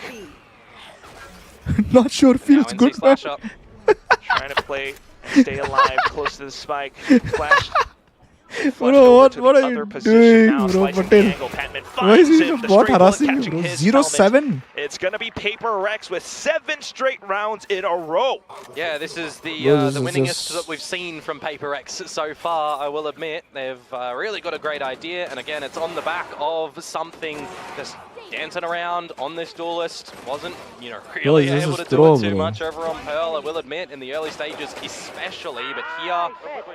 Not sure feels Now NC good, man. slash up. Trying to play and stay alive close to the spike. Flashed. Bro, what are you doing, bro, Patel? Why is he the bot harassing you, bro? 0-7. It's going to be PRX with 7 straight rounds in a row. Yeah, this is the Bro, this the is winningest just- that we've seen from PRX so far, I will admit. They've really got a great idea, and again, it's on the back of something just dancing around on this duelist. Wasn't, really this able is to do throw, it too bro. much over on Pearl, I will admit, in the early stages especially, but here,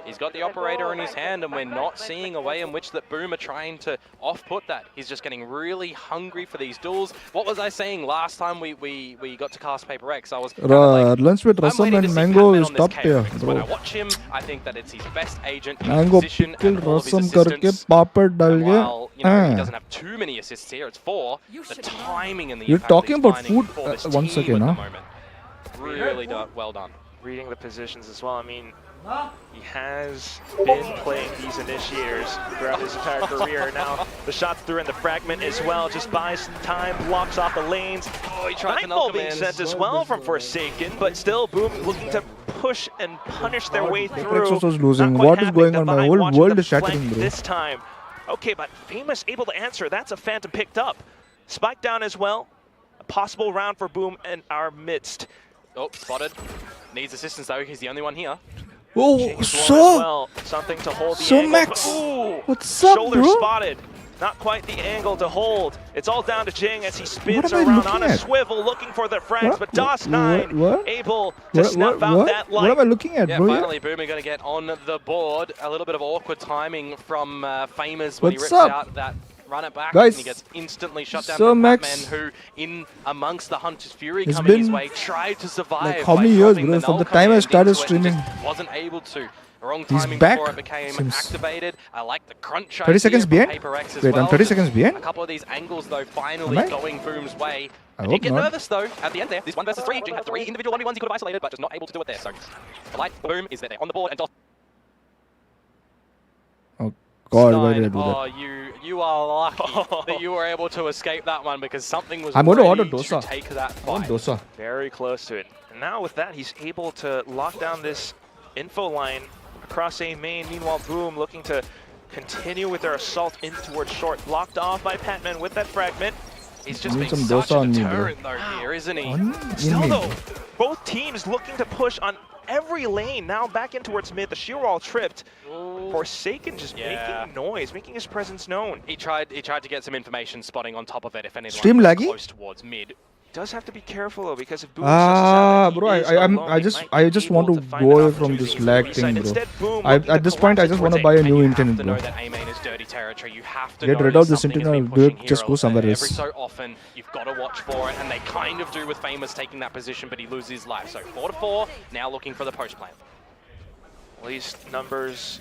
he's got the operator in his hand, and we're not seeing a way in which that Boom are trying to off-put that. He's just getting really hungry for these duels. What was I saying last time we got to cast PRX? I was kind of like, Lunch with I'm Rasam waiting to and see Mango Pac-Man is on this top KO, tier, because when I bro. watch him, I think that it's his best agent in Mango position pickle and all of his Rasam करके assistants. पापड़ डाल And के while he doesn't have too many assists here, it's 4. The timing and the You're impact that talking he's about finding food, for this once team again, at the huh? moment. Really well done. Reading the positions as well. I mean, he has been playing these initiators throughout his entire career. Now the shots through in the fragment as well. Just buys some time, blocks off the lanes. Oh, he tried to Nightfall knock him being in. sent as well from Forsaken, but still Boom looking to push and punish their way through. PRX was losing. Not quite What is happening. going on? My Divine whole watching world the is shattering, flank bro. this time. Okay, but Famous able to answer. That's a Phantom picked up. Spike down as well. A possible round for Boom in our midst. Oh, spotted. Needs assistance though, he's the only one here. Oh, King's blown as so well. Something to hold the so angle. Max, Ooh, what's up, shoulder bro? spotted. Not quite the angle to hold. It's all down to Jing as he spins am I around looking on a at? swivel looking for the frags, What? but DOS9 What? able to snuff out that What am I light. looking at, Yeah, bro? finally Boom are going to get on the board. A little bit of awkward timing from Famous when What's he rips up? out that run it back, Guys, and he gets instantly shut down so from Max, Batman, who, in amongst the Hunter's Fury it's coming his been way, tried to survive. like how by many years, dropping bro? the From the null time I command started into it, streaming. just wasn't able to. Wrong He's timing back, before it became seems. activated. I like the crunch 30 seconds idea behind? from PRX as Wait, well. I'm 30 Just seconds behind? A couple of these angles, though, finally Am I? going Boom's way. I I did hope get not. nervous, though, at the end there. This 1 versus 3. Jing had 3 individual 1v1s he could have isolated, but just not able to do it there. So, the light Boom is there on the board, and DOS. Oh God, why Stein, did I do oh, that? you are lucky that you were able to escape that one because something was I'm going to ready order dosa. take that I want fight. dosa. Very close to it. And now with that, he's able to lock down this info line across A main. Meanwhile, Boom looking to continue with their assault in towards short. Blocked off by Patman with that fragment. He's just Need being some such dosa a on me, bro. deterrent though here, isn't he? Still me. though, both teams looking to push on every lane. Now back in towards mid. The sheer wall tripped. Forsaken just making noise, making his presence known. He tried to get some information spotting on top of it if anyone Stream was laggy? close towards mid. Does have to be careful though, because if Boom Bro, I just want to go away from this lag thing, bro. At this point, I just want to buy a new You have internet, to bro. know that A main is dirty territory. You have to Get know rid that of this something has internet, been dude. pushing Just here go somewhere every else. so often, you've got to watch for it, and they kind of do with Famous taking that position, but he loses his life. So 4-4, now looking for the post plant. At least numbers.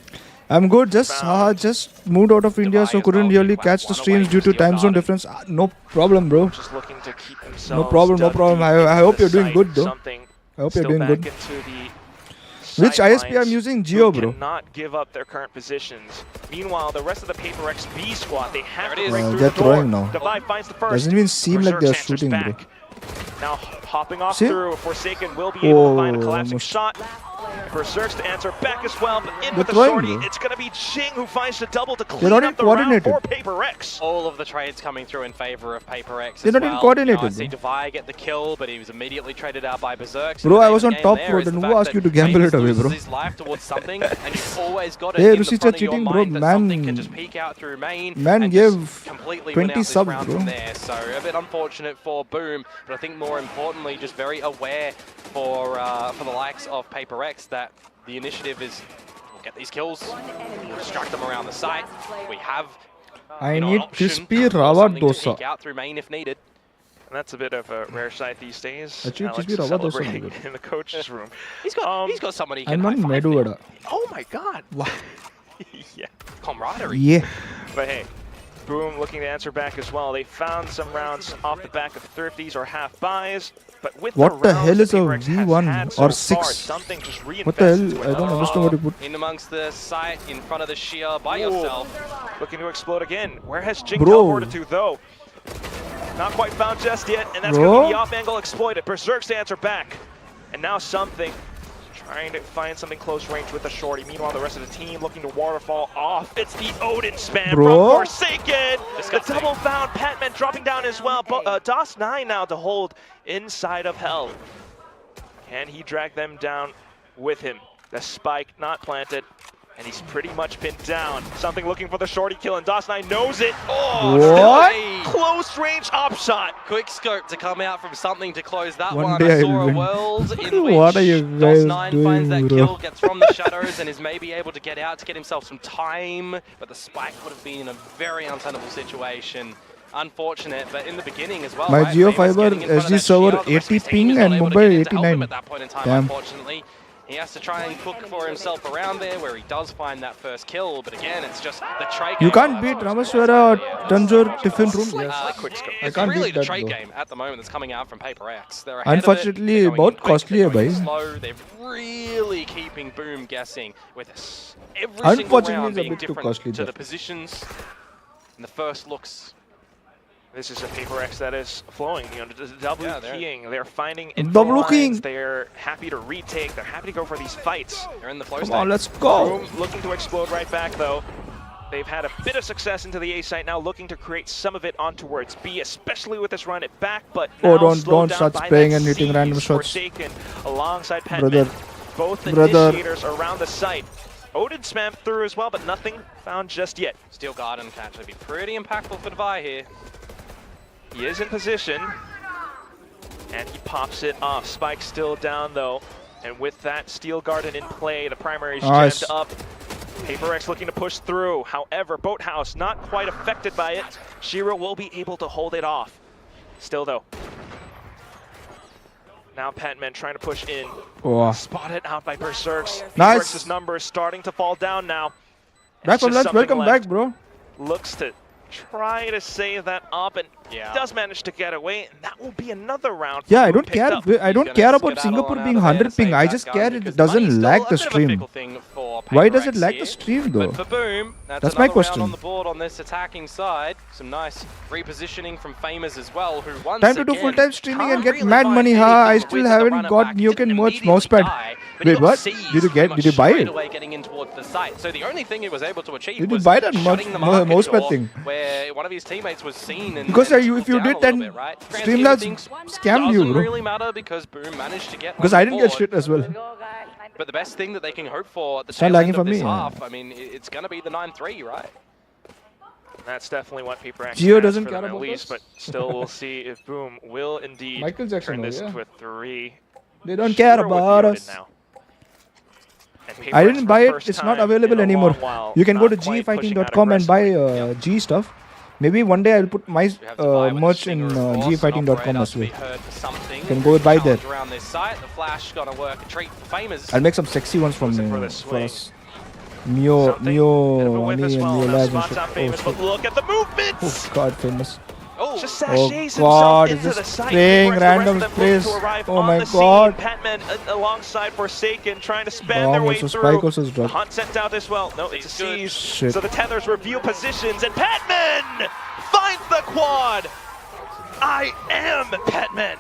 I'm good. Just moved out of India, so couldn't really catch the streams due to time zone difference. No problem, bro. Just looking to keep themselves. No problem, no dug problem. deep I into hope the you're doing site. good, though. Something I hope you're still doing back good. into the Which ISP sidelines. I'm using? Geo, Who bro. cannot give up their current positions. Meanwhile, the rest of the PRX B squad, they have There it to break is. through They're the door. throwing now. Divide finds the first. Doesn't even seem like they're Berserk answers shooting, bro. back. Now hopping off See? through, Forsaken will be able to find a Oh, collapsing almost. shot. Berserks to answer back as well, but in They're with the throwing, shorty, bro. it's going to be Jing who finds the double to They're clean not up even the round coordinated. for Paper X. All of the trades coming through in favor of Paper X They're as not well. even coordinated, I see bro. Devi get the kill, but he was immediately traded out by Berserks. Bro, The I name was of on the game top, there bro. is Then the who fact asked you that to gamble Famous it away, loses bro? his life towards something, and you've always got it Hey, in the Rusi front of cheating, your bro. mind that Man- something can just peek out through main Man and gave just completely 20 win out this subs, round bro. from there. So a bit unfortunate for Boom, but I think more importantly, just very aware for the likes of Paper X that the initiative is we'll get these kills, we'll distract them around the site. We have I an need option crispy for rava something to dosa. peek out through main if needed. And that's a bit of a rare sight these days. Actually, Alex crispy rava dosa celebrating is good. in the coach's room. He's got somebody he I'm can on high-five Medu now. Vada. Oh my god. Yeah. Camaraderie. Yeah. But hey, Boom looking to answer back as well. They found some rounds off the back of thrifties or half buys, but with What the the rounds hell that is a PRX has V1 had or so far, 6? something just What the hell? reinvests into I don't another understand what you put. In amongst the site, in front of the sheer by Ooh. yourself. Looking to explode again. Where has Jing Bro. teleported to though? Not quite found just yet, and that's Bro. going to be the off angle exploited. Berserk's to answer back. And now something. Trying to find something close range with the shorty. Meanwhile, the rest of the team looking to waterfall off. It's the Odin spam Bro. from Forsaken. The Disgusting. double found. Patman dropping down as well. DOS 9 now to hold inside of Hell. Can he drag them down with him? The spike not planted. And he's pretty much pinned down. Something looking for the shorty kill, and DOS 9 knows it. Oh, What? still a close range op shot. Quick scope to come out from something to close that One one. day I I'll saw a win. world in which What are you guys DOS9 finds that doing, kill, bro? gets from the shadows, and is maybe able to get out to get himself some time. But the spike would have been in a very untenable situation. Unfortunate, but in the beginning as well. My right? Geo Famous Fiber getting in front of SD that server shield. The rest of 80 his team ping is not and able to Mumbai get in to help 89. him at that point in time, Damn. unfortunately. He has to try and cook for himself around there where he does find that first kill, but again, it's just the trade game. You can't beat Ramaswara or Tanjore Tiffin Room. Yes. I It's can't really beat the that, trade though. game at the moment that's coming out from Paper X. They're ahead Unfortunately, of it. They're going बहुत in quick, costly they're है going भाई. slow. They're really keeping Boom guessing with us. Every single Unfortunately, round it's a being bit too different costly to there. the positions and the first looks. This is a Paper X that is flowing, you know, double keying. They're finding Double info keying. lines. They're happy to retake. They're happy to go for these fights. They're in the flow Come state. on, let's go. Boom looking to explode right back though. They've had a bit of success into the A site, now looking to create some of it on towards B, especially with this run it back, but Oh, now don't slowed down start by spraying that and hitting C's random shots. Forsaken alongside Brother. Patman. Both Brother. initiators around the site. Odin spam through as well, but nothing found just yet. Steel Garden can actually be pretty impactful for Devi here. He is in position, and he pops it off. Spike still down though, and with that Steel Garden in play, the primary's Nice. jammed up. Paper X looking to push through. However, Boathouse not quite affected by it. Shiro will be able to hold it off. Still though. Now Patman trying to push in. Oh. Spotted out by Berserks. Nice. Berserks' number is starting to fall down now. Back It's from just lunch. something Welcome left. back, bro. Looks to try to save that up, and does manage to get away, and that will be another round. Yeah, I Boom don't picked care. up. I don't He's care gonna about skedaddle Singapore on being out of there 100 to ping. save I that just gun care because it doesn't money's lag still the a bit of a stream. fickle thing for Why Paper does it X lag here. the stream But though? for Boom, That's my another question. round on the board on this attacking side. Some nice repositioning from Famous as well, who once Time to do again full-time streaming and can't get really mad find money, huh? anything I with still the haven't runner got back. Nuke Didn't and Merch immediately mousepad. die, but he Wait, got what? seized Did you pretty get? much Did you buy straight it? away getting in towards the site. So the only thing he was able to achieve Did you was buy that shutting the mouse- market mousepad door, thing? where one of his teammates was seen and Because and if you cooled did, down a little then bit, right? Grand scheme of Streamlabs things scammed you, doesn't bro. really matter because Boom managed to get Because one I didn't get board. shit as well. But the best thing that they can hope for at the It's not tail lagging end for of this me, yeah. half, I mean, it's going to be the 9-3, right? That's definitely what Paper X Geo has doesn't for care them at about least, us. but still we'll see if Boom will indeed Michael Jackson, turn this yeah. to a 3. They don't care Shiro with about the Odin us. now. And Paper I X didn't for buy the it. first It's not time available in a anymore. long while, You can go to not quite pushing out gefighting.com and buy aggressively. G stuff. Maybe one day I'll put my We have Devi with the merch stinger, in of course, an gefighting.com operator as to be well. heard for something. Can go buy Challenge there. around this site. The Flash going to work a treat for Famous. I'll make some sexy ones from Looking for the for swing. us. Mio, Something, bit of a Mio, whiff Ani as and well. Mio Now Labs and spots shit. on Oh, Famous, but shit. look at the movements! Oh god, famous. Oh, Just Oh sashays god, himself is into this the site. spraying Paper X, the rest random of them sprays? looking to arrive Oh on my the god. Scene. Patman alongside Forsaken trying to spam Bomb their way also, through. Spike also is The dropped. Hunt sent out as well. No, it's a He's good. siege. Shit. So the Tethers reveal positions, and Patman finds the quad. I am Batman.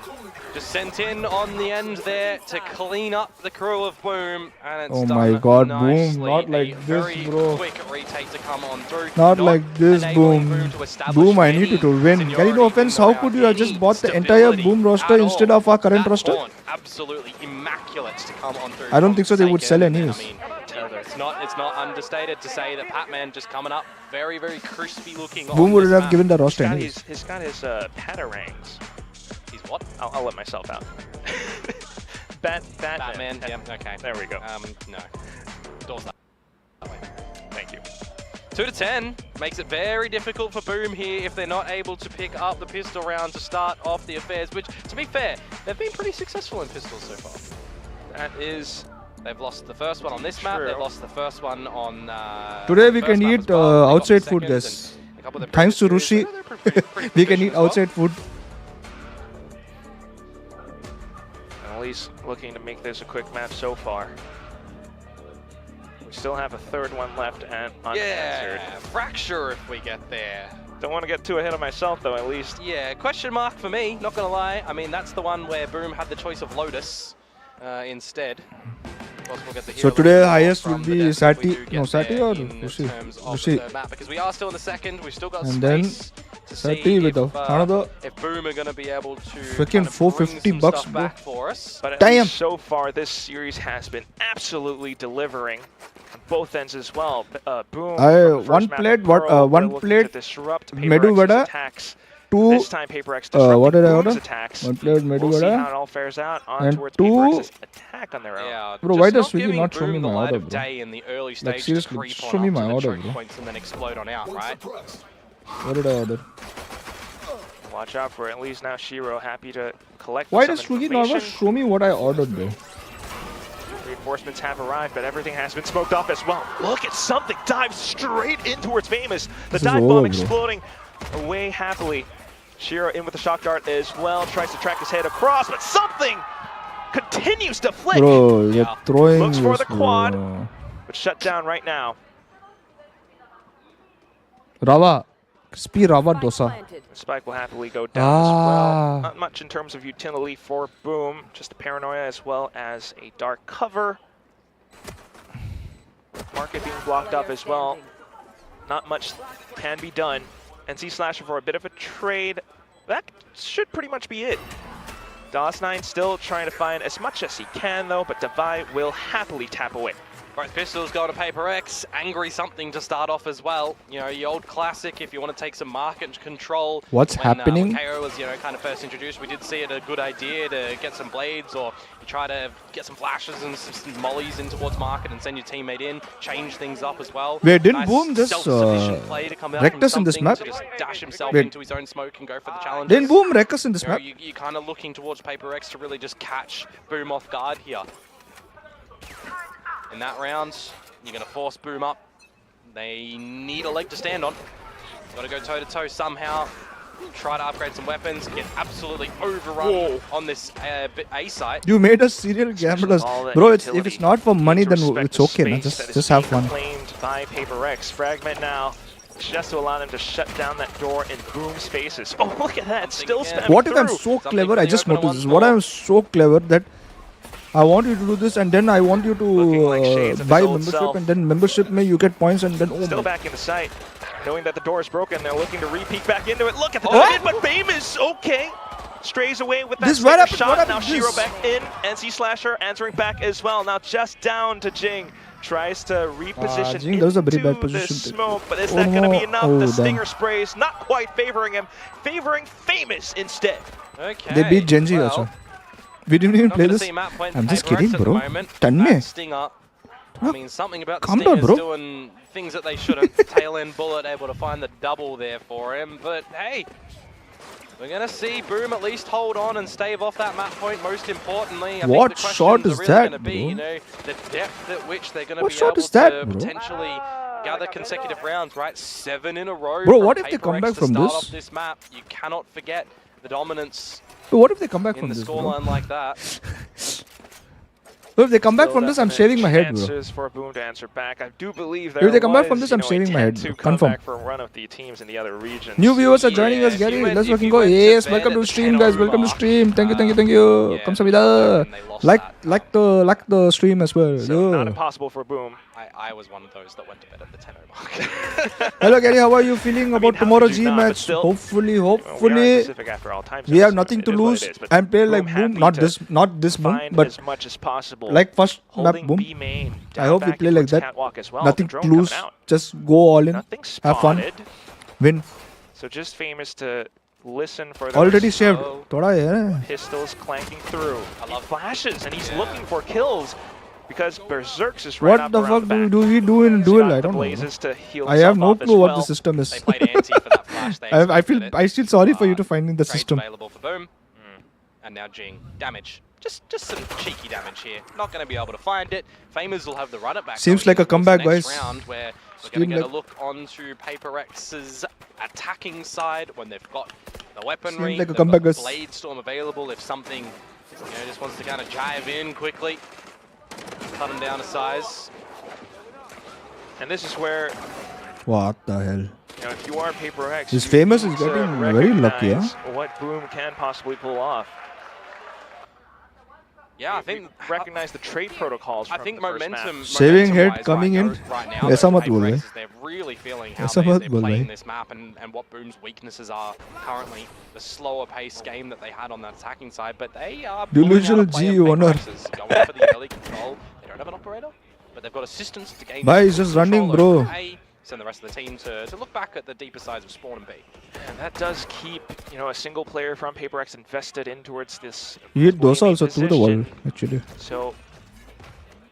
Just sent in on the end there to clean up the crew of Boom, and it's Oh done my God, nicely. Boom, not like A this, very bro. quick retake to come on through. Not like this, enabling Boom. to establish Boom, I need you any to win. Can you seniority no in offense? the How round, could you have just any bought the entire stability Boom roster at instead all. of our current That roster? taunt, absolutely immaculate to come on through. I don't from think so they would Seiken, sell and any. then, I mean, it's not understated to say that Patman just coming up very, very crispy looking. Boom on would this have map. given the roster anyways. He's got his patarangs. He's what? I'll let myself out. Batman. Yeah. Okay. There we go. No. Doors that way. Thank you. 2 to 10 makes it very difficult for Boom here if they're not able to pick up the pistol round to start off the affairs, which, to be fair, they've been pretty successful in pistols so far. That is They've lost the first one on this map, true. they've lost the first one on Today we the can first map eat as well. They got the outside food, second guys. and a couple of the Thanks to previous series, Rushi, so they're pretty we can proficient eat as well. outside food. at least looking to make this a quick map so far. We still have a third one left and unanswered. Yeah, fracture if we get there. Don't want to get too ahead of myself though, at least. Yeah, question mark for me, not gonna lie. I mean, that's the one where Boom had the choice of Lotus instead. Of course, we'll get the So hero today list highest from will the be desk if we Sati, do get no Sati there or in Rushi? terms of the Rushi. third map, because we are still in the second. We've still got And then space to Sati see with another if Boom are gonna be able to freaking kind of bring 450 some bucks, stuff bro. back for us. But at Damn. least so far, this series has been absolutely delivering on both ends as well. Boom. from the first one map, plate, Pearl, one looking to plate disrupt Medu PRX's vada, attacks. 2 This time, PRX disrupting what did I Boom's order? attacks. One plate Medu We'll see vada. how it all fares out on And towards 2 PRX's attack on their own. Yeah, Bro, just why does not Swiggy giving not show me Boom the my light order, of bro? day in the early Like, stage seriously, to creep show on me up my to the order, choke bro. points and then explode on out, right? What did I order? Watch out for at least now Shiro happy to collect Why some does Swiggy never information. show me what I ordered, bro? Reinforcements have arrived, but everything has been smoked off as well. Look at something dive straight in towards Famous. The This is dive over, bomb bro. exploding away happily. Shiro in with the shock dart as well, tries to track his head across, but something continues to flick. Bro, you're Yeah. throwing Looks for this, the quad. bro. But shut down right now. Rava. Crispy Rava dosa. The spike will happily go down as Ah. well. Not much in terms of utility for Boom, just a paranoia as well as a dark cover. Market being blocked up as well. Not much can be done. NC Slasher for a bit of a trade. That should pretty much be it. DOS9 still trying to find as much as he can though, but Divide will happily tap away. Both pistols go to PRX, angry something to start off as well. You know, the old classic, if you want to take some market control. What's happening? When KO was, you know, kind of first introduced, we did see it a good idea to get some blades or you try to get some flashes and some mollies in towards market and send your teammate in, change things up as well. Wait, didn't Nice Boom just, self-sufficient play to come out wrecked from us in this something map? to just dash himself Wait. into his own smoke and go for the challenge. Didn't Boom wreck us in this You know, map? you're kind of looking towards PRX to really just catch Boom off guard here. In that round, you're going to force Boom up. They need a leg to stand on. Got to go toe-to-toe somehow. Try to upgrade some weapons. Get absolutely overrun on this A site. You made us serial gamblers. All that Bro, if utility. it's not for money, Need to then respect it's the okay. Nah, space that is just have being fun. claimed by PRX. Fragment now, just to allow them to shut down that door in Boom spaces. Oh, look at that! Still Something spamming What if I'm through. so Something clever? for I the just opener noticed once this. What more. I'm so clever that I want you to do this and then I want you Looking like to shades of his buy old membership self. and then membership may you get points and then oh Still my. back in the site, knowing that the door is broken. They're looking to re-peek back into it. Look at the What? dive in, but Bame is okay. Strays away with that This what sniper happened- shot. what Now happened Shiro this? back in. NC Slasher answering back as well. Now just down to Jing. Tries to reposition Jing, that was a very into bad position. the smoke, but is Oh that going to be no. enough? Oh, The damn. Stinger sprays not quite favoring him, favoring Famous instead. Okay. They beat Genji well, also. We didn't even not play gonna this. see map points I'm for just PRX kidding, at the bro. moment. Done That me. Stinger. I Look, mean, something about the calm down, Stingers bro. doing things that they shouldn't. TLN bullet able to find the double there for him, but hey. We're going to see Boom at least hold on and stave off that map point. Most importantly, I What think the shot questions is are really that, going to be, bro? you know, the depth at which they're going to What be shot able is that, to bro? potentially gather consecutive rounds, right? 7 in a row. Bro, from what if they come PRX back to from start this? off this map. You cannot forget the dominance What if they come back in from the this, bro? scoreline like that. So if they come back Still from this, I'm definite shaving my head, bro. chances for Boom to answer back. I do believe If they come back from was, this, I'm shaving my head, intent to bro. come Confirm. back for a run of the teams in the other regions. New viewers are joining us, if you Gary. went- Let's if fucking you go. went to Yes, bed welcome at to the stream, 10 guys. Welcome to over, stream. Thank you. yeah, Come the Samida. and they lost Like that. the stream as well. So not Yo. impossible for Boom. I was one of those that went to bed at the 10 mark. Hello, Gary. How are you feeling about how tomorrow's could you G not, but match? still, Hopefully, We are in hopefully. Pacific after all time We have zones, nothing it to is what it lose is, but and play like happy Boom. Not to this Boom, find but as much as possible. like first map holding Boom. B main I down hope we back play like towards that. Catwalk as well. Nothing The to drone lose. coming out. Just go all in. Nothing Have fun. spotted. Win. So just famous to listen for those Already shaved. Oh. Thoda hai. pistols clanking through. I He love- flashes and he's looking for kills because Berserk's is right What up the around fuck the back. do we do in He's duel? got I the don't know. blazes to heal I have himself no off as clue what well. the system is. They played anti for that flash. They I feel expected it. I feel sorry for you to finding the Trades system. available for Boom. And now Jing. Damage. Just some cheeky damage here. Not going to be able to find it. Famers will have the run it back. Seems going like a into the comeback, next guys. Round where we're Seems going to get like- a look onto PaperX's attacking side when they've got the weaponry. like a they've comeback, got guys. Blade Storm available if something just wants to kind of jive in quickly. Cut them down to size. And this is where, What the hell? if you are Paper X, This you famous need is to getting very lucky, huh? recognize what Boom can possibly pull off. Yeah, I think Recognize the trade protocols I from think the first map. momentum. Shaving head momentum-wise coming in. right now, ऐसा though, मत बोल PaperX भाई. is, they're really feeling how ऐसा they're मत बोल playing भाई. this map and what Boom's weaknesses are currently. The slower pace game that they had on that attacking side, but they are Delusional G owner. going for the early control. They don't have an operator, but they've got assistance to gain. Bhai, he's just running, control bro. over A, send the rest of the team to look back at the deeper sides of Spawn and B. And that does keep, a single player from Paper X invested in towards this. He hit Dosa leading also through the wall, position. actually. So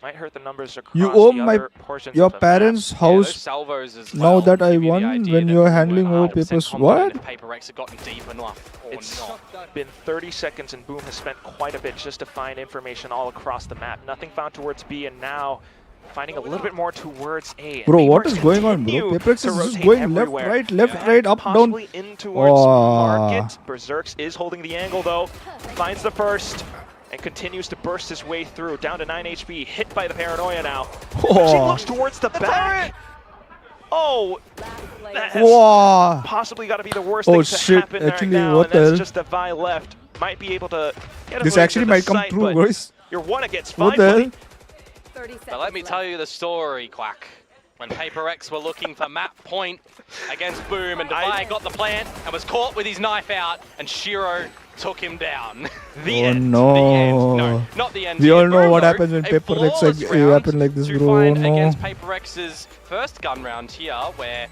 might hurt the numbers across You owe the my other portions your of the map. parents' Yeah, those house. salvos as Now well that I give you the won idea when that you're we handling weren't over 100% papers. confident What? if Paper X had gotten deep enough or It's not. been 30 seconds and Boom has spent quite a bit just to find information all across the map. Nothing found towards B and now finding a little bit more towards A. And Bro, what Paper X is going on, bro? continue Paper X to is just rotate going everywhere. left, right, up, down. Possibly in towards Oh. Market. Berserk's is holding the angle though. Finds the first and continues to burst his way through. Down to 9 HP, hit by the Paranoia now. She Oh. looks towards the back. Oh, that has Wow. possibly got to be the worst Oh, thing to shit. happen there Actually, now. what And that's the hell? just a Vi left. Might be able to get This a actually might come sight, true, but guys. you're one against What five. the hell? buddy. But let me tell you the story, Quack. When Paper X were looking for map point against Boom and Divide got the plant and was caught with his knife out and Shiro took him down. The Oh, end. no. The end. No, not the end. We here. all know Boom, what though, happens when a Paper X flawless happen round like this, to bro. find No. against Paper X's first gun round here where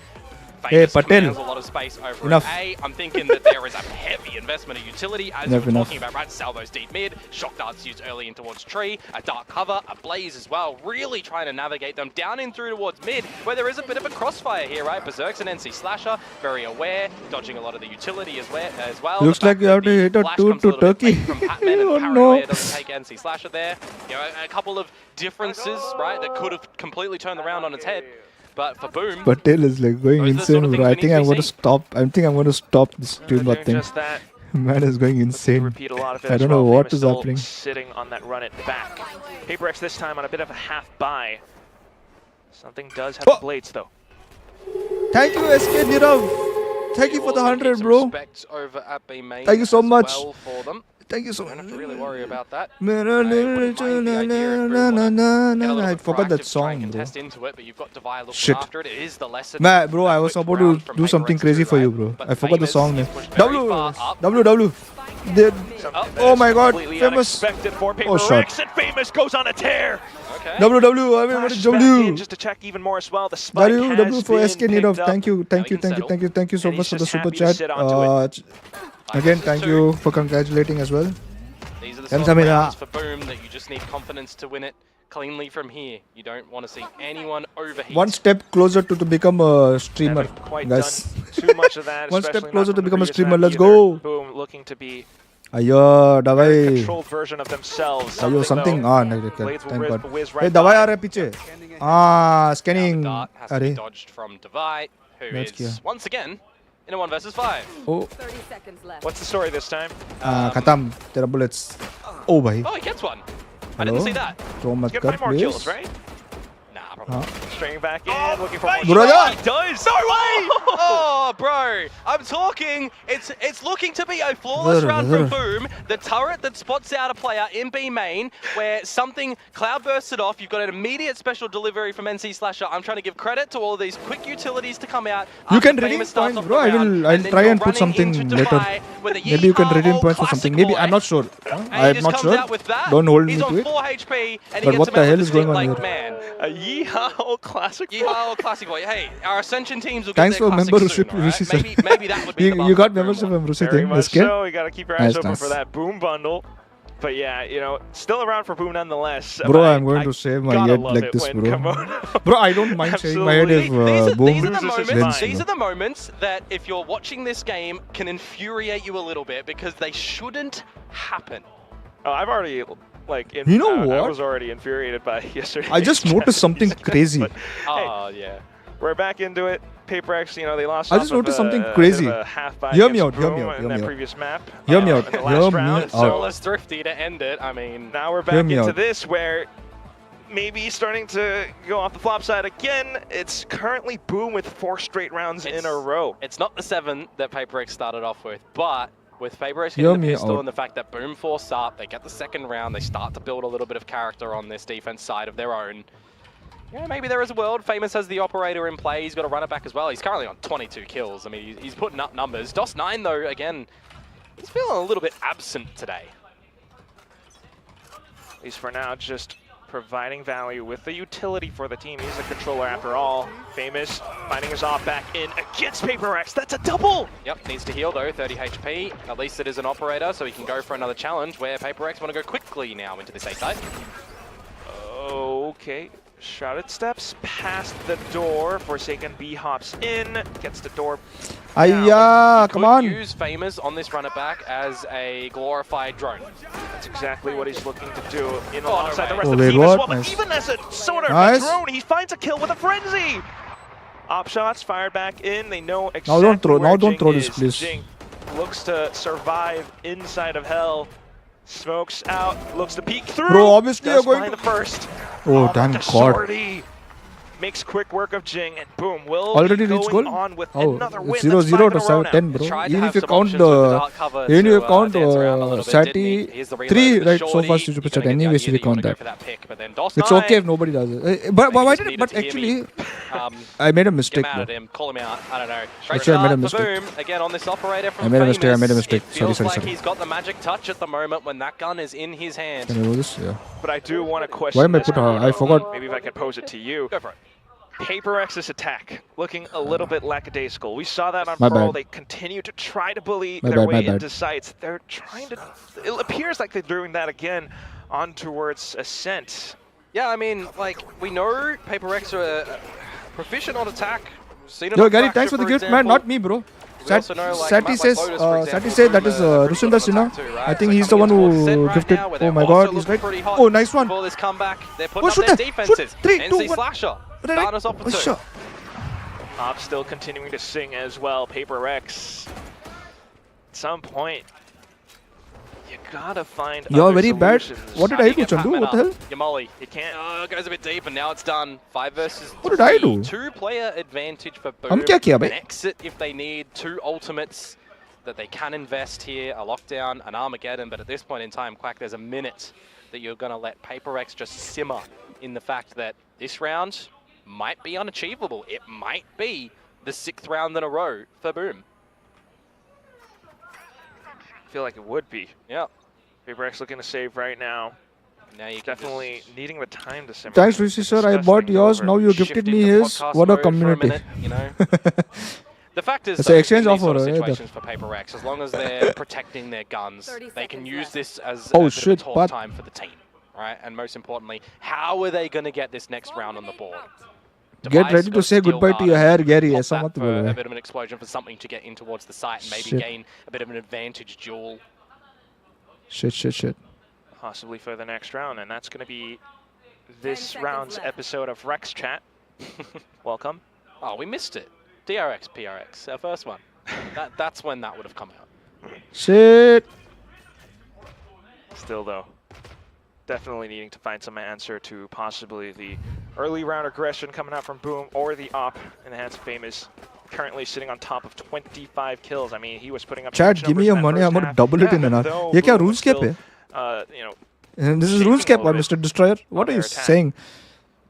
Hey, Famous Patel. commands a lot of space over Enough. at A. I'm thinking that there is a heavy investment of utility, as Enough, you were enough. talking about, right? Salvos deep mid, shock darts used early in towards tree, a dark cover, a blaze as well, really trying to navigate them down in through towards mid, where there is a bit of a crossfire here, right? Berserk's an NC slasher, very aware, dodging a lot of the utility as well. Looks The like fact you have that to the hit a flash two comes to little bit Turkey. late from Patman and Oh, Paranoia no. doesn't take NC slasher there. A couple of differences, right, that could have completely turned the round on its head. But for Boom, Patel is like going Those are the insane, sort of bro. things I we think need to I'm be going to seeing. stop. I think I'm going to stop this stream Doing thing. just that. Man is going You insane. repeat a lot of it I as don't know well. what Famous is still happening. Sitting on that run it back. Paper X this time on a bit of a half buy. Something does have Oh. the blades though. Thank you, SK Nirav. Thank you for the 100, bro. Over at B main Thank you so as much. well for them. Thank you so Don't have much. to really worry about that. I forgot that song, bro. Contest into it, but you've got Devi looking Shit. after it. It is the lesson. Man, bro, I was quick about round to from do Paper something X crazy too, for you, right? bro. But I forgot the Famous song name. is pushed very W, far up. W. They- Something that Oh is my God, completely Famous. unexpected for Paper Oh, shot. X, and Famous goes on a tear. Okay. W. I mean, what is Flashes back in W? just to check even more as well. The spike W has for been SK Nirav. picked up. Thank you, Now he can settle. thank you so And much he's for the just super happy to chat. sit onto it. Again, This is thank two. you for congratulating as well. These are the Them sort of Samira. rounds for Boom that you just need confidence to win it cleanly from here. You don't want to see anyone overheat. One step closer to become a streamer, Haven't quite guys. done too much of that. One step especially not closer from to the become a previous streamer. map Let's either. go. Boom, looking to be Ayo, a Davai. controlled version of themselves. Ayo, something. though. Ah, no, Blades will thank God. whiz Hey, right Davai by. aa raha hai piche. Ah, Now the scanning. dart has to be Arey. dodged from Devi, who That's is clear. once again in a 1 versus 5. Oh, 30 seconds left. What's the story this time? khatam. Tera bullets. Oh, bhai. Oh, he gets one. I didn't Hello? see that. Throw He's mat gonna kar, find more please. kills, right? Nah, probably. Straying back in, looking for more Brother! shots. He does. No way! Oh, bro, I'm talking. It's looking to be a flawless round from Boom. The turret that spots out a player in B main, where something cloud bursted off. You've got an immediate special delivery from NC Slasher. I'm trying to give credit to all these quick utilities to come out. You after can redeem Famous starts points, off the bro. round, I'll and then try you're and put running something into later. Dubai with a Maybe you can yeehaw redeem old points for classic something. Maybe boy. I'm not sure. And he I'm just not comes sure. out with that. Don't hold me He's to on it. 4 HP, and But he what gets the him out hell with is a going stick on like, here? man. A yeehaw classic. Yeehaw, classic boy. Hey, our Ascension teams will Thanks get their for classic membership, soon, all right? Rishi, sir. Maybe that would be the You got bumper membership one. from Rishi Very thing. much SK? so. We got to keep our eyes Nice, open nice. for that Boom bundle. But yeah, you know, still around for Boom nonetheless. Bro, But I'm going to shave my gotta head love like it this, when bro. Komodo Bro, I don't mind shaving my head if absolutely- Boom These are the loses his moments. mind. These are the moments that, if you're watching this game, can infuriate you a little bit because they shouldn't happen. Oh, I've already, like, You know I what? was already infuriated by yesterday. I just noticed something crazy. But, hey, Oh yeah. we're back into it. PRX, you know, they lost. I just off of noticed a- something a crazy. bit of a half by Hear me against out, hear me Boom out, in hear that me out. previous map. Hear me out, In the hear last me round. out. So Soulless Thrifty to end it. I mean, now we're Hear back me into out. this where maybe starting to go off the flop side again. It's currently Boom with 4 straight rounds in a row. it's not the 7 that PaperX started off with, but with PaperX Hear getting the me pistol out. and the fact that Boom forced up, they get the second round, they start to build a little bit of character on this defense side of their own. Yeah, maybe there is a world. Famous has the operator in play. He's got to run it back as well. He's currently on 22 kills. I mean, he's putting up numbers. DOS9, though, again, he's feeling a little bit absent today. At least for now, just providing value with the utility for the team. He's a controller after all. Famous finding his off back in against PaperX. That's a double! Yep, needs to heal, though, 30 HP. At least it is an operator, so he can go for another challenge where PaperX want to go quickly now into this A side. Okay. Shrouded steps past the door. Forsaken B hops in, gets the door. Ayya, come Could on. use Famous on this run it back as a glorified drone. That's exactly what he's looking to do in no alongside the way. rest Oh, of the wait, team as what? well. But Nice. even as a sort of Nice. drone, he finds a kill with a frenzy. Op shots fired back in. They know exactly Now don't throw- where now don't Jing throw this, is. please. Jing looks to survive inside of hell. Smokes out, looks to peek through. Bro, obviously Does you're going find to- the first. Oh, thank the God. sortie. Makes quick work of Jing, and boom, will Already be reached going goal? on with Oh, another win. it's 0-0 That's 5 to in a row now. 10, bro. Tried to Even have if you some count options with the dark the, cover even if to, you count dance around a little bit, didn't he? Sati Here's the reload 3, with the right? So shorty. far, You're 60%. gonna get the Anyways, idea if you that you wanna count go that. for that pick, but then It's DOS9, okay if nobody does it. But maybe why just did? needed But to hear me. actually, I made a Get mistake. mad at Bro. him, call him out. I don't know. Actually, I made a Great start for mistake. Boom again on this operator from I made a mistake, I made a Famous. mistake. It Sorry, feels sorry, like sorry. he's got the magic touch at the moment when that gun is in his hand. Can I do this? Yeah. But I do want to question Why am I this put? I Komodo. forgot. Maybe if I can pose it to you. Go for it. PaperX's attack looking a little bit lackadaisical. We saw that on My Pearl. bad. They continue to try to bully My their bad, my way bad. into sites. They're trying to. It appears like they're doing that again on towards Ascent. Yeah, I mean, like, we know PaperX are proficient on attack. Seen it Yo, on Gary, Fracture, thanks for the for gift, example. man. Not me, bro. We also know, like, a Sati map like says, Lotus, for Sati example, said that Boom, is pretty Rusinda good on Sinha. attack too, right? I think So he's the coming one into Ascent who right gifted. now, where Oh they're my also God, he's looking right. pretty hot Oh, nice one. for this comeback. They're putting Oh, up shoot their that. defenses. Shoot. 3, 2, NC 1. Slasher. Right. Starting us off with Oh, 2. sure. Op still continuing to sing as well. PaperX. At some point, you gotta find. You're other very bad. solutions. What did How I do do, you get Chandu? Pac-Man What the hell? up? Yamali. You can't. It goes a bit deep, and now it's done. 5 versus 3. What did I do? 2-player advantage for Boom. हम क्या किया भाई? An exit if they need 2 ultimates that they can invest here. A lockdown, an Armageddon, but at this point in time, Quack, there's a minute that you're going to let PaperX just simmer in the fact that this round might be unachievable. It might be the 6th round in a row for Boom. I feel like it would be. Yeah. PaperX looking to save right now. Now you can Definitely just needing the time to simmer. Thanks, Rishi sir. I Discuss bought things yours. over. Now you shift gifted into me his. podcast What a mode for community. minute, you know. The fact is, It's though, an exchange in these sort offer, of eh, situations for PaperX, as long as they're protecting their guns, 30 they can seconds use left. this as Oh, a bit shit, of a talk but- time for the team, right? And most importantly, how are they going to get this next round on the board? Get Device ready to got say Steel goodbye to Guard your hair, Gary. pop ऐसा that मत for बोलो a भाई. bit of an explosion for something to get in towards the site and maybe Shit. gain a bit of an advantage duel. Shit. Possibly for the next round, and that's going to be 10 this seconds round's left. episode of Rex Chat. Welcome. Oh, we missed it. DRX, PRX, our first one. That's when that would have come out. Shit. Still though, definitely needing to find some answer to possibly the early round aggression coming out from Boom or the op in the hands of Famous. Currently sitting on top of 25 kills. I mean, he was putting up. Chat, give me your money. I'm gonna double it in an hour. ये क्या RuneScape है? You know, And this is RuneScape, Mr. Destroyer. What are you saying?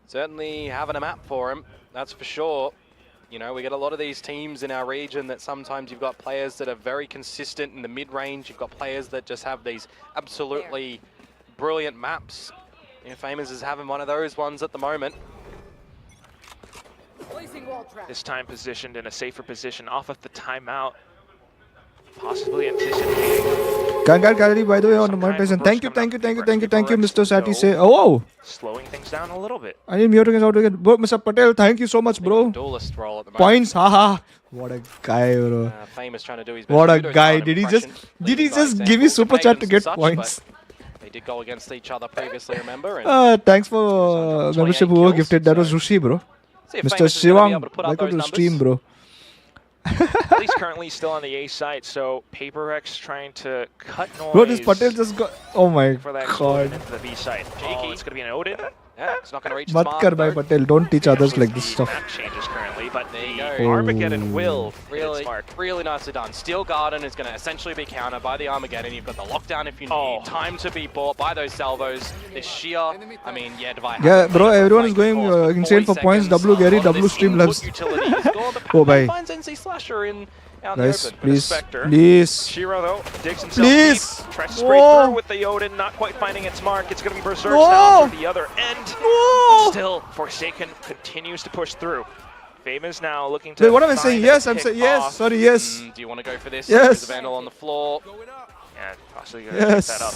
Certainly having a map for him, that's for sure. You know, we get a lot of these teams in our region that sometimes you've got players that are very consistent in the mid-range. You've got players that just have these absolutely brilliant maps. You know, Famous is having one of those ones at the moment. This time positioned in a safer position off of the timeout. Possibly anticipating. Gallery, by the way, on the monetization. Thank you, Mr. Sati. Say, oh, slowing things down a little bit. I need muting out again. Bro, Mr. Patel, thank you so much, bro. Duelist role at the moment. Points, haha. What a guy, bro. Famous trying to do his best. What a guy. Did he just give me super chat to get points? They did go against each other previously, remember? And Thanks for membership who gifted. That was Rushi, bro. Mr. Shivang, welcome to the stream, bro. At least currently still on the A side, so PRX trying to cut noise. Bro, this Patel just got. Oh my for that god. into the B side. Oh, it's going to be an Odin. yeah, it's not going to reach Mat kar bhai Patel. Don't teach others like this stuff. Map changes currently, but There you the go. Armageddon will Really nicely done. Steel Garden is going to essentially be countered by the Armageddon. You've got the lockdown if you need. Time to be bought by those salvos. The sheer, I mean, yeah, Divide. Yeah, bro, everyone is going insane for points. W Gary, W Streamlabs. Oh, bye. Finds NC Slasher in out Guys, in the open. please, please. Shiro though digs himself Please. deep, tries to spray through with the Odin, not quite finding its mark. It's going to be Berserk down to the other end. Still, Forsaken continues to push through. Famous now looking to. Wait, what am I saying? Yes, I'm saying yes. Sorry, yes. Do you want to go for this? Yes. There's a Vandal on the floor. Yeah, possibly going to pick that up.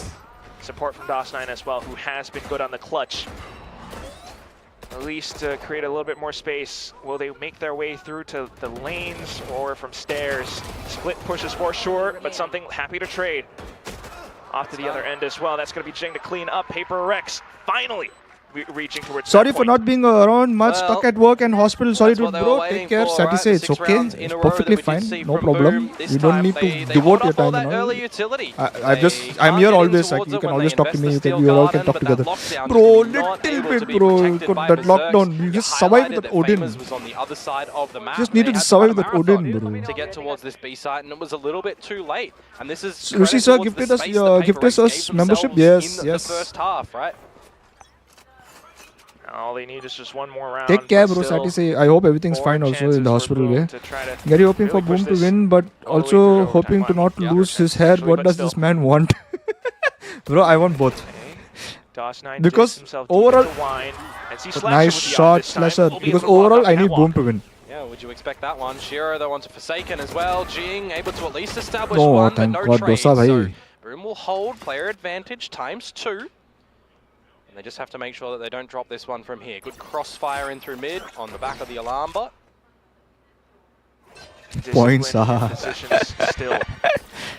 Support from DOS9 as well, who has been good on the clutch. At least to create a little bit more space. Will they make their way through to the lanes or from stairs? Split pushes for sure, but something happy to trade. Off to the other end as well. That's going to be Jing to clean up. PRX finally reaching towards. Sorry for not being around much, stuck at work and hospital. Sorry, dude, bro. Take care. Sati say it's okay. It's perfectly fine. No problem. You don't need to devote your time. I'm here always. Like, you can always talk to me. We all can talk together. Bro, little bit, bro. That lockdown. You just survived that Odin. Just needed to survive that Odin, bro. To get towards this B side, and it was a little bit too late. And this is Rishi sir gifted us membership. Yes, yes. The first half, right? All they need is just one more round. Take care, bro. Sati say, I hope everything's fine also in the hospital way. Gary hoping for Boom to win, but also hoping to not lose his head. What does this man want? Bro, I want both. Because overall, nice shot, Slasher. Because overall, I need Boom to win. Yeah, would you expect that one? Shiro, though, onto Forsaken as well. Jing able to at least establish Oh, one, but thank no God, trade. Dosa, bhai. So Boom will hold player advantage ×2. And they just have to make sure that they don't drop this one from here. Good crossfire in through mid on the back of the alarm bot. Points, still.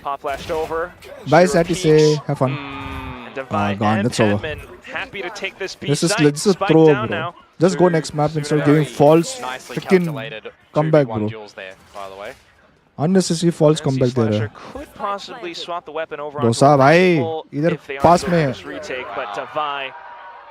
Pop flashed over. Bye, Sati say, have fun. Gone, that's over. Happy to take this B This is site. throw, bro. Just go next map instead of giving false freaking comeback, bro. There, by the way. Unnecessary false comeback there. Could possibly swap the weapon over Dosa, bhai. Either pass mein. Retake, but Davai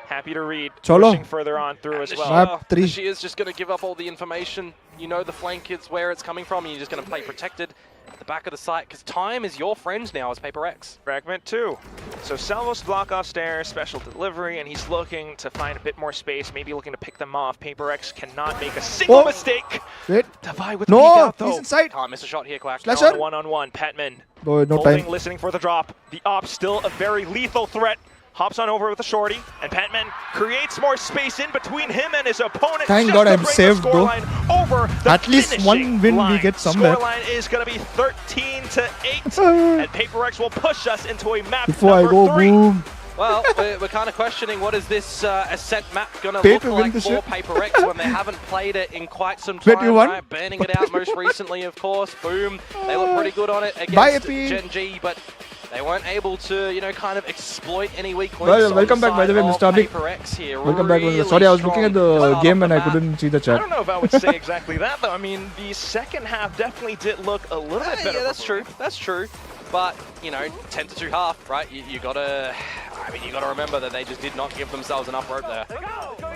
happy to read. Cholo. Pushing further on through as well. Map 3. She is just going to give up all the information. You know the flank is where it's coming from, and you're just going to play protected at the back of the site, because time is your friend now as PRX. Fragment 2. So Salvos block off stairs, special delivery, and he's looking to find a bit more space, maybe looking to pick them off. PRX cannot make a single mistake. Wait. Davai with the No, peek out, though. he's inside. Can't miss a shot here, Quack. Slasher. One-on-one, Patman. Bro, no Holding, time. listening for the drop. The op still a very lethal threat. Hops on over with a shorty, and Patman creates more space in between him and his opponent. Thank God I'm saved, bro. Over the At least one win we get somewhere. Scoreline is going to be 13-8, and PRX will push us into a map Before I go 3. Boom. Well, we're kind of questioning what is this ascent map going to Pay look to win like this for shit. PRX when they haven't played it in quite some Wait, time, you won? right? Burning it out most recently, of course. Boom. They look pretty good on it Bye, against Epi. Gen G, but they weren't able to, you know, kind of exploit any weak links. Well, welcome back, by the way, Mr. Abhi. PRX here. Welcome back. Really Sorry, I was looking at the strong game and I off the couldn't see the I chat. don't know if I would say exactly that, though. I mean, the second half definitely did look a little bit better. Yeah, that's true. That's true. But, you know, 10-2 half, right? You got to... I mean, you got to remember that they just did not give themselves enough rope there.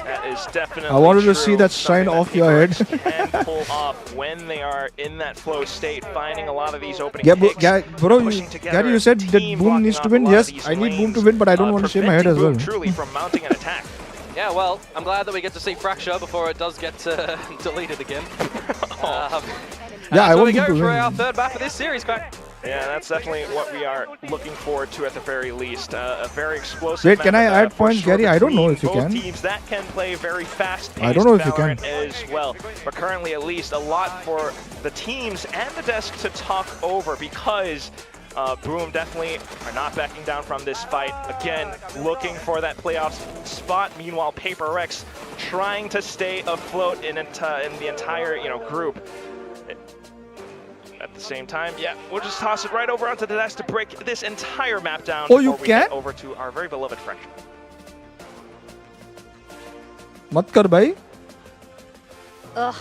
That is definitely I wanted to true. see that shine Something off your head. PRX can pull off when they are in that flow state, finding a lot of these opening Yeah, picks, bro, pushing together Gary, you as said a that team, Boom blocking needs to off win. a lot of Yes, these I need Boom lanes, to win, but I don't want to shave my head as preventing well. Boom truly from mounting an attack. Yeah, well, I'm glad that we get to see Fracture before it does get deleted again. Yeah, I so want we Boom go to for win. our third map of this series, Quack. Yeah, that's definitely what we are looking forward to at the very least. A very explosive Wait, map, can I add for points, sure, Gary? I don't know between if you both can. teams that can play very fast-paced I don't know if you can. Valorant as well. But currently, at least, a lot for the teams and the desk to talk over because Boom definitely are not backing down from this fight. Again, looking for that playoff spot. Meanwhile, PRX trying to stay afloat in the entire group. At the same time, yeah, we'll just toss it right over onto the desk to break this entire map down. Oh, you before we get can? over to our very beloved Fracture. Mat kar bhai. Ugh,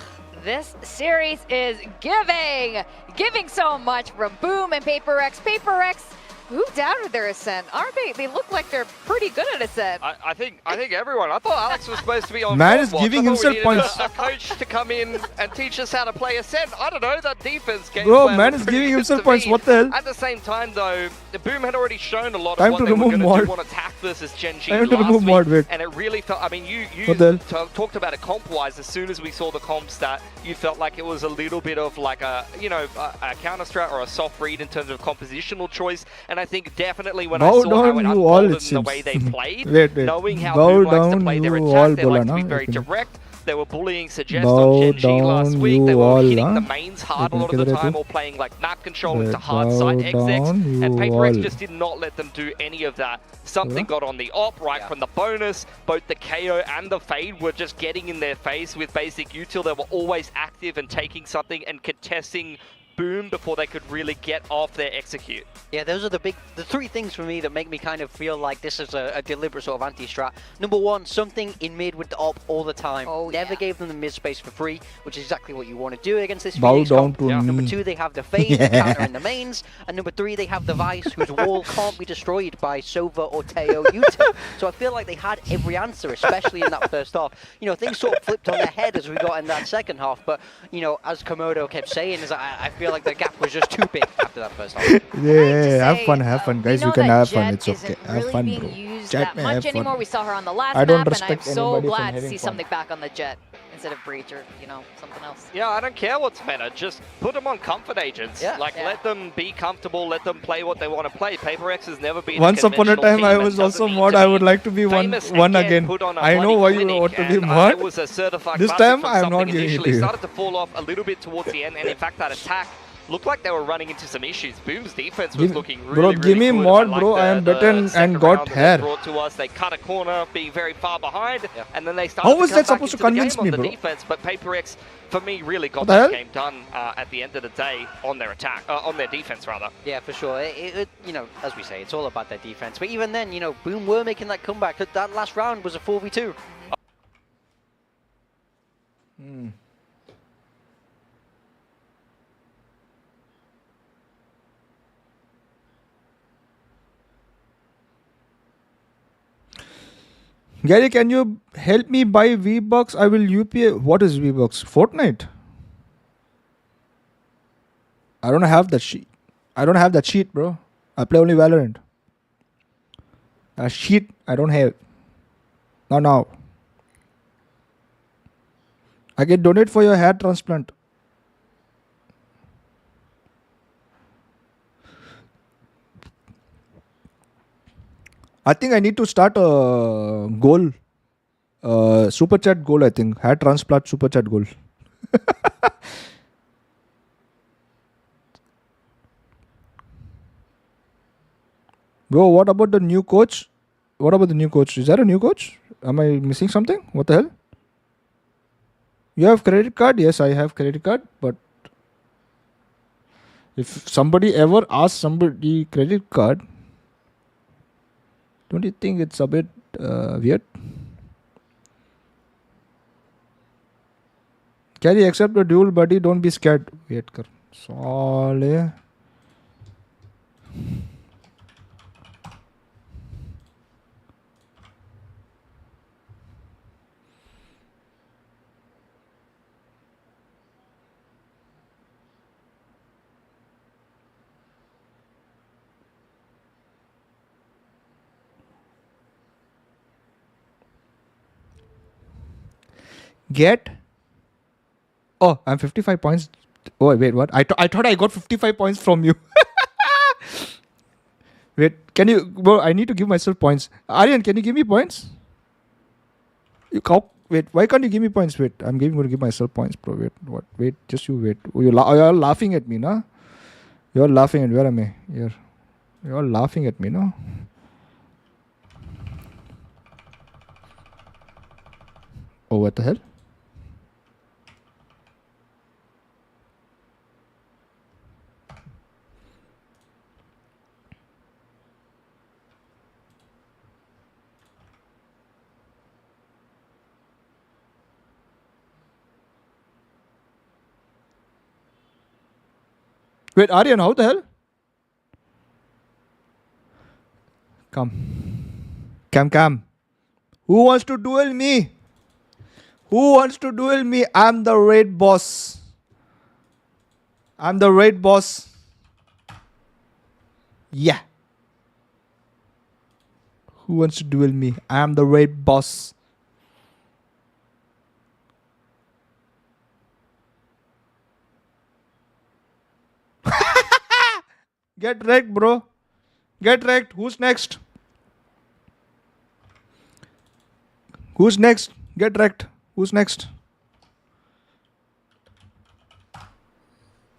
this series is giving so much from Boom and PRX. PRX, who doubted their ascent? Aren't they? They look like they're pretty good at ascent. I think everyone. I thought Alex was supposed to be on. Man is Frostwatch. giving I thought we himself needed points. A coach to come in and teach us how to play Ascent. I don't know, that defense game Bro, plan man was is pretty giving good himself to points. me. What the hell? At the same time, though, the Boom had already shown a lot Time of to what they were remove going to do mod. on attack versus Genji Time to last remove week, mod, wait. and it really felt. I mean, you What the talked about it comp-wise. As soon as we saw the comp stat, you felt like it was a little bit of like a a counter strat or a soft read in terms of compositional choice. And I think definitely when I Bow saw how down, it you all, unfolded it and the seems. way they played, Wait. knowing how Bow Boom likes to down, play their you attack, all, they like to bola be na, very लेकिन- direct. They were bullying Suggest Bow on Genji last down, week. you They were all, hitting huh? the mains hard a lot of the किधर है time तू? or playing like map control Wait, into hard bow side execs. down, And you PRX all. just did not let them do any of that. Something Yeah. got on the op right from the bonus. Both the KO and the Fade were just getting in their face with basic util. They were always active and taking something and contesting Boom before they could really get off their execute. Yeah, those are the three things for me that make me kind of feel like this is a deliberate sort of anti-strat. Number one, something in mid with the op all the time. Oh, Never yeah. gave them the mid space for free, which is exactly what you want to do against this Bow Phoenix down comp. to me. Number two, they have the Fade, the counter in the mains. And number three, they have the Vice, whose wall can't be destroyed by Sova or Teo util. So I feel like they had every answer, especially in that first half. Things sort of flipped on their head as we got in that second half. But, as Komodo kept saying, is I feel like the gap was just too big after that first half. Yeah, have Say, fun, guys. we You know can that have fun. Jet It's okay. isn't Have really fun, being bro. used Jet that may much have fun. anymore. We saw her on the last I don't map, and I'm respect so anybody from glad to having see fun. something back on the Jet instead of Breach or something else. Yeah, I don't care what's better. Just put them on comfort agents. Yeah. Like, Yeah. let them be comfortable. Let them play what they want to play. PRX has never been. Once upon a conventional time, team I and was doesn't also need mod. to I be would like to be one famous again. put on a I know bloody why you clinic, want to be and mod. I was a certified This classic time, from I am something not giving it to initially you. started to fall off a little bit towards the end, and in fact, that attack looked like they were running into some issues. Boom's defense was looking really, Bro, really give me good. mod, like bro. I am better and second got round that they hair. brought to us. They cut a corner, being very far behind, Yeah. and then they started How to was come that back supposed to into the game convince on me, the bro? defense. But PRX, for me, really got What the that hell? game done at the end of the day on their attack, on their defense rather. Yeah, for sure. As we say, it's all about their defense. But even then, Boom were making that comeback. That last round was a 4v2. Gary, can you help me buy V-Bucks? I will UPA. What is V-Bucks? Fortnite? I don't have that sheet. I don't have that sheet, bro. I play only Valorant. A sheet I don't have. Not now. I can donate for your hair transplant. I think I need to start a goal. Super chat goal, I think. Hair transplant super chat goal. Bro, what about the new coach? What about the new coach? Is there a new coach? Am I missing something? What the hell? You have credit card? Yes, I have credit card. But if somebody ever asks somebody credit card, don't you think it's a bit weird? Carry, accept the duel, buddy. Don't be scared. Wait, kar. Sale. Get. Oh, I'm 55 points. Oh, wait, what? I thought I got 55 points from you. Wait, can you... Bro, I need to give myself points. Aryan, can you give me points? Wait, why can't you give me points? Wait, I'm going to give myself points, bro. Wait, what? Wait, just you wait. Oh, you're all laughing at me, nah? You're laughing at... Where am I? You're all laughing at me, no? Oh, what the hell? Wait, Aryan, how the hell? Come. Come. Who wants to duel me? Who wants to duel me? I'm the raid boss. I'm the raid boss. Yeah. Who wants to duel me? I'm the raid boss. Get wrecked, bro. Get wrecked. Who's next? Who's next? Get wrecked. Who's next?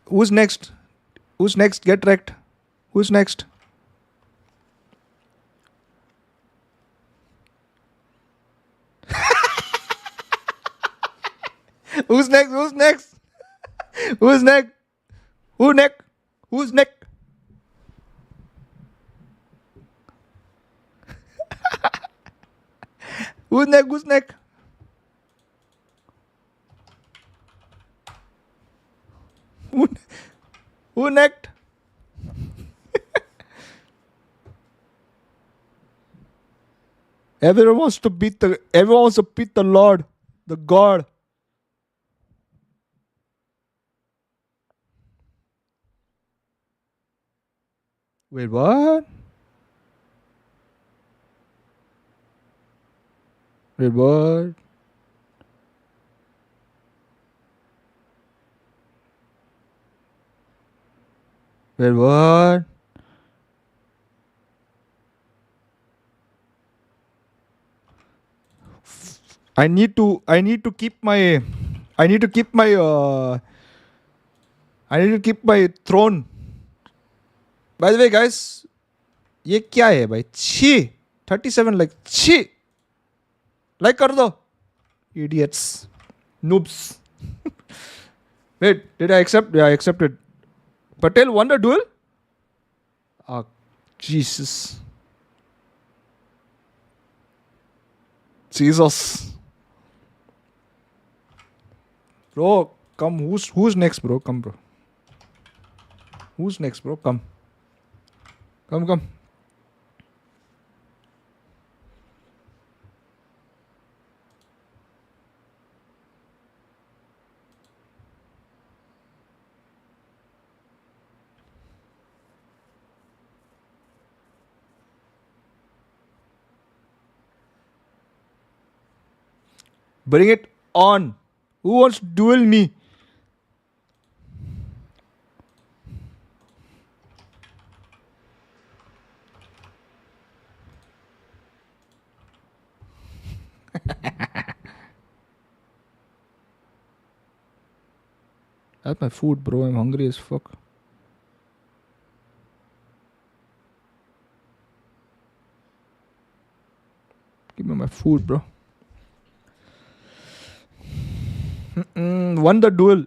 Who's next? Who's next? Get wrecked. Who's next? Who's next? Who's next? Who's next? Who next? Who's next? Who's next? Who's next? Who next? Everyone wants to beat the Lord, the God. Wait, what? Wait, what? Wait, what? I need to keep my throne. By the way, guys, ये क्या है भाई? छी 37 like छी like कर दो idiots noobs. Wait, did I accept? Yeah, I accepted. Patel won the duel? Ah, Jesus. Jesus. Bro, come. Who's next, bro? Come, bro. Who's next, bro? Come. Come. Bring it on. Who wants to duel me? That's my food, bro. I'm hungry as fuck. Give me my food, bro. Won the duel.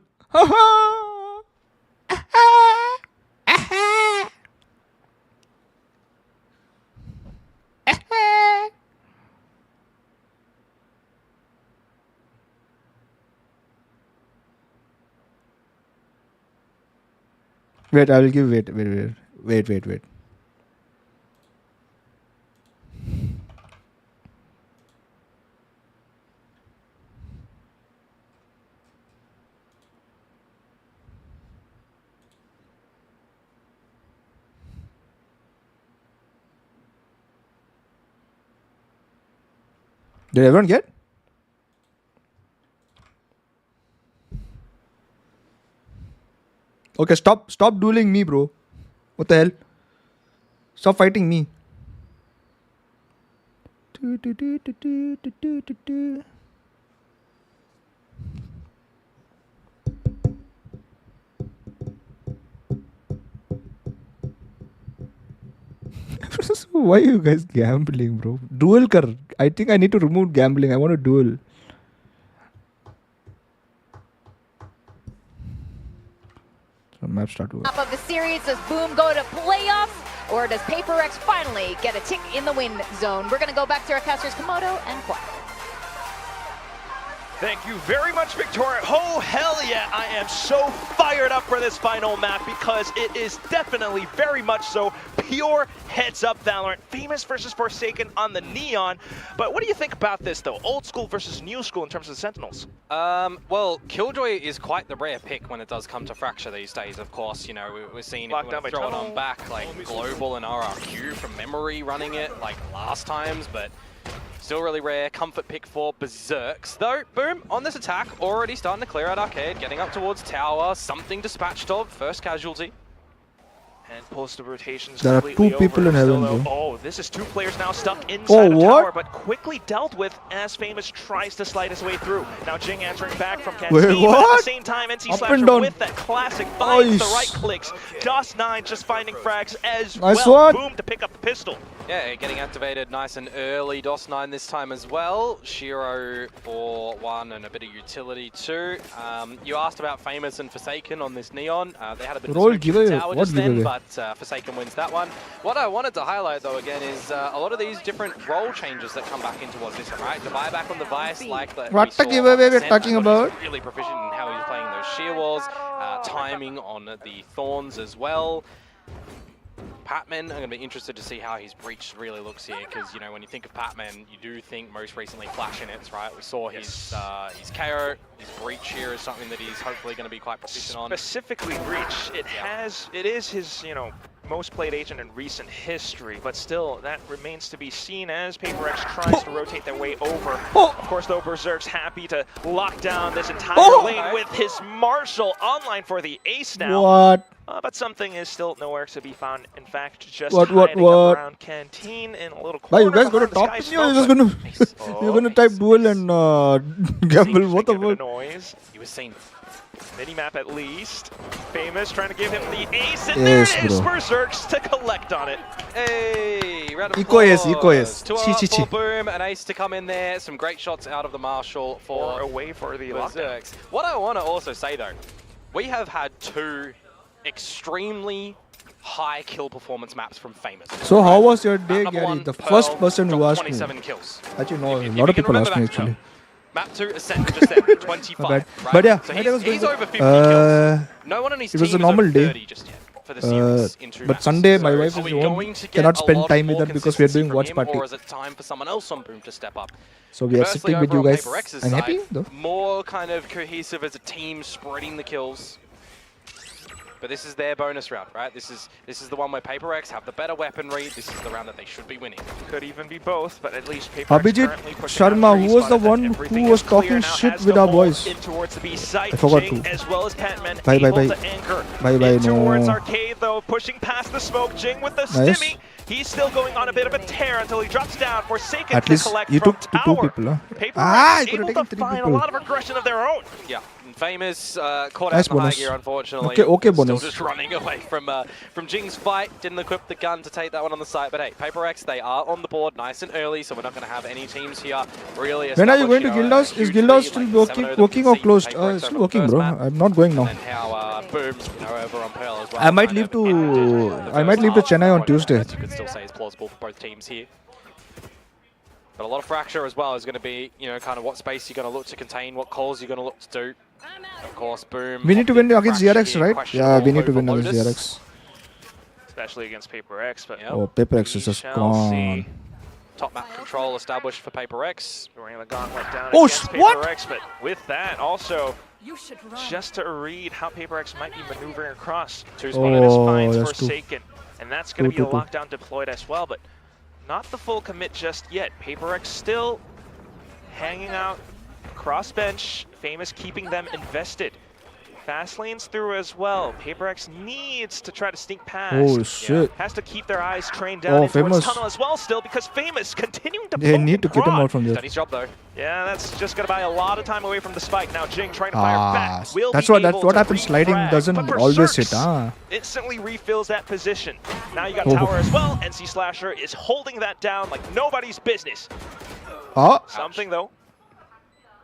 Wait, I will give. Wait. Did everyone get? Okay, stop dueling me, bro. What the hell? Stop fighting me. Why are you guys gambling, bro? Duel kar. I think I need to remove gambling. I want to duel. So map start over. Top of the series, does Boom go to playoffs, or does PaperX finally get a tick in the win zone? We're going to go back to our casters, Komodo and Quack. Thank you very much, Victoria. Oh, hell yeah. I am so fired up for this final map because it is definitely very much so pure heads-up Valorant. Famous versus Forsaken on the Neon. But what do you think about this, though? Old school versus new school in terms of the Sentinels? Well, Killjoy is quite the rare pick when it does come to Fracture these days, of course. You know, we're seeing if we want to throw it on back, like Global and RRQ from memory running it like last times, but still really rare. Comfort pick for Berserks. Though, Boom, on this attack, already starting to clear out Arcade, getting up towards Tower, something dispatched of, first casualty. And pulls the rotations There are completely two people over. in heaven, Still, bro. though, oh, this is two players now stuck inside of what? Tower, but quickly dealt with as Famous tries to slide his way through. Now Jing answering back from Canteen, Wait, but at what? the same time, NC Up and Slasher down. with that classic finds the Nice. right clicks. DOS9 just finding frags as Nice well. one. Boom to pick up the pistol. Yeah, getting activated nice and early. DOS9 this time as well. Shiro for 1 and a bit of utility too. You asked about Famous and Forsaken on this Neon. They had a bit of Roll a switch with giveaway. Tower What just then, giveaway? but Forsaken wins that one. What I wanted to highlight though again is a lot of these different role changes that come back into what's this one, right? The buyback on the Vice, like that. What the giveaway we're talking about? He's really proficient in how he's playing those sheer walls, timing on the Thorns as well. Patman, I'm going to be interested to see how his breach really looks here, because, you know, when you think of Patman, you do think most recently Flash in it, right? We saw his KO, his breach here is something that he's hopefully going to be quite proficient on. Specifically breach, it is his, you know, most played agent in recent history, but still, that remains to be seen as PaperX tries to rotate their way over. Of course, though, Berserk's happy to lock down this entire lane with his Marshall online for the ace now. What? But something is still nowhere to be found. In fact, just What? hiding up around Canteen in a little Why corner. you guys gonna behind talk the to me or Sky you're just Smoke, gonna but- you're gonna type duel and gamble? What the Give it a fuck? noise. He was seen. Mini-map at least. Famous trying to give him the ace, and Yes, there it is bro. Berserks to collect on it. Hey, round of Eco yes, applause. eco yes. 2 Chi, chi, for chi. Boom, an ace to come in there. Some great shots out of the Marshall Or for away for the lockdown. Berserks. What I want to also say though, we have had 2 extremely high kill performance maps from Famous. So how was your day, Map number Gary? 1, The Pearl, first person who dropped asked me. 27 kills. Actually, no, If a you lot of can people remember asked me that, actually. Map 2, Ascent just there, 25. My bad. Right? But yeah, so my day was he's going over 50 good. kills. No one on his it team was a is normal over day. 30 just yet for the series in 2 But maps. Sunday, my So wife are is we home. going to get Cannot a spend lot time with more her because we are doing consistency watch from party. him, or is it time for someone else on Boom to step up? So we are Firstly, sitting with you over on guys. PaperX's I'm happy side, though. more kind of cohesive as a team, spreading the kills. But this is their bonus round, right? This is the one where PaperX have the better weaponry. This is the round that they should be winning. Could even be both, but at least PaperX Abhijit currently pushing out Sharma, a who was the respawn one attempt. who Everything was is clear talking now shit as with the our hole boys? in towards the B site. I forgot Jing to. as well as Patman Bye, bye, able bye. to anchor Bye, bye, in towards no. Arcade though, pushing past the smoke. Jing with the Nice. stimmy. He's still going on a bit of a tear until he drops down. Forsaken At to least collect you from took to 2 Tower. people, huh? PaperX Ah, you could able have to taken 3 find people. a lot of aggression of their own. Yeah, and Famous caught Nice out in the high bonus. gear, unfortunately. Okay, Still bonus. just running away from Jing's fight. Didn't equip the gun to take that one on the site. But hey, PaperX, they are on the board nice and early, so we're not going to have any teams here really. When are you going to establish, Guildhouse? a Is huge Guildhouse lead, still like 7 of them working or conceded closed? PaperX It's over still the working, first bro. map. I'm not going now. And then how Boom, over on Pearl as well. I might kind leave of to ended the I might first leave to half. Chennai on What Tuesday. you could still say is plausible for both teams here. But a lot of Fracture as well is going to be, you know, kind of what space you're going to look to contain, what calls you're going to look to do. Of course, Boom. We need to win against Fracture ZRX, here, right? Yeah, questionable we need to over win against Lotus. ZRX. Especially against PaperX, but Yep. Oh, PaperX we is just shall gone. see. Top map control established for PaperX. Throwing the gauntlet down Oh, against what? PaperX, but with that also just to read how PaperX might be maneuvering across. Two Famous Oh, finds that's two. Forsaken, and that's going to be a Two. lockdown deployed as well, but not the full commit just yet. PaperX still hanging out cross bench. Famous keeping them invested. Fast lanes through as well. PRX needs to try to sneak past. Oh shit. Has to keep their eyes trained down in towards Famous. tunnel as well still, because Famous continuing to They poke need to and get him prod. out from there. Done his job though. Yeah, that's just gonna buy a lot of time away from the spike. Now Jing trying to fire back. Will That's be what able to happens. Sliding refrag, doesn't but always hit. Berserks instantly refills that position. Now you got Oh. tower as well. NC Slasher is holding that down like nobody's business. Ah. Something though.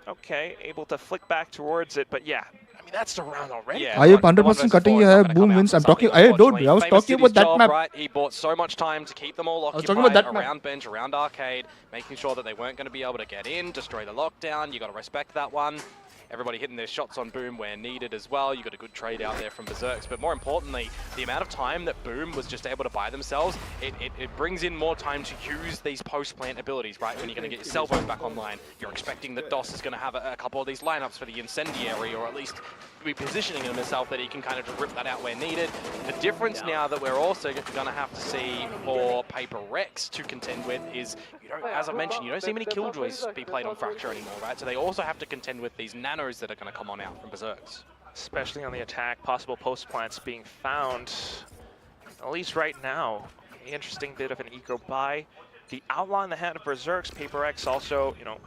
Okay, able to flick back towards it, but yeah. I mean, that's the round already. Yeah, Are you like, the 100% 1 cutting versus 4 your is hair? not gonna Boom come out wins. from I'm talking. something, I don't. I was unfortunately. talking Famous about did that his map. job, right? He bought so much time to keep them all was talking about occupied that map. around bench, around arcade, making sure that they weren't going to be able to get in, destroy the lockdown. You got to respect that one. Everybody hitting their shots on Boom where needed as well. You got a good trade out there from Berserks, but more importantly, the amount of time that Boom was just able to buy themselves, it brings in more time to use these post-plant abilities, right? When you're going to get your salvos back online, you're expecting that DOS is going to have a couple of these lineups for the incendiary, or at least be positioning himself that he can kind of just rip that out where needed. The difference now that we're also going to have to see for PRX to contend with is, you don't, as I mentioned, you don't see many Killjoys be played on Fracture anymore, right? So they also have to contend with these nanos that are going to come on out from Berserks. Especially on the attack, possible post plants being found, at least right now. Interesting bit of an eco buy. The outlaw in the hand of Berserks, PRX also, you know,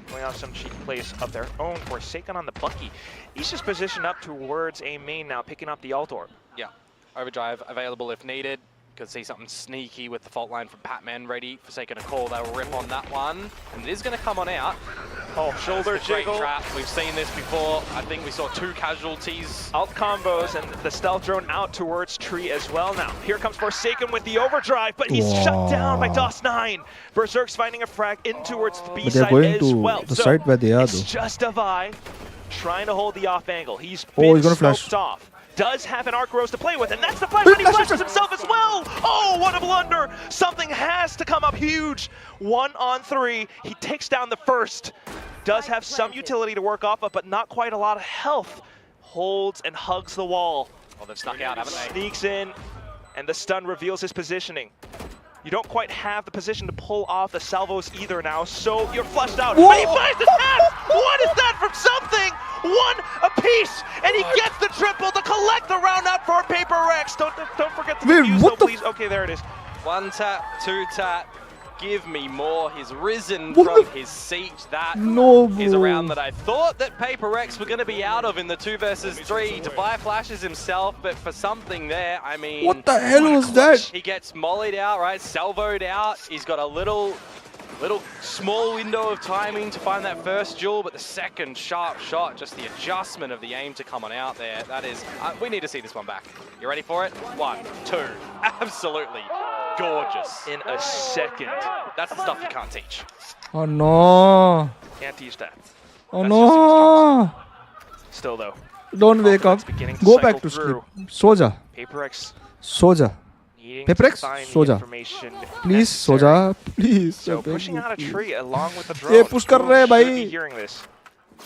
going out some cheap plays of their own. Forsaken on the Bucky. He's just positioned up towards a main now, picking up the alt orb. Yeah, overdrive available if needed. Could see something sneaky with the fault line from Patman ready. Forsaken a call, they'll rip on that one. And it is going to come on out. Oh, shoulder jiggle. Trap. We've seen this before. I think we saw 2 casualties. Alt combos and the stealth drone out towards tree as well now. Here comes Forsaken with the overdrive, but he's shut down by DOS9. Berserk's finding a frag in towards the B But they're side going as to well. the side where they are, It's though. just a Vi trying to hold the off angle. He's Oh, been he's gonna flash. smoked off. Does have an arc rose to play with, and that's the flash, but he flashes himself as well! Oh, what a blunder! Something has to come up huge. 1 on 3, he takes down the first. Does have some utility to work off of, but not quite a lot of health. Holds and hugs the wall. Oh, they've snuck out, haven't they? Sneaks in, and the stun reveals his positioning. You don't quite have the position to pull off the salvos either now, so you're flushed out. Whoa! But he finds his hat! What is that from something? 1 apiece, and he gets the triple to collect the round up for PRX. Don't forget the Wait, defuse, what though, the please. Okay, there it is. 1 tap, 2 tap. Give me more. He's risen What from the- his seat. That No, is a bro. round that I thought that PRX were going to be out of in the 2 versus 3. Devi flashes himself, but for something there, I mean... What the hell was that? He gets mollied out, right? Salvoed out. He's got a little small window of timing to find that first duel, but the second sharp shot, just the adjustment of the aim to come on out there, that is... we need to see this one back. You ready for it? 1, 2. Absolutely gorgeous. In a second. That's the stuff you can't teach. Oh no. Can't teach that. Oh That's no. Still, though, Don't wake up. confidence beginning to Go cycle back to sleep. through. Soja. PRX Soja. needing PRX, to find the Soja. information Please, necessary. Soja. Please. So I beg pushing you, out a please. tree along with the drone. ये push कर रहे हैं Who भाई. should be hearing this?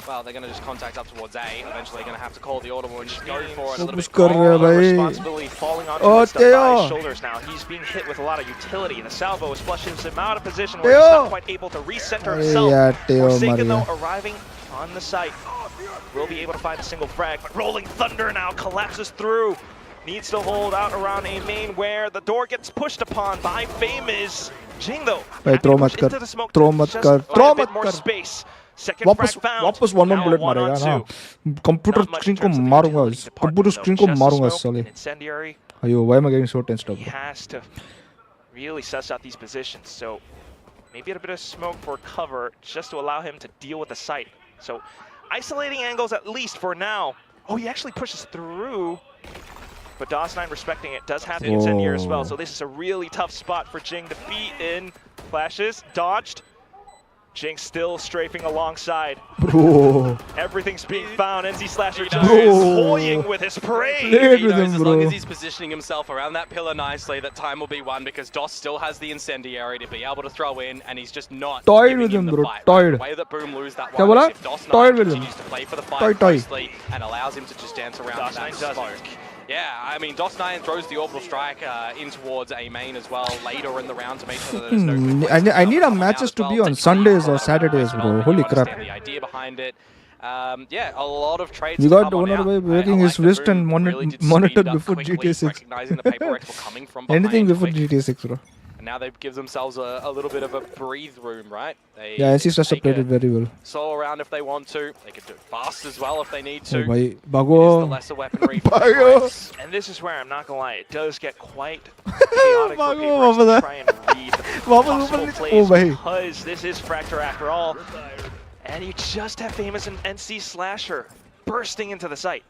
Well, they're going to just contact up towards A. Eventually going to have to call the audible and just go for it a वो little push bit. कर रहे हैं All the भाई. responsibility falling onto Oh, his Devi's Teo. shoulders now. He's being hit with a lot of utility, and the salvo is flushing him out of position where he's Teo. not quite able to recenter अरे himself. यार, Teo Forsaken, मर though, arriving on the site. Will be able to find a single frag, but Rolling Thunder now collapses through. Needs to hold out around a main where the door gets pushed upon by Famous. Jing, though, भाई having to throw push मत कर. into the smoke Throw to मत just कर. find Throw a bit मत more कर. space. Second वापस frag found. वापस 1 Now bullet 1 on मारेगा ना 2. Computer Not much screen in को terms of the मारूंगा utility department, computer though. Screen को Just a मारूंगा smoke, साले an incendiary. अयो why am I getting so tensed up He has to really suss out these positions. So maybe a bit of smoke for cover just to allow him to deal with the site. So isolating angles at least for now. Oh, he actually pushes through. But DOS9 respecting it, does have the incendiary as well. So this is a really tough spot for Jing to be in. Flashes, dodged. Jing still strafing alongside. bro Everything's being found. NC Slasher He just knows. toying with his prey. Played He with knows him, as long bro. as he's positioning himself around that pillar nicely, that time will be won because DOS still has the incendiary to be able to throw in, and he's just not Toyed giving with him, the bro. fight. Toyed. The way that Boom lose that क्या one बोला? is if DOS9 Toyed with him. continues to play for the fight Toy, toy. closely and allows him to just dance around DOS9 that doesn't. smoke. Yeah, I mean, DOS9 throws the orbital strike in towards A main as well later in the round to make sure that there's no quick I need waste our coming out matches as to well be on to Sundays keep or Saturdays, it bro. on. Holy You crap. understand the idea behind it. Yeah, a lot of trades. We to got come on owner out. by I breaking his like that wrist and Boom really did monitored speed it up before quickly, GTA 6. recognizing the Paper X were coming from behind. Anything before quick. GTA 6, bro. And now they give themselves a little bit of a breathe room, right? They Yeah, NC Slash take played a it very well. solo round if they want to. They can do it fast as well if they need to. Oh, bhai. It is the Bago. lesser weaponry for Bago. Paper X. And this is where I'm not gonna lie, it does get quite chaotic for Bago, PRX Baba. to try and read the Baba, possible Baba. plays Oh, bhai. because this is Fracture after all. And you just have Famous and NC Slasher bursting into the site.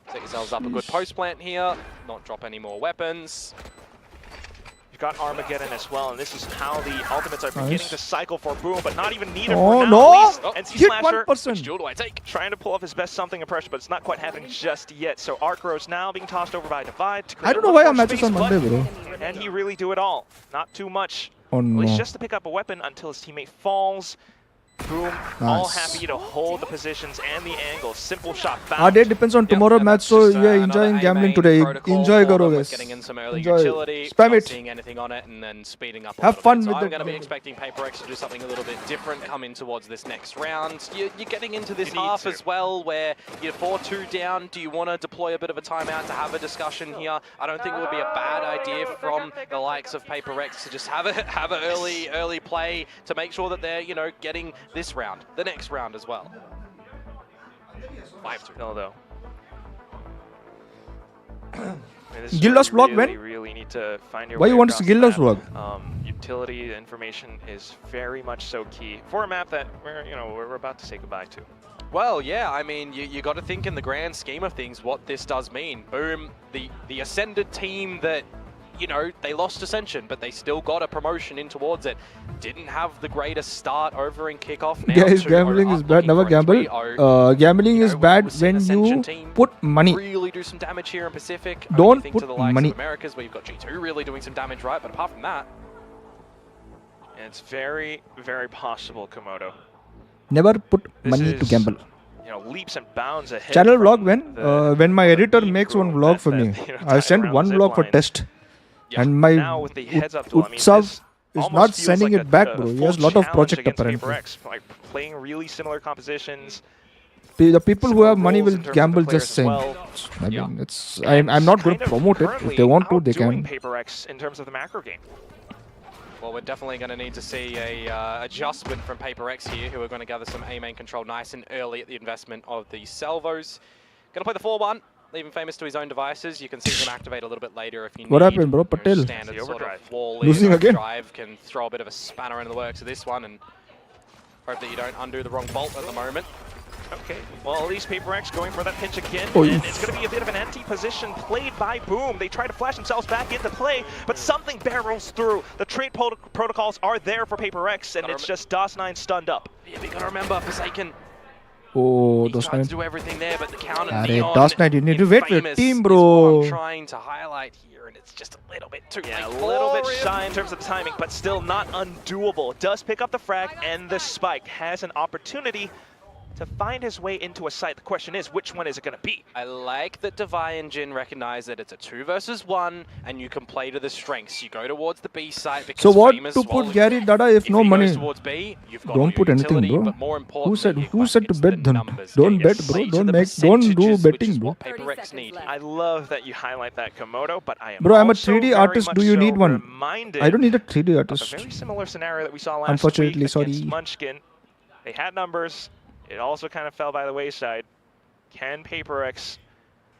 Set yourselves up a good post plant here. Not drop any more weapons. You've got Armageddon as well, and this is how the ultimates are beginning Nice. to cycle for Boom, but not even needed Oh, for now. no. At least NC Hit Slasher 1%. Which duel do I take? trying to pull off his best something impression, but it's not quite happening just yet. So Arcros now being tossed over by Divide to create I don't a know little why our more matches space, on Monday, bro. but can he really do it all? Not too much. Oh, At least no. just to pick up a weapon until his teammate falls. Boom, all Nice. happy to hold the positions and the angles. Simple shot Our found. day depends on tomorrow and match, that's so just, yeah, another enjoying gambling A-main today. protocol Enjoy, for them karo, with guys. Getting in some early Enjoy. utility, Spam not it. seeing anything on it, and then speeding up. Have a fun little bit. with So I'm it. going to be expecting Paper X to do something a little bit different, come in towards this next round. You're getting into this You need half to. as well, where you're 4-2 down. Do you want to deploy a bit of a timeout to have a discussion here? I don't think it would be a bad idea from the likes of Paper X to just have a early play to make sure that they're getting this round, the next round as well. 5-2. No, though. Gildas vlog when? Really need to find your Why way you want to across see Gildas the map. vlog? Utility information is very much so key for a map that we're about to say goodbye to. Well, yeah, I mean, you got to think in the grand scheme of things what this does mean. Boom, the Ascended team that, they lost Ascension, but they still got a promotion in towards it. Didn't have the greatest start over in kickoff. Now Guys, 2-0 gambling is up, bad. looking Never for a gamble. 3-0. Gambling is We've bad seen when Ascension you team put money. really do some damage here in Pacific. Don't Only thing put to the likes money. of Americas, where you've got G2 really doing some damage, right? But apart from that, And it's very, very possible, Komodo. Never put This money to is, gamble. Leaps and bounds ahead. Channel from vlog when my editor meme makes one group vlog for that, me. tie I send around one the vlog for zipline. test. Yeah. And my Now with the heads up tool, I mean, Utsav this is almost not feels sending like it back, a bro. He full has a lot of challenge project against apparently. PaperX, like playing really similar compositions. The people who Similar have money roles will in terms of the gamble players just as saying. well. I Yeah. mean, it's I'm not going to promote it. If they want to, they Outdoing can. PaperX in terms of the macro game. well, we're definitely going to need to see a adjustment from Paper X here, who are going to gather some A-main control nice and early at the investment of the salvos. Going to play the 4-1, leaving Famous to his own devices. You can see him activate a little bit later if you What need. happened, bro? Patel? Standard The sort overdrive. of wall Losing again? Drive can throw a bit of a spanner into the works of this one, and hope that you don't undo the wrong bolt at the moment. Okay, well, at least PaperX going for that pinch again, Oh, and it's going to be a bit of an empty position played by Boom. They try to flash themselves back into play, but something barrels through. The trade protocols are there for PaperX, and Gotta it's just DOS9 stunned up. Yeah, we got to remember, Forsaken. Oh, He those tried kind to do everything there, but the counter Arey, neon DOS9, you need to in wait for your Famous team, is bro. what I'm trying to highlight here, and it's just a little bit too Yeah, a late little bit for him. shy in terms of the timing, but still not undoable. Does pick up the frag, and the spike has an opportunity to find his way into a site. The question is, which one is it going to be? I like that Devi and Jin recognize that it's a 2 versus 1, and you can play to the strengths. You go towards the B site because So what Famous, to well, put Gary Dada if no he money? goes towards B, you've got Don't your put anything, utility, bro. but more importantly, Who said to it's bet the then? numbers. Don't Get bet, your bro. play to Don't the make. Don't do percentages, which is betting, bro. what Paper X need. I love that you highlight that, Komodo, but I am Bro, I'm a also 3D very artist. much Do you so need one? reminded I don't need a 3D of a artist. very similar scenario that we saw last Unfortunately, week sorry. against Munchkin. They had numbers. It also kind of fell by the wayside. Can PaperX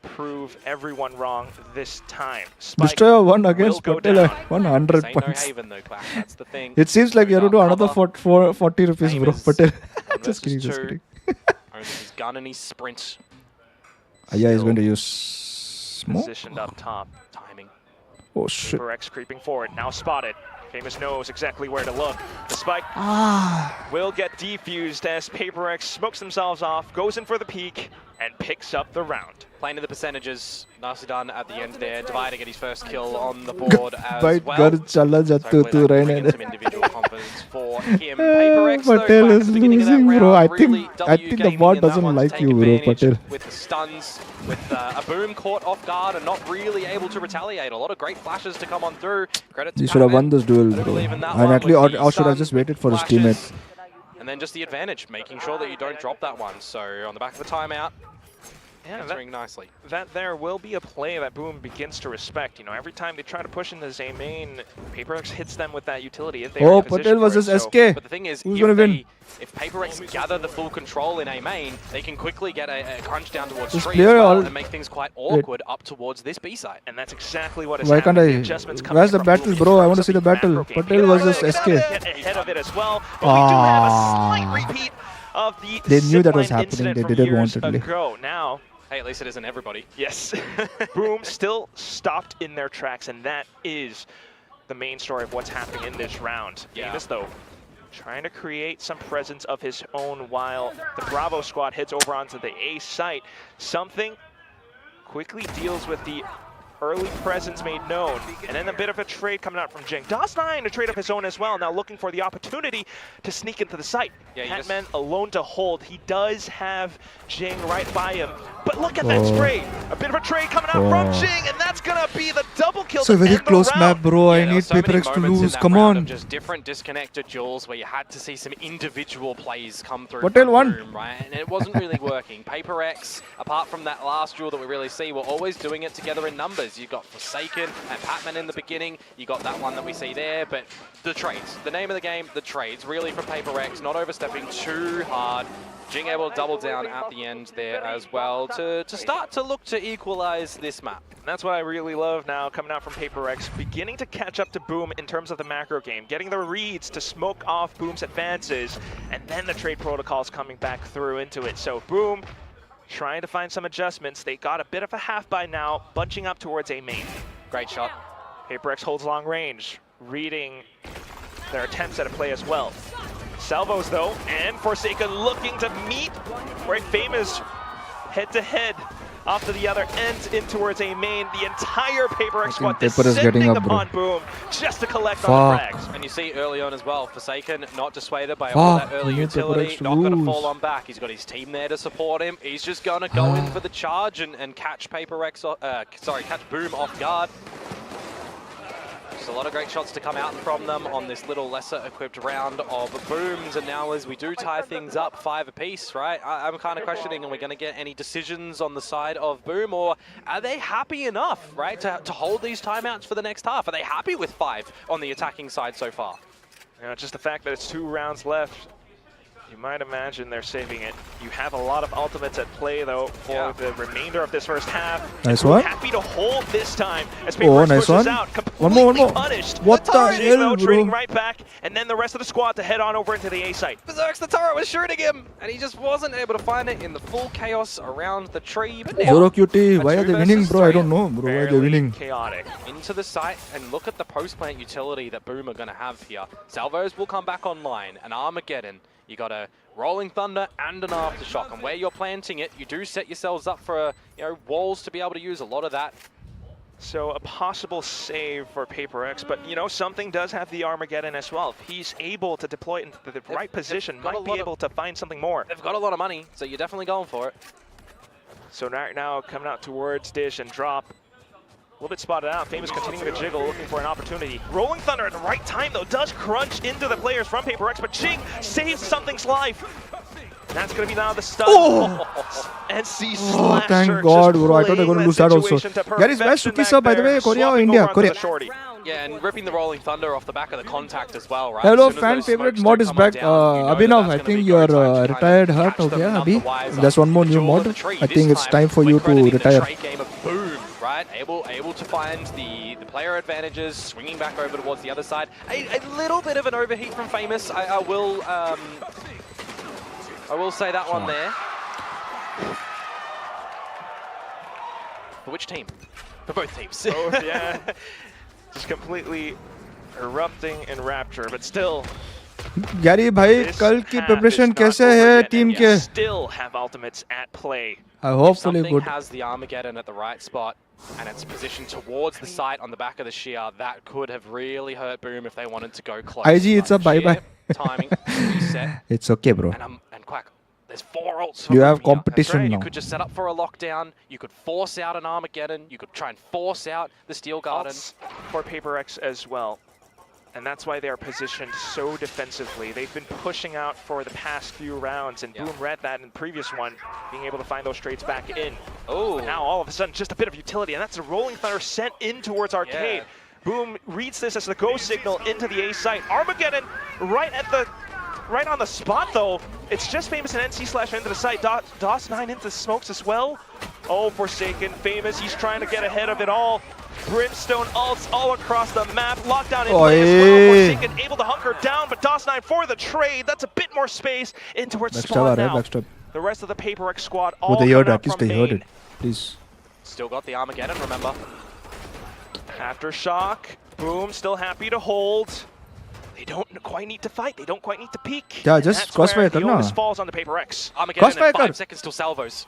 prove everyone wrong this time? Spike Destroyer won will against go Patel. down. 100 This ain't no points. haven though, Quack. That's the thing. It seems like you have to do another Cover. 40 rupees, bro. Famous Patel. 1 Just kidding, versus just 2. kidding. Owns his gun and his sprint. Yeah, he's Still going to use smoke. Positioned up top. Timing. Oh shit. PaperX creeping forward. Now spotted. Famous knows exactly where to look. The spike will get defused as PaperX smokes themselves off, goes in for the peak, and picks up the round. Playing to the percentages. Nicely done at the end there. Divide to get his first kill on the board as Bite well. gar chala So jattu hopefully tu that will right bring in now. some individual confidence for him. Paper X, though, Patel Quack, at is the beginning of that losing, bro. round, I really think W the gaming bot in that doesn't one to like take you, bro, advantage Patel. with the stuns, with a Boom caught off guard and not really able to retaliate. A lot of great flashes to come on through. Credit to He should have won Pac-Man. this duel, I do bro. believe in that And one at least, with the or should have stun just waited for his flashes. teammate. And and then just the advantage, making sure that you don't drop that one. So on the back of the timeout, entering nicely. That there will be a play that Boom begins to respect. You know, every time they try to push into the A main, PRX hits them with that utility. If they are Oh, in position Patel for it. versus So SK. But the thing is, Who's gonna win? if PRX gather the full control in A main, they can quickly get a crunch down towards This 3 as player well all- and make things quite awkward up towards this B side. And that's exactly what is Why can't happening. I? The adjustments coming Where's the from battle, Boom in bro? I terms want to of see the battle. macro game. Patel versus SK. Get ahead of it as well. But we do have a slight repeat of the They knew that was zipline happening. incident They from didn't years want it. ago. Now, Hey, at least it isn't everybody. yes, Boom still stopped in their tracks, and that is the main story of what's happening in this round. Yeah. Davis, though, trying to create some presence of his own while the Bravo squad heads over onto the A site. Something quickly deals with the early presence made known, and then a bit of a trade coming out from Jing. DOS9 a trade of his own as well, now looking for the opportunity to sneak into the site. Yeah, Hatman alone to hold. He does have Jing right by him, but look at that spray. A bit of a trade coming out from Jing, and that's gonna be the double kill. It's a to very end the close round. map, bro. I Yeah, there need were so many PRX to moments in lose. that Come round on. of just different disconnected duels where you had to see some individual plays come through. Patel from won. Boom, right? And it wasn't really working. PRX, apart from that last duel that we really see, were always doing it together in numbers. You got Forsaken and Patman in the beginning. You got that one that we see there, but the trades. The name of the game, the trades. Really from PRX, not overstepping too hard. Jing able to double down at the end there as well to start to look to equalize this map. And that's what I really love now, coming out from PRX, beginning to catch up to Boom in terms of the macro game, getting the reads to smoke off Boom's advances, and then the trade protocols coming back through into it. So Boom trying to find some adjustments. They got a bit of a half by now, bunching up towards A main. Great shot. PRX holds long range, reading their attempts at a play as well. Salvos though, and Forsaken looking to meet right famous head-to-head off to the other end in towards A main. The entire PRX squad Paper is getting descending up, bro. upon Boom just to collect on the frags. And you see early on as well, Forsaken not dissuaded by all that early I need utility, PRX to not going to lose. fall on back. He's got his team there to support him. He's just going to go in for the charge and catch PRX, catch Boom off guard. Just a lot of great shots to come out from them on this little lesser equipped round of Booms. And now as we do tie things up 5 apiece, right? I'm kind of questioning, are we going to get any decisions on the side of Boom, or are they happy enough, right, to hold these timeouts for the next half? Are they happy with 5 on the attacking side so far? You know, just the fact that it's 2 rounds left, you might imagine they're saving it. You have a lot of ultimates at play, though, for the remainder of this first half. Nice We're one. happy to hold this time as Oh, PRX nice pushes one. out, One more, completely one more. punished. What the Jing, though, hell, trading bro? right back, and then the rest of the squad to head on over into the A site. Berserk's the turret was shooting him, and he just wasn't able to find it in the full chaos around the tree. But now, Zoro QT, why a are 2 they winning, versus bro? I 3. don't know, bro. Why are they Fairly winning? chaotic. Into the site, and look at the post-plant utility that Boom are going to have here. Salvos will come back online, an Armageddon. You got a Rolling Thunder and an Aftershock, and where you're planting it, you do set yourselves up for walls to be able to use a lot of that. So a possible save for PRX, but you know, something does have the Armageddon as well. If he's able to deploy it into the right position, got a might be lot of- able to find something more. They've got a lot of money, so you're definitely going for it. So right now, coming out towards Dish and Drop. A little bit spotted out. Famous continuing to jiggle, looking for an opportunity. Rolling Thunder at the right time, though, does crunch into the players from PRX, but Jing saves something's life. That's going to be now the stun. And see Oh, Slasher thank God, just bro. I thought they were going to playing lose that that also. situation to Guys, where's perfection Suki back sir, by the there, way? Korea or swapping India? over onto Korea. the shorty. Yeah, and ripping the Rolling Thunder off the back of the contact as well, right? Hello, As soon as fan those favorite smokes mod do is come back. down, you know that Abhinav, that's I gonna think be you're go time to kind of retired hurt. catch them Okay, Abhi. otherwise. There's one more new Jewel of mod. the tree I this think it's time for we're you to crediting the retire. trade game of Boom, right? Able to find the player advantages, swinging back over towards the other side. A little bit of an overheat from Famous. I will say that one there. For which team? For both teams. Both, yeah. Just completely erupting in rapture, but still. Gary भाई This कल की half preparation is not कैसे over है yet, team and के? you still have ultimates at play. Hopefully Something good. has the Armageddon at the right spot, and it's positioned towards the site on the back of the shear. That could have really hurt Boom if they wanted to go close. IG, it's But a bye-bye. sheer timing, reset, It's okay, bro. and Quack. There's 4 ults. For You have Boom here. competition You now. could just set up for a lockdown. You could force out an Armageddon. You could try and force out the Steel Garden. Ults for PRX as well. And that's why they are positioned so defensively. They've been pushing out for the past few rounds, and Boom read that in the previous one, being able to find those trades back in. Oh, Now all of a sudden, just a bit of utility, and that's a Rolling Thunder sent in towards Arcade. Boom reads this as the go signal into the A site. Armageddon right on the spot though. It's just Famous and NC into the site. DOS9 into the smokes as well. Oh, Forsaken, Famous, he's trying to get ahead of it all. Brimstone ults all across the map. Lockdown in play as well. Forsaken able to hunker down, but DOS9 for the trade. That's a bit more space in towards spawn now. The rest of the PaperX squad all coming up from main. Please. still got the Armageddon, remember. Aftershock, Boom still happy to hold. They don't quite need to fight. They don't quite need to peek. Yeah, just crossfire the onus falls on the PaperX. Armageddon in 5 seconds till salvos.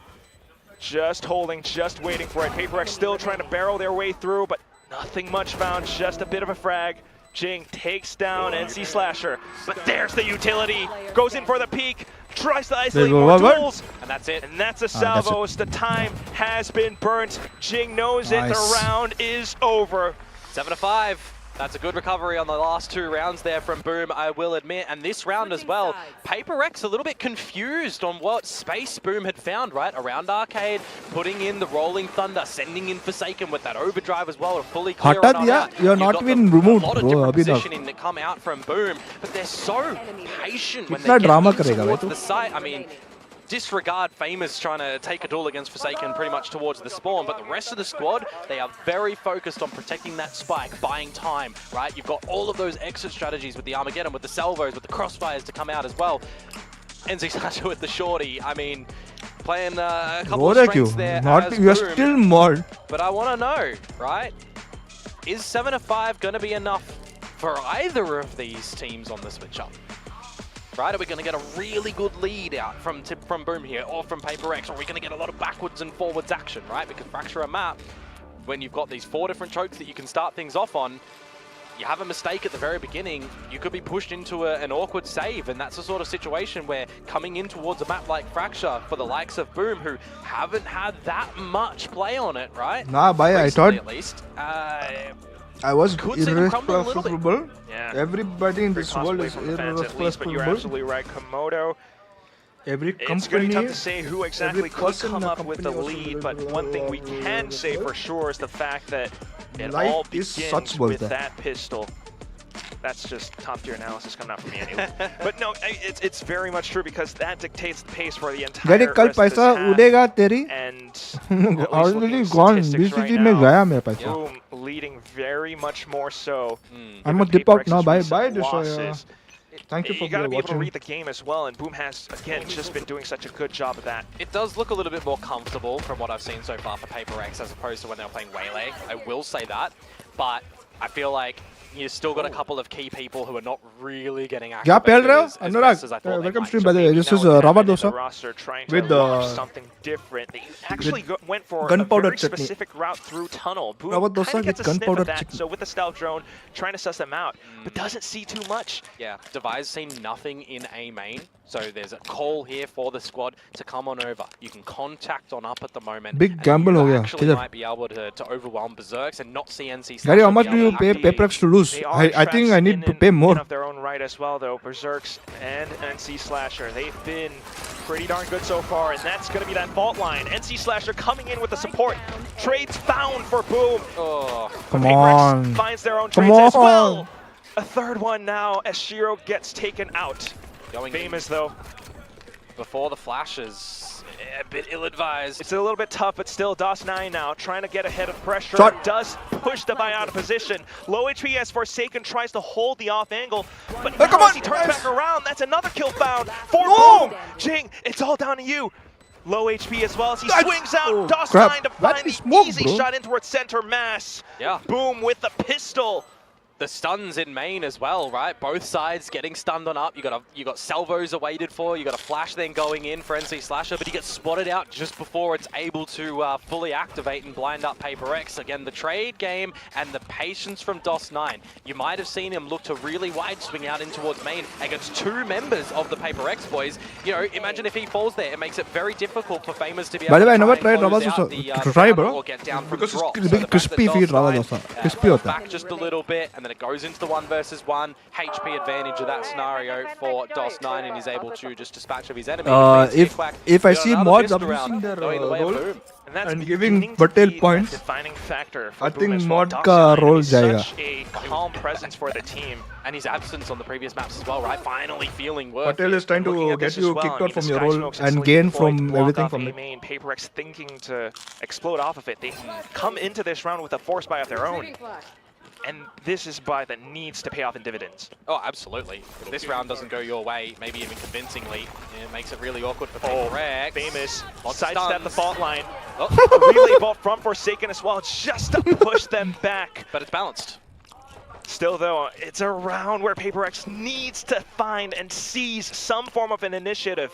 Just holding, just waiting for it. PaperX still trying to barrel their way through, but nothing much found. Just a bit of a frag. Jing takes down NC Slasher, but there's the utility. Goes in for the peek, tries to isolate more tools, and that's it. And that's a salvos. The time has been burnt. Jing knows it. The round is over. 7-5. That's a good recovery on the last 2 rounds there from Boom, I will admit. And this round as well, PaperX a little bit confused on what space Boom had found, right? Around Arcade, putting in the Rolling Thunder, sending in Forsaken with that overdrive as well, fully clear on out. You're not even removed, a lot of different positioning that come out from Boom, but they're so patient when they get towards the site. I mean, disregard Famous trying to take a duel against Forsaken pretty much towards the spawn, but the rest of the squad, they are very focused on protecting that spike, buying time, right? You've got all of those exit strategies with the Armageddon, with the salvos, with the crossfires to come out as well. NC Slasher with the shorty, I mean, playing a couple of strengths there as You're Boom. still mod. But I want to know, right? Is 7-5 going to be enough for either of these teams on the switch up? Right, are we going to get a really good lead out from Boom here, or from PaperX, or are we going to get a lot of backwards and forwards action, right? Because Fracture a map, when you've got these 4 different chokes that you can start things off on, you have a mistake at the very beginning, you could be pushed into an awkward save, and that's the sort of situation where coming in towards a map like Fracture, for the likes of Boom, who haven't had that much play on it, right? Nah, I thought at least. I was irresponsible. Yeah. Everybody in this world is irresponsible. But you're absolutely right, Komodo. Every company, it's going to be tough to say who exactly could come up with the lead, but one thing we can say for sure is the fact that it all begins with that pistol. That's just top-tier analysis coming out from me anyway. But no, it's very much true, because that dictates the pace for the entire rest of this half. And already gone. VCT में गया मेरा पैसा. Boom leading very much more so. I'm gonna dip out now. Bye, Destroyer. Thank you for watching. You gotta be able to watching. read the game as well, and Boom has again just been doing such a good job of that. It does look a little bit more comfortable from what I've seen so far for PaperX as opposed to when they were playing Waylay. I will say that, but I feel like you still got a couple of key people who are not really getting activated as best as I thought welcome they stream, might. by the way. This is Now Rava again, Dosa the roster trying with to launch something different. They actually went for a gunpowder very chutney. specific route through tunnel. Boom Rava kind Dosa of gets a with sniff gunpowder of that, chutney. so with the stealth drone, trying to suss them out, but doesn't see too much. Yeah, Devi's seen nothing in A main, so there's a call here for the squad to come on over. You can contact on up at the moment. Big and gamble you ho gaya. actually Kidhar? might be able to overwhelm Berserks and not see NC Gary, how Slasher much be do you able pay to PaperX to lose? They are I think I need to trapped pay in more. of their own right as well, though. Berserks and NC Slasher, they've been pretty darn good so far, and that's going to be that fault line. NC Slasher coming in with the support. Trades found for Boom. Oh, Come PaperX on. finds their own Come trades as on. well. A third one now as Shiro gets taken out. going Famous, though. before the flashes, a bit ill-advised. It's a little bit tough, but still DOS9 now trying to get ahead of pressure. Shot. Does push the buy out of position. Low HP as Forsaken tries to hold the off angle, but Hey, come now on. as he turns back around, that's another kill found for No. Boom. Jing, it's all down to you. Low HP as well as he That's- swings out. oh, DOS9 crap. to That find is the smoke, easy bro. shot in towards center mass. Yeah. Boom with the pistol. The stuns in main as well, right? Both sides getting stunned on up. You got salvos awaited for. You got a flash then going in for NC Slasher, but he gets spotted out just before it's able to fully activate and blind up PaperX. Again, the trade game and the patience from DOS9. You might have seen him look to really wide swing out in towards main against 2 members of the PaperX boys. You know, imagine if he falls there. It makes it very difficult for Famous to be able By the way, I to never try and tried close Rava out Dosa. the Try, battle bro. or get down from Because it's drop. big So the fact crispy that feed Rava DOS9, Dosa. Crispy hota hai. back just a little bit, and then it goes into the 1 versus 1. HP advantage of that scenario for DOS9, and he's able to just dispatch of his enemy. If I see mods abusing their role that's and giving beginning to Patel be points, that defining factor for I Boom think as well. mod ka DOS9 role is jayega. such a calm presence for the team. And his absence on the previous maps as well, right? Finally feeling worth Patel is trying Looking to at get this as you well, kicked I mean, out from the your Sky role Smokes and instantly gain deployed to from block everything off from A it. main. PRX thinking to explode off of it. They come into this round with a force buy of their own. And this is buy that needs to pay off in dividends. Oh, absolutely. If this round doesn't go your way, maybe even convincingly, it makes it really awkward for PRX. Famous Lots of sidestep the stuns. fault line. Oh, A relay ball from Forsaken as well, just to push them back. but it's balanced. Still though, it's a round where PRX needs to find and seize some form of an initiative.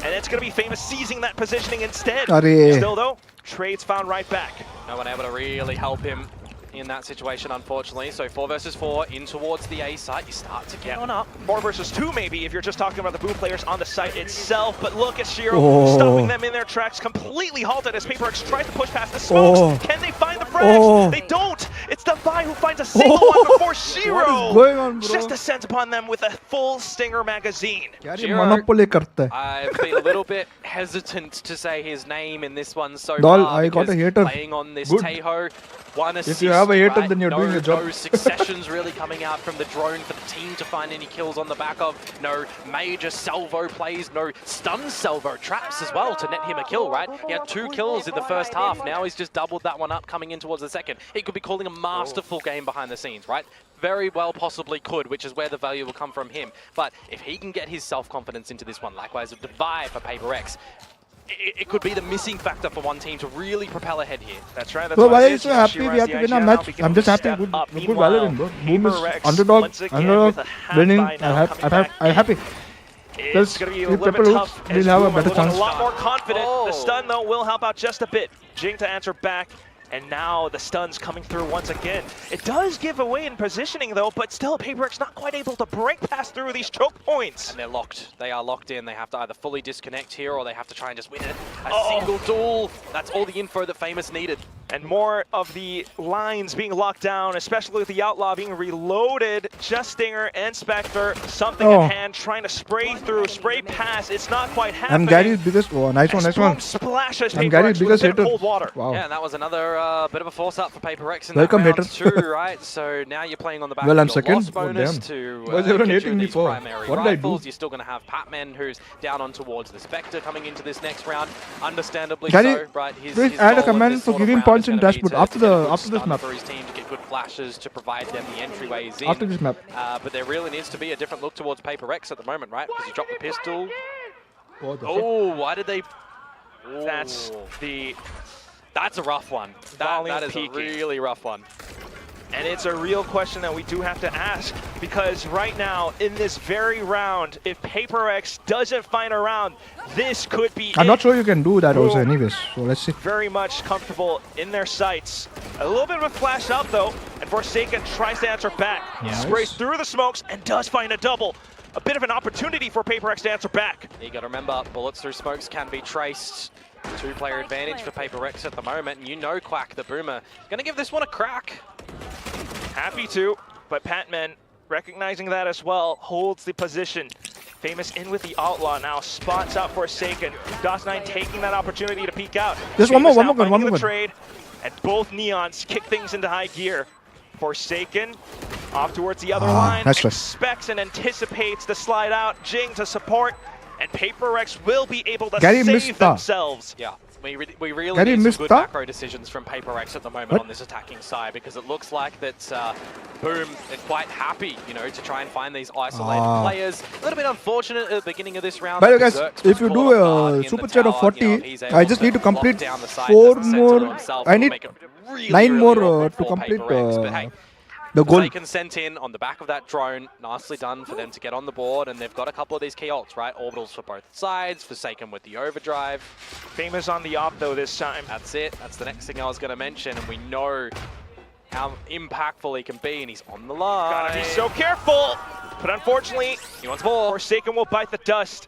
And it's going to be Famous seizing that positioning instead. Arey. Still though, Trade's found right back. No one able to really help him in that situation, unfortunately. So 4 versus 4 in towards the A site. You start to get on up. 4 versus 2 maybe if you're just talking about the Boom players on the site itself. But look at Shiro Oh. stopping them in their tracks, completely halted as PRX tries to push past the smokes. Oh. Can they find the frags? Oh. They don't. It's the Vi who finds a single one before Shiro What is going on, bro? just descends upon them with a full Stinger magazine. क्या रे Shiro. monopoly करता है? I've been a little bit hesitant to say his name in this one so Dol, far. I got a because hater. Playing on this Good. Teho, one assist, you have a hater, right? then you're doing your job. No successions really coming out from the drone for the team to find any kills on the back of. No major salvo plays, no stun salvo traps as well to net him a kill, right? He had 2 kills in the first half. Now he's just doubled that one up coming in towards the second. He could be calling a masterful game behind the scenes, right? Very well possibly could, which is where the value will come from him. But if he can get his self-confidence into this one, likewise a divide for PRX, it could be the missing factor for one team to really propel ahead here. That's right. That's Bro, what why it are you is. so happy Shiro we has have to the win our IGL now match? beginning I'm just to happy. step Good up. Valorant, bro. Boom is PRX underdog, once again underdog, with a half winning. buy now coming back I'm happy. It's Plus, going to be a if little bit people tough. lose, as we'll have a Boom are better looking chance. a lot more confident. Oh. The stun, though, will help out just a bit. Jing to answer back. And now the stun's coming through once again. It does give away in positioning, though, but still, PRX not quite able to break past through these choke points. And they're locked. They are locked in. They have to either fully disconnect here or they have to try and just win it. A single duel. That's all the info that Famous needed. And more of the lines being locked down, especially with the Outlaw being reloaded. Just Stinger and Spectre, something Oh. at hand, trying to spray through, spray past. It's not quite happening. I'm Gary's biggest. Oh, nice one, nice one. Splashes I'm Gary's PRX with a biggest bit of hater. cold water. Wow. Yeah, and that was another bit of a force up for PRX in Welcome, that round haters. too, right? So now you're playing on the back Well, of I'm your second. loss Oh, bonus damn. to Why is everyone get you hating me these for? primary What did I do? rifles. You're still going to have Patman, who's down on towards the Spectre coming into this next round. Understandably Gary, so, right? please add a goal in comment this for sort of giving round points is in gonna be dashboard to after get a the- good after this stun map. for his team to get good flashes to provide them the entryways in. After this map. But there really needs to be a different look towards PRX at the moment, right? Because you drop the pistol. What the fuck? Oh, why did they? That's Ooh. That's a rough one. That is a peaking. really rough one. And it's a real question that we do have to ask, because right now, in this very round, if PRX doesn't find a round, this could be I'm it. not sure you can do that also Boom. anyways. So let's see. Very much comfortable in their sights. A little bit of a flash up, though, and Forsaken tries to answer back. Nice. Sprays through the smokes and does find a double. A bit of an opportunity for PRX to answer back. You got to remember, bullets through smokes can be traced. 2-player advantage for PRX at the moment, and you know Quack, the Boomer, going to give this one a crack. Happy to, but Patman, recognizing that as well, holds the position. Famous in with the Outlaw now, spots out Forsaken. DOS9 taking that opportunity to peek out. Just one more, Famous now one finding more. the trade, and both Neons kick things into high gear. Forsaken off towards the other line, nice try. expects and anticipates the slide out. Jing to support, and PRX will be able to Gary save missed that. themselves. Yeah, we really Gary need missed some good that? macro decisions from PRX at the moment What? on this attacking side, because it looks like that Boom are quite happy, you know, to try and find these isolated players. A little bit unfortunate at the beginning of this round. By the way, that guys, Berserk's if you was do caught off a guard in super the chat of tower, 40, you know, he's able I just to need to lock complete down the site, 4 doesn't center more. himself, I it'll need make it really, 9 really more awkward to for complete PRX, but hey, the goal. Forsaken sent in on the back of that drone. Nicely done for them to get on the board, and they've got a couple of these key ults, right? Orbitals for both sides, Forsaken with the overdrive. Famous on the op, though, this time. That's it. That's the next thing I was going to mention, and we know how impactful he can be, and he's on the line. Gotta be so careful! But unfortunately, He wants more. Forsaken will bite the dust.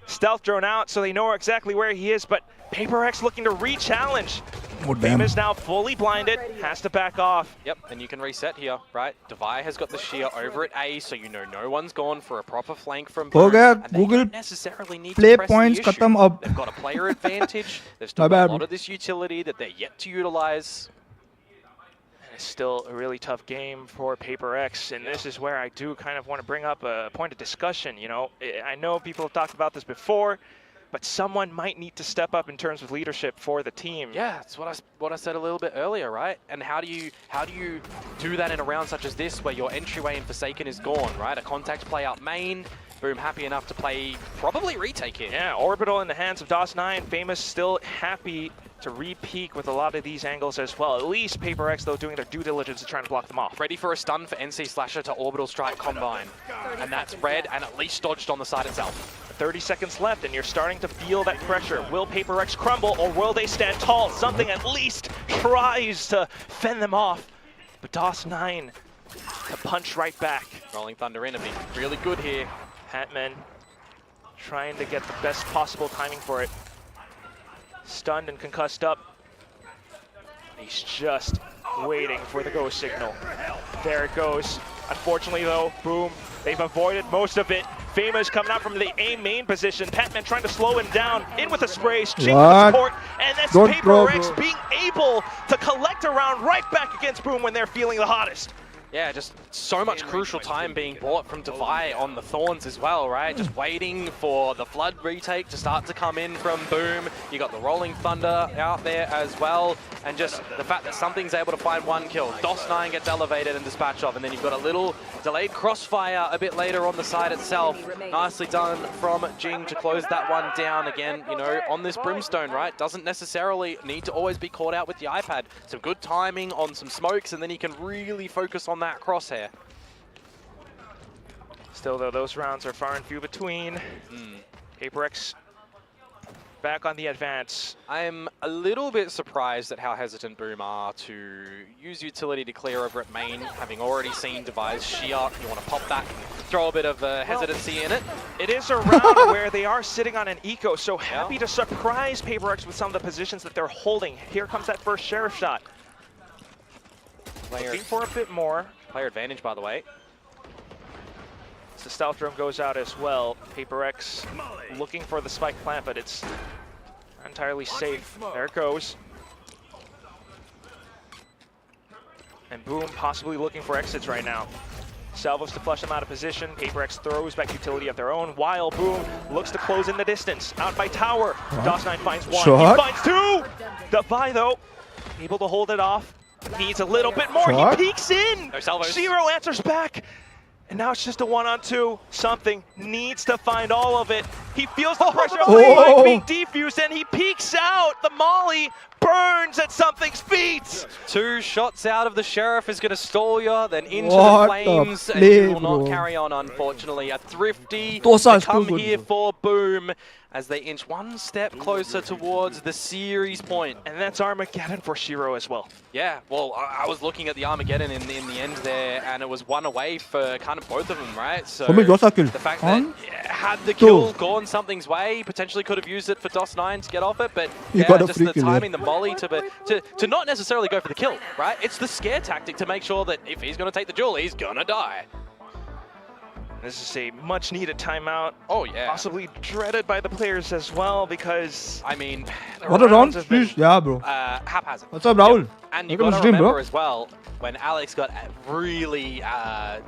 Stealth drone out, so they know exactly where he is, but PRX looking to re-challenge. Oh, damn. Famous now fully blinded, has to back off. Yep, and you can reset here, right? Devi has got the shear over at A, so you know no one's gone for a proper flank from Ho Boom. gaya, And they Google don't necessarily need play to press points the issue. khatam ab. They've got a player advantage. They've still My got bad. a lot of this utility that they're yet to utilize. It's still a really tough game for PRX, and this is where I do kind of want to bring up a point of discussion. You know, I know people have talked about this before, but someone might need to step up in terms of leadership for the team. Yeah, that's what I said a little bit earlier, right? And how do you do that in a round such as this, where your entryway in Forsaken is gone, right? A contact play out main. Boom, happy enough to play probably retake here. Yeah, Orbital in the hands of DOS9. Famous still happy to re-peek with a lot of these angles as well. At least PRX, though, doing their due diligence to try and block them off. Ready for a stun for NC Slasher to Orbital Strike Combine. And that's red and at least dodged on the side itself. 30 seconds left, and you're starting to feel that pressure. Will PRX crumble, or will they stand tall? Something at least tries to fend them off. But DOS9 to punch right back. Rolling Thunder in and be really good here. Hatman trying to get the best possible timing for it. Stunned and concussed up. He's just waiting for the go signal. There it goes. Unfortunately though, Boom, they've avoided most of it. Famous coming out from the A main position. Patman trying to slow him down. In with a spray, Jing with the support, and that's Don't throw, PRX bro. being able to collect a round right back against Boom when they're feeling the hottest. Yeah, just so much crucial time being bought from Devi on the Thorns as well, right? Just waiting for the Flood retake to start to come in from Boom. You got the Rolling Thunder out there as well. And just the fact that something's able to find one kill. DOS9 gets elevated and dispatched off. And then you've got a little delayed crossfire a bit later on the side itself. Nicely done from Jing to close that one down again, you know, on this Brimstone, right? Doesn't necessarily need to always be caught out with the iPad. Some good timing on some smokes, and then you can really focus on that crosshair. Still though, those rounds are far and few between. PRX back on the advance. I'm a little bit surprised at how hesitant Boom are to use utility to clear over at main, having already seen Devi's shear. You want to pop that, throw a bit of hesitancy in it. It is a round where they are sitting on an eco, so happy to surprise PRX with some of the positions that they're holding. Here comes that first Sheriff shot. Looking for a bit more. Player advantage, by the way. The stealth drone goes out as well. PRX looking for the spike plant, but it's not entirely safe. There it goes. And Boom possibly looking for exits right now. Salvos to flush them out of position. PRX throws back utility of their own, while Boom looks to close in the distance. Out by tower. DOS9 finds one. Shot. He finds two! Devi, though, able to hold it off. Needs a little bit more. Shot. He peeks in. No salvos. Zero answers back. And now it's just a 1-on-2. Something needs to find all of it. He feels the pressure of the spike being defused, and he peeks out. The molly burns at Something's feet. 2 shots out of the Sheriff is going to stall you, then into What the flames, the and you play, will not bro. carry on, unfortunately. A thrifty Dosa to is too come good, here bro. for Boom as they inch one step closer towards the series point. And that's Armageddon for Shiro as well. Yeah, well, I was looking at the Armageddon in the end there, and it was one away for kind of both of them, right? So How many Dosa kill? the fact One? that had the kill gone Something's way, potentially could have used it for DOS9 to get off it, but He yeah, got a just free the kill there. timing, the molly to not necessarily go for the kill, right? It's the scare tactic to make sure that if he's going to take the duel, he's going to die. This is a much needed timeout. Oh, yeah. Possibly dreaded by the players as well, because I mean, the What a round, rounds have been- please. Yeah, bro. haphazard. What's up, Rahul? And you Welcome got to to stream, remember bro. as well, when Alex got really, I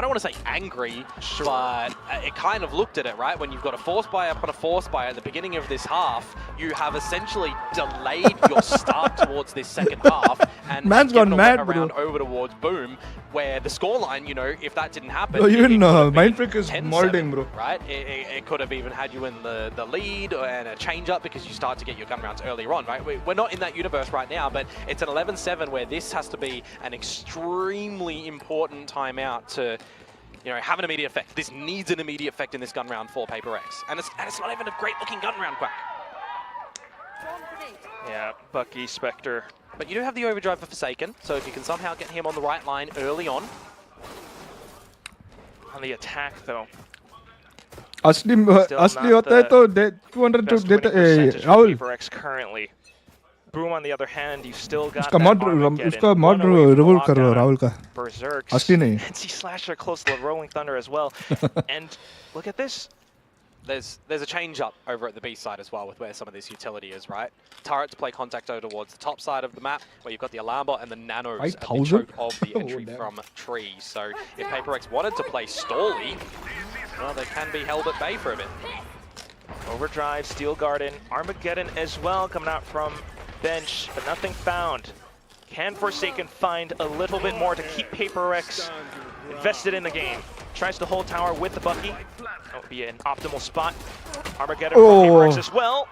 don't want to say angry, but it kind of looked at it, right? When you've got a force buy up on a force buy at the beginning of this half, you have essentially delayed your start towards this second half and Man's given gone a mad, around bro. over towards Boom, where the scoreline, you know, if that didn't happen, Bro, even it could have been Mindfreak is 10-7, molding, bro. right? It could have even had you in the lead and a change up because you start to get your gun rounds earlier on, right? We're not in that universe right now, but it's an 11-7 where this has to be an extremely important timeout to, you know, have an immediate effect. This needs an immediate effect in this gun round for PRX, and it's not even a great looking gun round, Quack. Yeah, Bucky, Spectre. But you do have the overdrive for Forsaken, so if you can somehow get him on the right line early on. On the attack, though. असली होता है तो 200 best देता winning percentage for Rahul PRX currently. Boom, on the other hand, you've still got उसका that mod Armageddon, उसका one mod away from the revolt कर रहा हूँ lockdown राहुल on का Berserks. असली नहीं NC Slasher close to the Rolling Thunder as well. And look at this. There's a change up over at the B side as well with where some of this utility is, right? Turrets play contact over towards the top side of the map where you've got the alarm bot and the nanos at the 5,000? choke of the entry Oh, damn. from trees. So if PaperX wanted to play Stally, well, they can be held at bay for a bit. Overdrive, Steel Garden, Armageddon as well coming out from bench, but nothing found. Can Forsaken find a little bit more to keep PaperX invested in the game? Tries to hold tower with the Bucky. That would be an optimal spot. Armageddon from PaperX as well.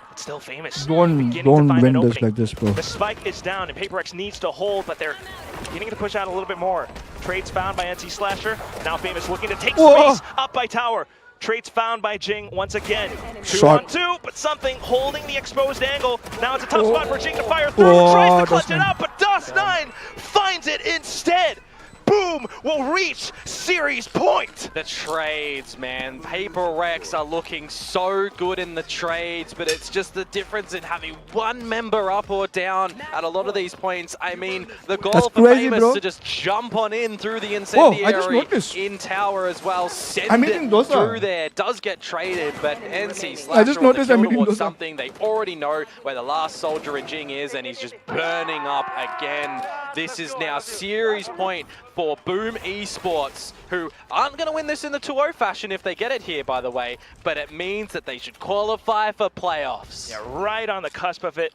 But still famous. Don't Beginning to find win an this opening. like this, bro. The spike is down and PaperX needs to hold, but they're beginning to push out a little bit more. Trades found by NC Slasher. Now famous looking to take Whoa. space up by tower. Trades found by Jing once again. 2 Shot. on 2, but something holding the exposed angle. Now it's a tough spot for Jing to fire through. Whoa, Tries to clutch it DOS9. out, but DOS9 finds it instead. Boom will reach series point. The trades, man. PaperX are looking so good in the trades, but it's just the difference in having one member up or down at a lot of these points. I mean, the goal That's for crazy, Famous bro. to just jump on in through the I just incendiary noticed. in tower as well, send I'm it eating dosa. through there, does get traded, but NC I just Slasher with noticed the I'm kill eating towards dosa. something they already know where the last soldier in Jing is, and he's just burning up again. This is now series point for Boom Esports, who aren't going to win this in the 2-0 fashion if they get it here, by the way, but it means that they should qualify for playoffs. Yeah, right on the cusp of it.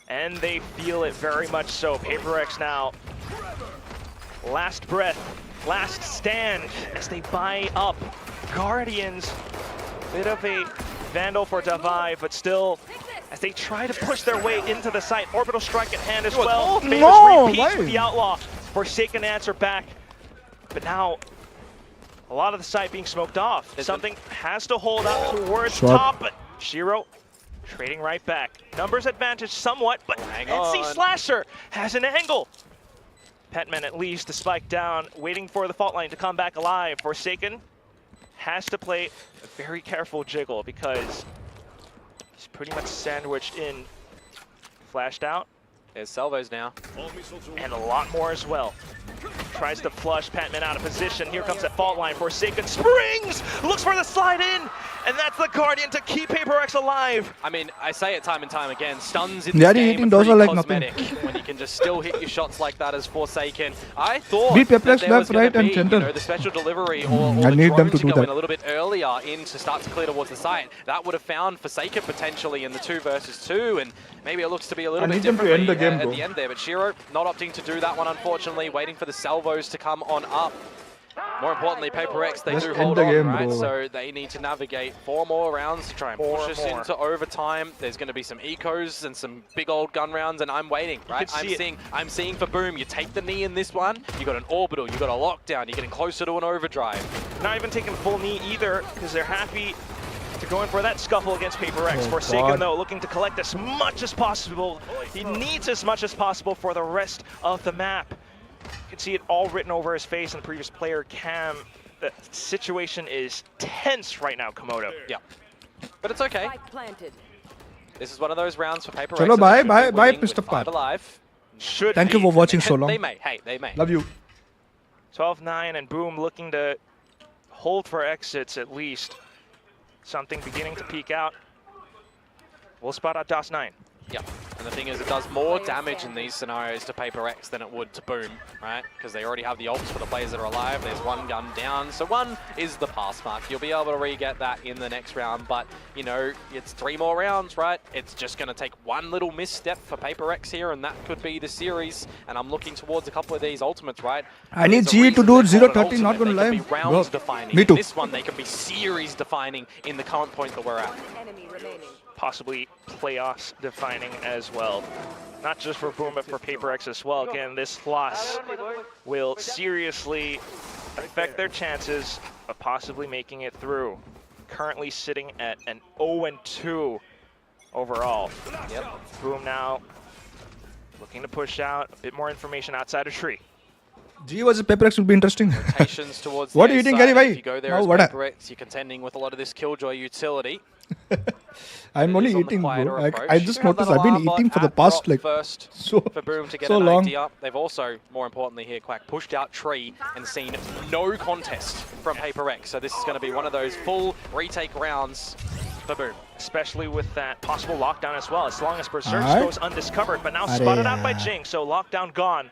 And they feel it very much so. PaperX now, last breath, last stand as they buy up Guardians. Bit of a Vandal for Davai, but still, as they try to push their way into the site. Orbital Strike at hand as well. Famous no, repeats why? with the Outlaw. Forsaken answer back. But now, a lot of the site being smoked off. Something has to hold up towards Shot. top, but Shiro trading right back. Numbers advantage somewhat, but Hang NC on. Slasher has an angle. Petman at least, the spike down, waiting for the fault line to come back alive. Forsaken has to play a very careful jiggle because he's pretty much sandwiched in. Flashed out, There's salvos now. and a lot more as well. Tries to flush Patman out of position. Here comes that fault line. Forsaken springs, looks for the slide in, and that's the Guardian to keep PaperX alive. I mean, I say it time and time again, stuns in Yeah, this game eating are those pretty are like nothing. cosmetic when you can just still hit your shots like that as Forsaken. I thought Be that PaperX there left, was gonna right, and be, center. you know, the special delivery or I the need drone them to to do go in that. a little bit earlier in to start to clear towards the site. That would have found Forsaken potentially in the 2 versus 2, and maybe it looks to be a little I bit need them to differently end the game, at bro. the end there. But Shiro not opting to do that one, unfortunately, waiting for the salvos to come on up. More importantly, PaperX, they Just do end hold the on, game, right? bro. So they need to navigate 4 more rounds to try and Four push us more. into overtime. There's going to be some ecos and some big old gun rounds, and I'm waiting, right? can see it. I'm seeing for Boom. You take the knee in this one, you got an orbital, you got a lockdown, you're getting closer to an overdrive. Not even taking a full knee either, because they're happy to go in for that scuffle against PaperX. Oh, Forsaken, God. though, looking to collect as much as possible. He needs as much as possible for the rest of the map. You can see it all written over his face in the previous player cam. The situation is tense right now, Komodo. Yeah. But it's okay. This is one of those rounds for PaperX. Chalo, that bye, they should be bye, bye, winning with Pistol 5 Part. alive. Should Thank you be. for watching so long. They may. Hey, they may. Love you. 12-9 and Boom looking to hold for exits at least. Something beginning to peek out. We'll spot out DOS9. Yeah, and the thing is, it does more damage in these scenarios to PaperX than it would to Boom, right? Because they already have the ults for the players that are alive. There's 1 gun down, so 1 is the pass mark. You'll be able to re-get that in the next round, but, you know, it's 3 more rounds, right? It's just going to take 1 little misstep for PaperX here, and that could be the series. And I'm looking towards a couple of these ultimates, right? I need There's a GE to reason do they're called 0-30, an not gonna ultimate. They lie. can be rounds Bro, defining. me too. This one, they can be series defining in the current point that we're at. Possibly playoffs defining as well. Not just for Boom, but for PaperX as well. Again, this loss will seriously affect their chances of possibly making it through. Currently sitting at an 0-2 overall. Yep. Boom now looking to push out a bit more information outside of Tree. G versus PRX will be interesting. Rotations towards What the are you A eating, side. Gary Bhai? If you go there Now as what? PRX, you're contending with a lot of this Killjoy utility. I'm It only is on the eating, bro. quieter approach. I just You have that noticed I've been alarm bot eating for the at past drop like first so for Boom to get so an long. idea. They've also, more importantly here, Quack, pushed out Tree and seen no contest from PRX. So this is going to be one of those full retake rounds for Boom. Especially with that possible lockdown as well, as long as Berserk Alright. goes undiscovered, but now Arey spotted out by yaar. Jinx, so lockdown gone.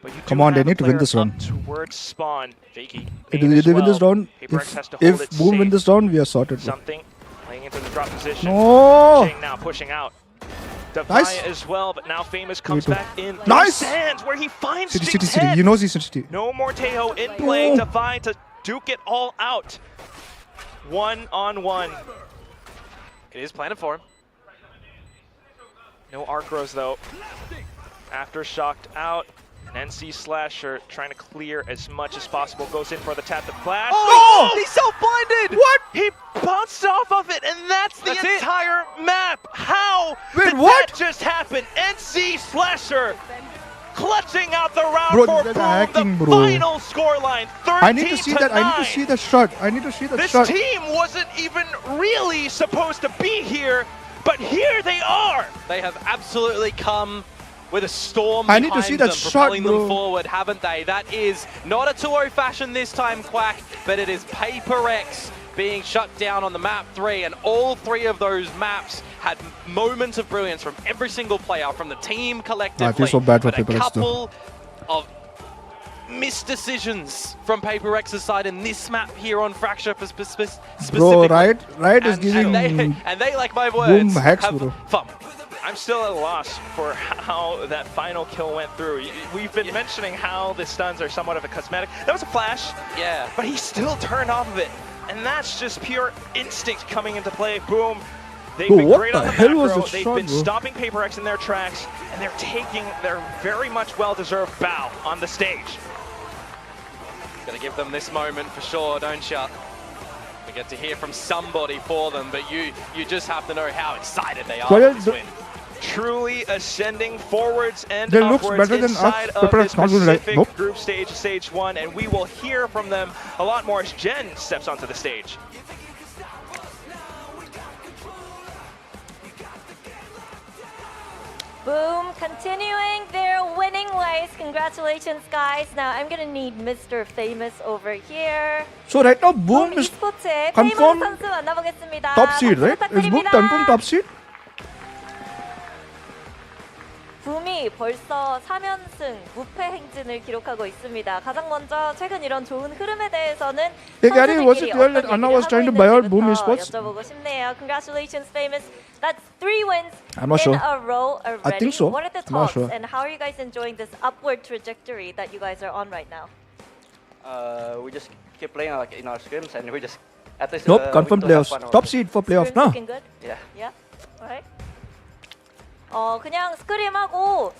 But you Come do on, they have a need to win player this round. up towards spawn. Jakey, If main as they win this well. round, PRX has to hold if it Boom win safe. this round, we are sorted, bro. Something playing into the drop position. No! Jing now pushing out. Devaya Nice. as well, but now Famous comes too. back in. Nice! Sands where he finds City, Jing's city. head. He knows he's city. No more Tejo in play. No. Devaya to duke it all out. 1-on-1. It is planted for him. No Arcros though. After shocked out, an NC Slasher trying to clear as much as possible. Goes in for the tap to flash. Oh! He's self-blinded! What? He bounced off of it, and that's the That's it. entire map. How Wait, did what? that just happen? NC Slasher clutching out the round Bro, for these guys Boom. are hacking, The bro. final scoreline, 13 I need to see that. I need to see that shot. I need to see that This shot. team wasn't even really supposed to be here, but here they are. They have absolutely come with a storm I need to behind see that them, shot, propelling them bro. forward, haven't they? That is not a 2-0 fashion this time, Quack, but it is PRX being shut down on the map 3, and all 3 of those maps had moments of brilliance from every single player, from the team collectively. I feel so bad for but a PRX though. couple of missed decisions from PRX's side in this map here on Fracture specifically. Bro, right is giving And they, like my words, hacks, have bro. fun. I'm still at a loss for how that final kill went through. We've been mentioning how the stuns are somewhat of a cosmetic. That was a flash, Yeah. but he still turned off of it. And that's just pure instinct coming into play. Boom. They've Bro, been what great the on the hell was macro. that They've shot, been bro? stopping PRX in their tracks, and they're taking their very much well-deserved bow on the stage. Gotta give them this moment for sure, don't you? We get to hear from somebody for them, but you just have to know how excited they are Well, for this win. Truly ascending forwards and They looks upwards better than us. inside of PRX this not gonna like- Pacific nope. group stage, stage 1, and we will hear from them a lot more as Jen steps onto the stage. Boom, continuing their winning ways. Congratulations, guys. Now I'm gonna need Mr. Famous over here. So right now, Boom is e스포츠의 confirmed 페이머스 선수 만나보겠습니다. top seed, 박수 right? Is Boom 부탁드립니다. confirmed top seed? 붐이 벌써 3연승 무패 행진을 기록하고 있습니다. 가장 먼저 최근 이런 좋은 흐름에 대해서는 Hey, Gary, was it 선수들끼리 real that 어떤 Anna 얘기를 was trying to 하고 buy out 있는지부터 Boom Esports? 여쭤보고 싶네요. Congratulations, Famous. That's 3 wins I'm not in sure. a row already. I think so. What are the I'm not talks sure. and how are you guys enjoying this upward trajectory that you guys are on right now? We just keep playing like in our scrims and we just at least Nope, confirmed we still have playoffs. fun Top also. seed for playoff Scrim's now. looking good? Yeah. Yeah. Alright. 그냥 스크림하고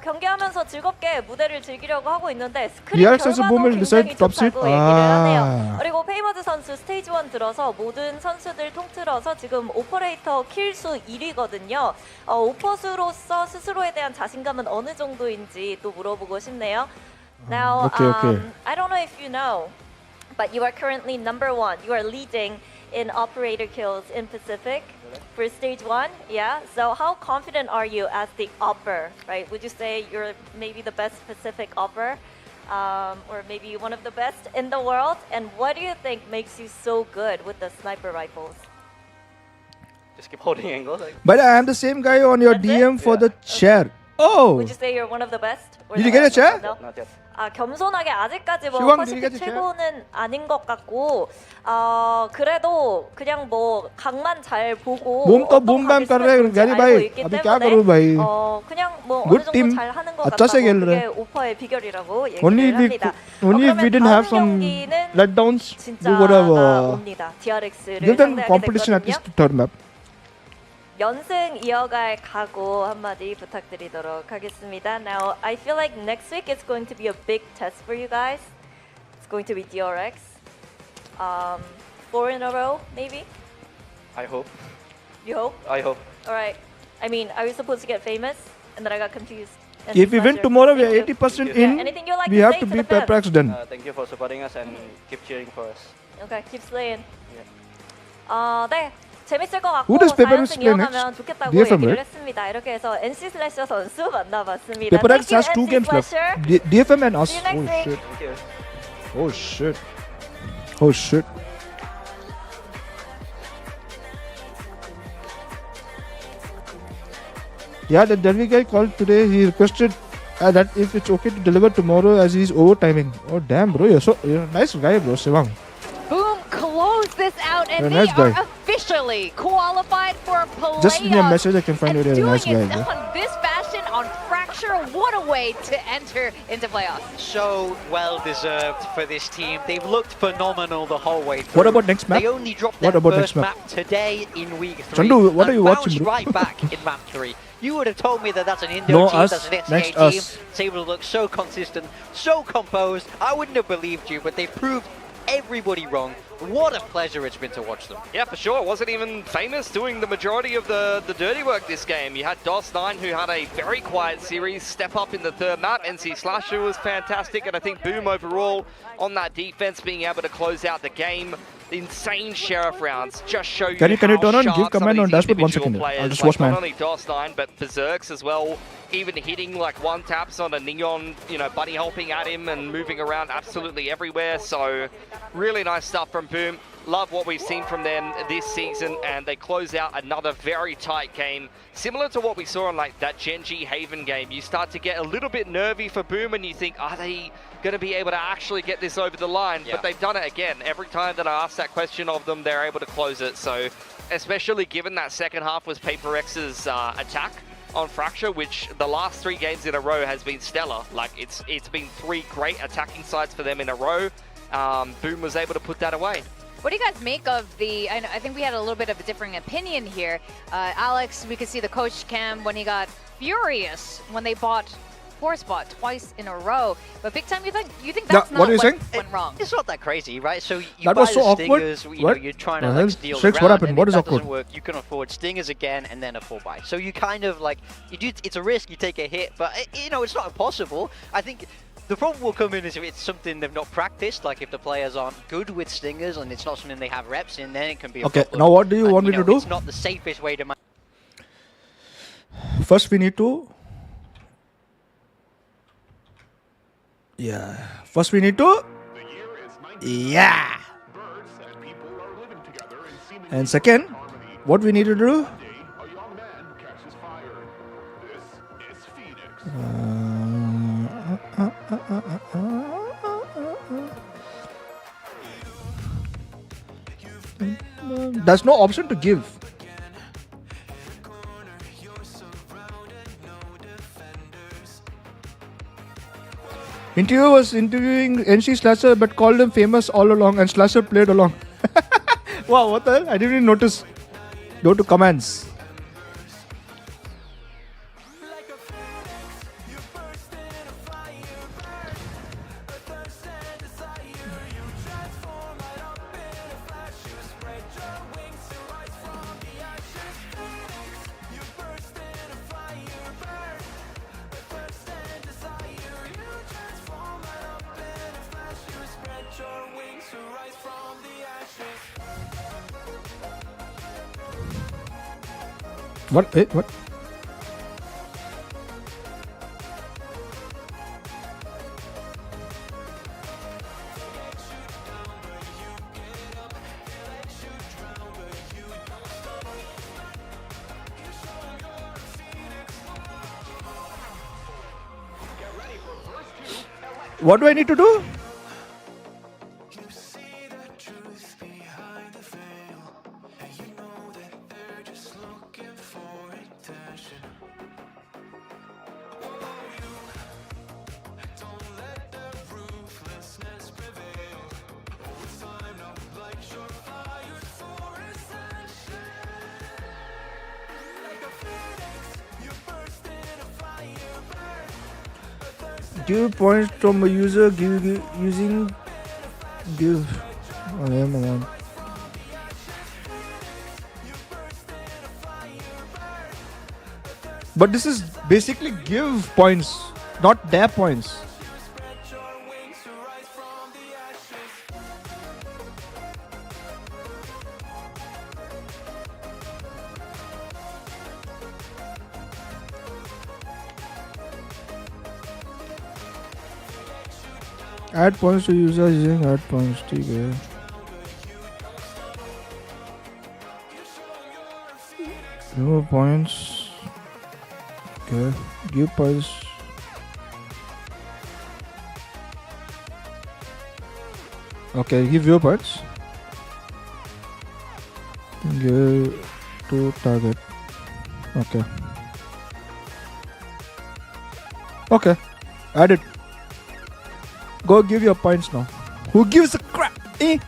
경기하면서 즐겁게 무대를 즐기려고 하고 있는데 스크림 PRX 선수 결과도 보면 굉장히 decide top seed? 좋다고 얘기를 하네요. 아. 그리고 페이머즈 선수 스테이지 1 들어서 모든 선수들 통틀어서 지금 오퍼레이터 킬수 1위거든요. 오퍼수로서 스스로에 대한 자신감은 어느 정도인지 또 물어보고 싶네요. Now, Okay. I don't know if you know, but you are currently number 1. You are leading in operator kills in Pacific for stage 1. Yeah. So how confident are you as the opper? Right? Would you say you're maybe the best Pacific opper, or maybe one of the best in the world? And what do you think makes you so good with the sniper rifles? Just keep holding angles. Like, But I am the same guy on your That's it? DM for the Yeah. chair. Oh! Would you say you're one of the best? Or Did you the get a best? chair? No? not yet. 겸손하게 아직까지 뭐 시황 퍼시픽 드리겠지, 최고는 아닌 것 같고 그래도 그냥 뭐 각만 잘 보고 몸 तो 어떤 boom बैम 각이 कर रहे हैं 쓰면 좋은지 Gary 알고 भाई 있기 अभी क्या 때문에 करूं भाई 그냥 뭐 Good 어느 team. 정도 잘 하는 것 अच्छा से 같다고 खेल रहे 그게 오퍼의 비결이라고 only 얘기를 we 합니다. only if we 그러면 didn't have 다음 some 경기는 letdowns we 진짜가 would have 옵니다. DRX를 given 상대하게 competition at 됐거든요. least the third map. 연승 이어갈 각오 한마디 부탁드리도록 하겠습니다. Now, I feel like next week is going to be a big test for you guys. It's going to be DRX. 4 in a row, maybe? I hope. You hope? I hope. Alright. I mean, are you supposed to get famous? And then I got confused. And If we win pleasure. tomorrow, we Thank are you. 80% Yeah, in. anything you'd like We to have say to to beat the fans? PRX done. Thank you for supporting us and keep cheering for us. Okay, keep slaying. 네. 재밌을 것 같고 Who does Paper X 4연승 play 이어가면 next? 좋겠다고 DFM, 얘기를 right? 했습니다. 이렇게 해서 NC 슬래셔 선수 만나봤습니다. Paper X Thank you, has 2 NC games left. Slasher. DFM and us. See you next Oh week. shit. Thank you. Oh shit. Oh shit. Yeah, the Delhi guy called today. He requested that if it's okay to deliver tomorrow as he's overtiming. Oh damn, bro, you're a nice guy, bro, Sivang. Boom, close this out, and You're a they nice guy. are officially qualified for playoffs. Just send me a message. I can find and you're a doing nice guy, it bro. on this fashion on Fracture, what a way to enter into playoffs. So well deserved for this team. They've looked phenomenal the whole way through. What about next map? They only dropped What their about first next map? map today in week 3. Chandu, what and are you watching, bounced bro? right back in map 3. You would have told me that that's an Indo No, team, us. that's an XK Next, team. us. It's able to look so consistent, so composed. I wouldn't have believed you, but they proved everybody wrong. What a pleasure it's been to watch them. Yeah, for sure. It wasn't even famous doing the majority of the dirty work this game. You had DOS9, who had a very quiet series, step up in the third map. NC Slasher was fantastic, and I think Boom overall on that defense, being able to close out the game. The insane Sheriff rounds just show you Can you how turn on? sharp Give some command of on these dashboard 1 individual second. I'll players, just like watch not man. only DOS9, but Berserks as well, even hitting like one taps on a Neon, you know, bunny hopping at him and moving around absolutely everywhere. So really nice stuff from Boom. Love what we've seen from them this season, and they close out another very tight game. Similar to what we saw in like that Genji Haven game, you start to get a little bit nervy for Boom and you think, are they going to be able to actually get this over the line? Yeah. But they've done it again. Every time that I ask that question of them, they're able to close it. So especially given that second half was Paper X's attack on Fracture, which the last 3 games in a row has been stellar. Like it's been 3 great attacking sides for them in a row. Boom was able to put that away. What do you guys make of the, I think we had a little bit of a differing opinion here. Alex, we could see the coach cam when he got furious when they bought 4-spot twice in a row. But Big Time, you think that's what not are you what saying? went wrong? It's not that crazy, right? So you That buy was so the awkward. Stingers, you know, What? you're trying The to hell? like steal Shreks, the what round, happened? and What if is that awkward? doesn't work, you can afford Stingers again and then a 4-buy. So you kind of like, it's a risk, you take a hit, but you know, it's not impossible. I think the problem will come in is if it's something they've not practiced, like if the players aren't good with Stingers and it's not something they have reps in, then it can be a Okay, problem. now what do you And, want me know, to do? It's not the safest way to manage. First, we need to. Yeah. First, we need to. The year is Yeah. birds and people are living together in seemingly And second, harmony. what we need to do? One day, a young man catches fire. This is Phoenix. There's no option to give. Interviewer was interviewing NC Slasher but called him famous all along, and Slasher played along. Wow, what the hell? I didn't even notice. Go to commands. What? What? What do I need to do? Give points from a user using give. Oh, yeah, man. But this is basically give points, not their points. Add points to users using add points. Okay. No points. Okay. Give points. Okay, give your points. Give to target. Okay. Okay. Add it. Go give your points now. Who gives a crap? Eh?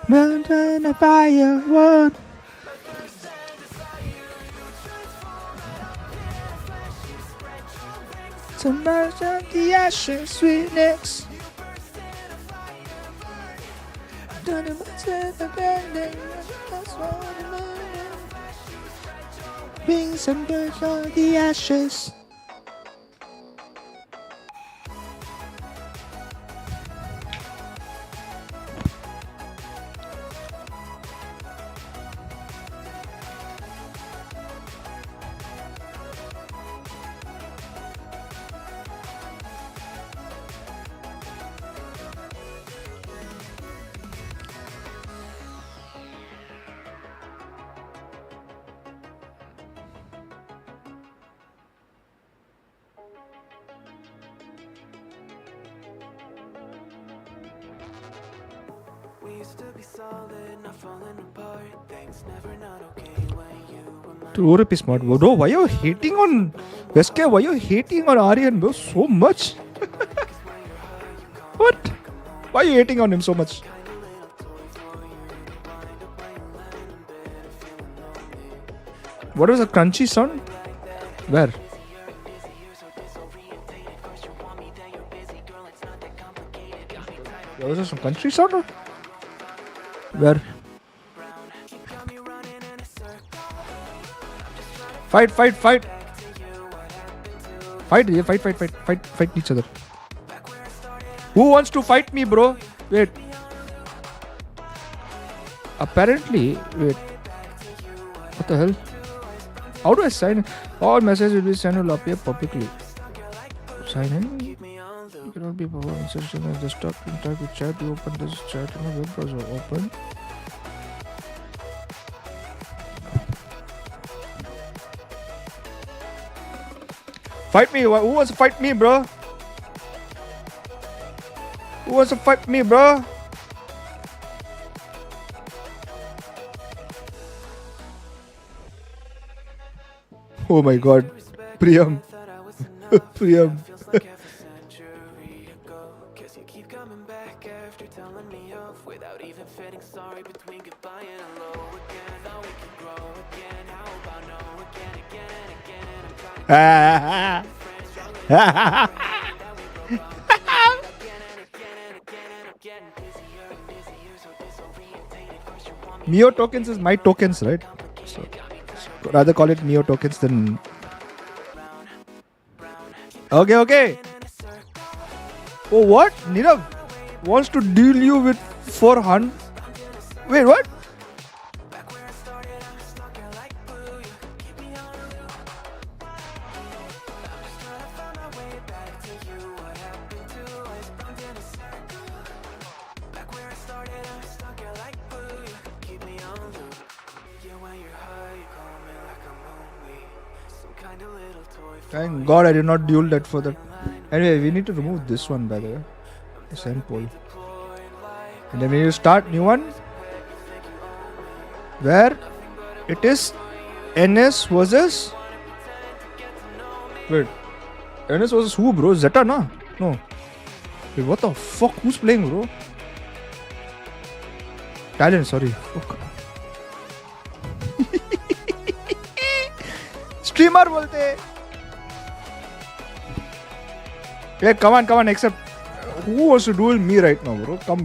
Mountain of fire, one. Submerge on the ashes, sweetness. Bring some birds on the ashes. Dude, ORP is smart. Bro, why are you hating on SK? Why are you hating on Aryan, bro, so much? What? Why are you hating on him so much? What was the crunchy sound? Where? There was some country sound? Or? Where? Fight, fight, fight. Fight, yeah, fight each other. Who wants to fight me, bro? Wait. Apparently, wait. What the hell? How do I sign in? All messages will be sent will appear publicly. Sign in? You cannot be performed insertion as desktop. Interact with chat. You open this chat in a web browser. Open. Fight me. Who wants to fight me, bro? Who wants to fight me, bro? Oh my god. Priyam. Priyam. Mio tokens is my tokens, right? So rather call it Mio tokens than. Okay. Oh, what? Nirav wants to deal you with 400. Wait, what? Thank God I did not duel that for that. Anyway, we need to remove this one, by the way. The send poll. And then we need to start new one. Where it is NS versus. Wait. NS versus who, bro? Zeta, na? No. Wait, what the fuck? Who's playing, bro? Talent, sorry. Fuck. Streamer bolte. Yeah, come on, except who wants to duel me right now, bro? Come.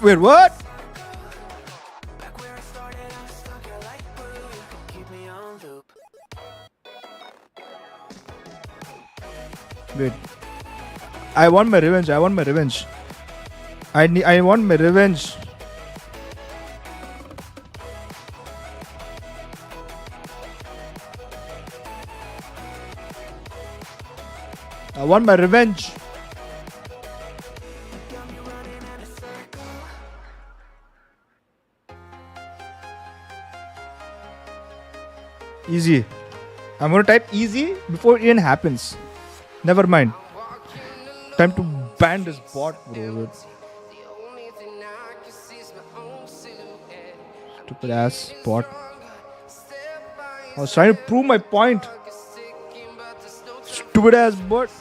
Wait, what? Back where I started, I was stuck here like glue. You could keep me on loop. Wait. I want my revenge. I want my revenge. I want my revenge. I want my revenge. Easy. I'm gonna type easy before it even happens. Never mind. Time to ban this bot, bro. Stupid ass bot. I was trying to prove my point. Stupid ass bot.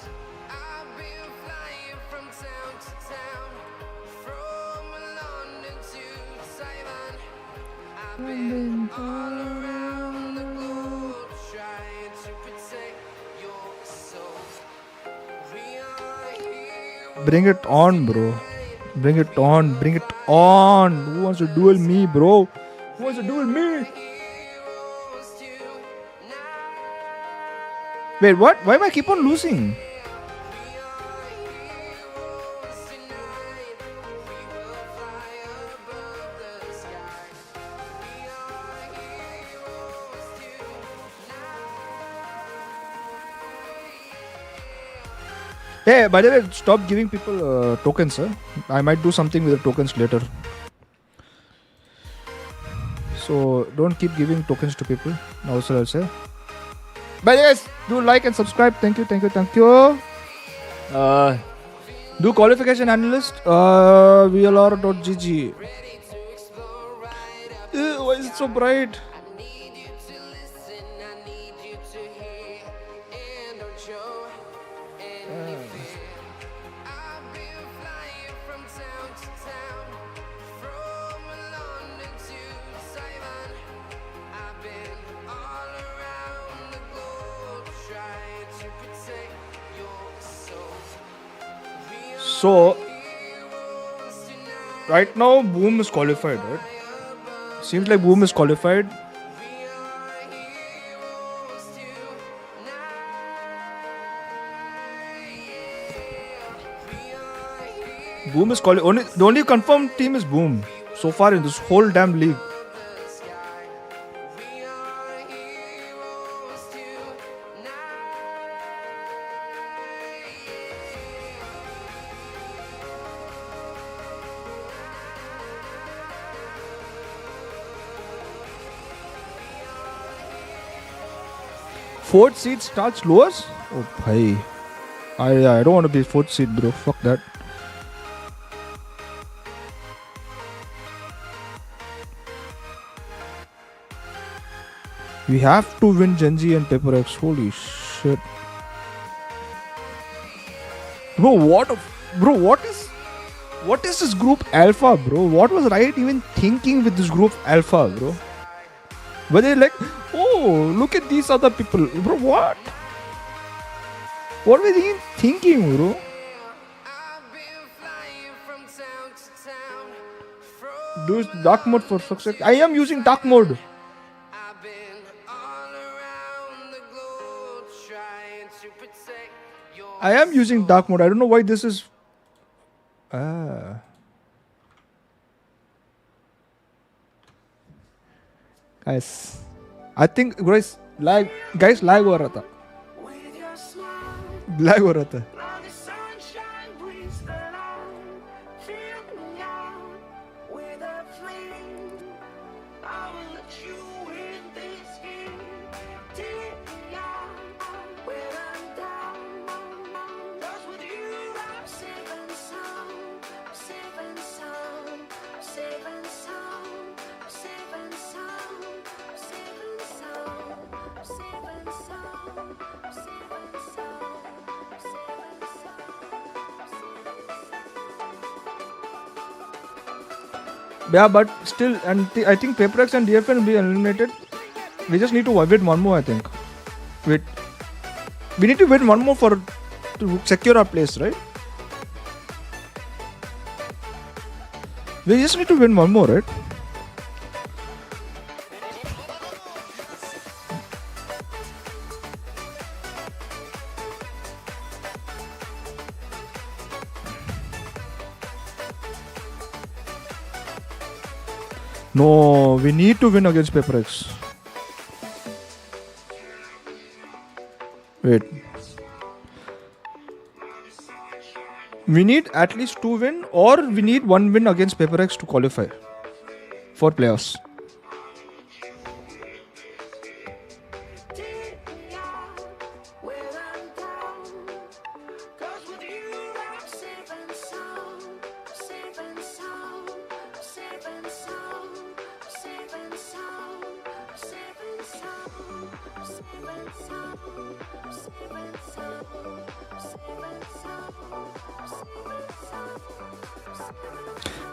Bring it on, bro. Bring it on. Bring it on. Who wants to duel me, bro? Who wants to duel me? Wait, what? Why am I keep on losing? Hey, by the way, stop giving people tokens, sir. I might do something with the tokens later. So don't keep giving tokens to people. Also, I'll say. By the way, do like and subscribe. Thank you, thank you, thank you. Do qualification analyst. VLR.gg. Why is it so bright? So, right now, Boom is qualified, right? Seems like Boom is qualified. Boom is qualified. The only confirmed team is Boom so far in this whole damn league. Fourth seed starts lowest? Oh, bhai. I don't want to be fourth seed, bro. Fuck that. We have to win Gen Z and PRX. Holy shit. Bro, what is this group Alpha, bro? What was Riot even thinking with this group Alpha, bro? Were they like, oh, look at these other people. Bro, what? What were they even thinking, bro? Do dark mode for success. I am using dark mode. I am using dark mode. I don't know why this is. Guys, I think lag हो रहा था. Lag हो रहा था. Yeah, but still, and I think PRX and DFN will be eliminated. We just need to win one more, I think. Wait, we need to win one more to secure our place, right? We just need to win one more, right? No, we need to win against PRX. Wait. We need at least 2 win or we need 1 win against PRX to qualify for playoffs.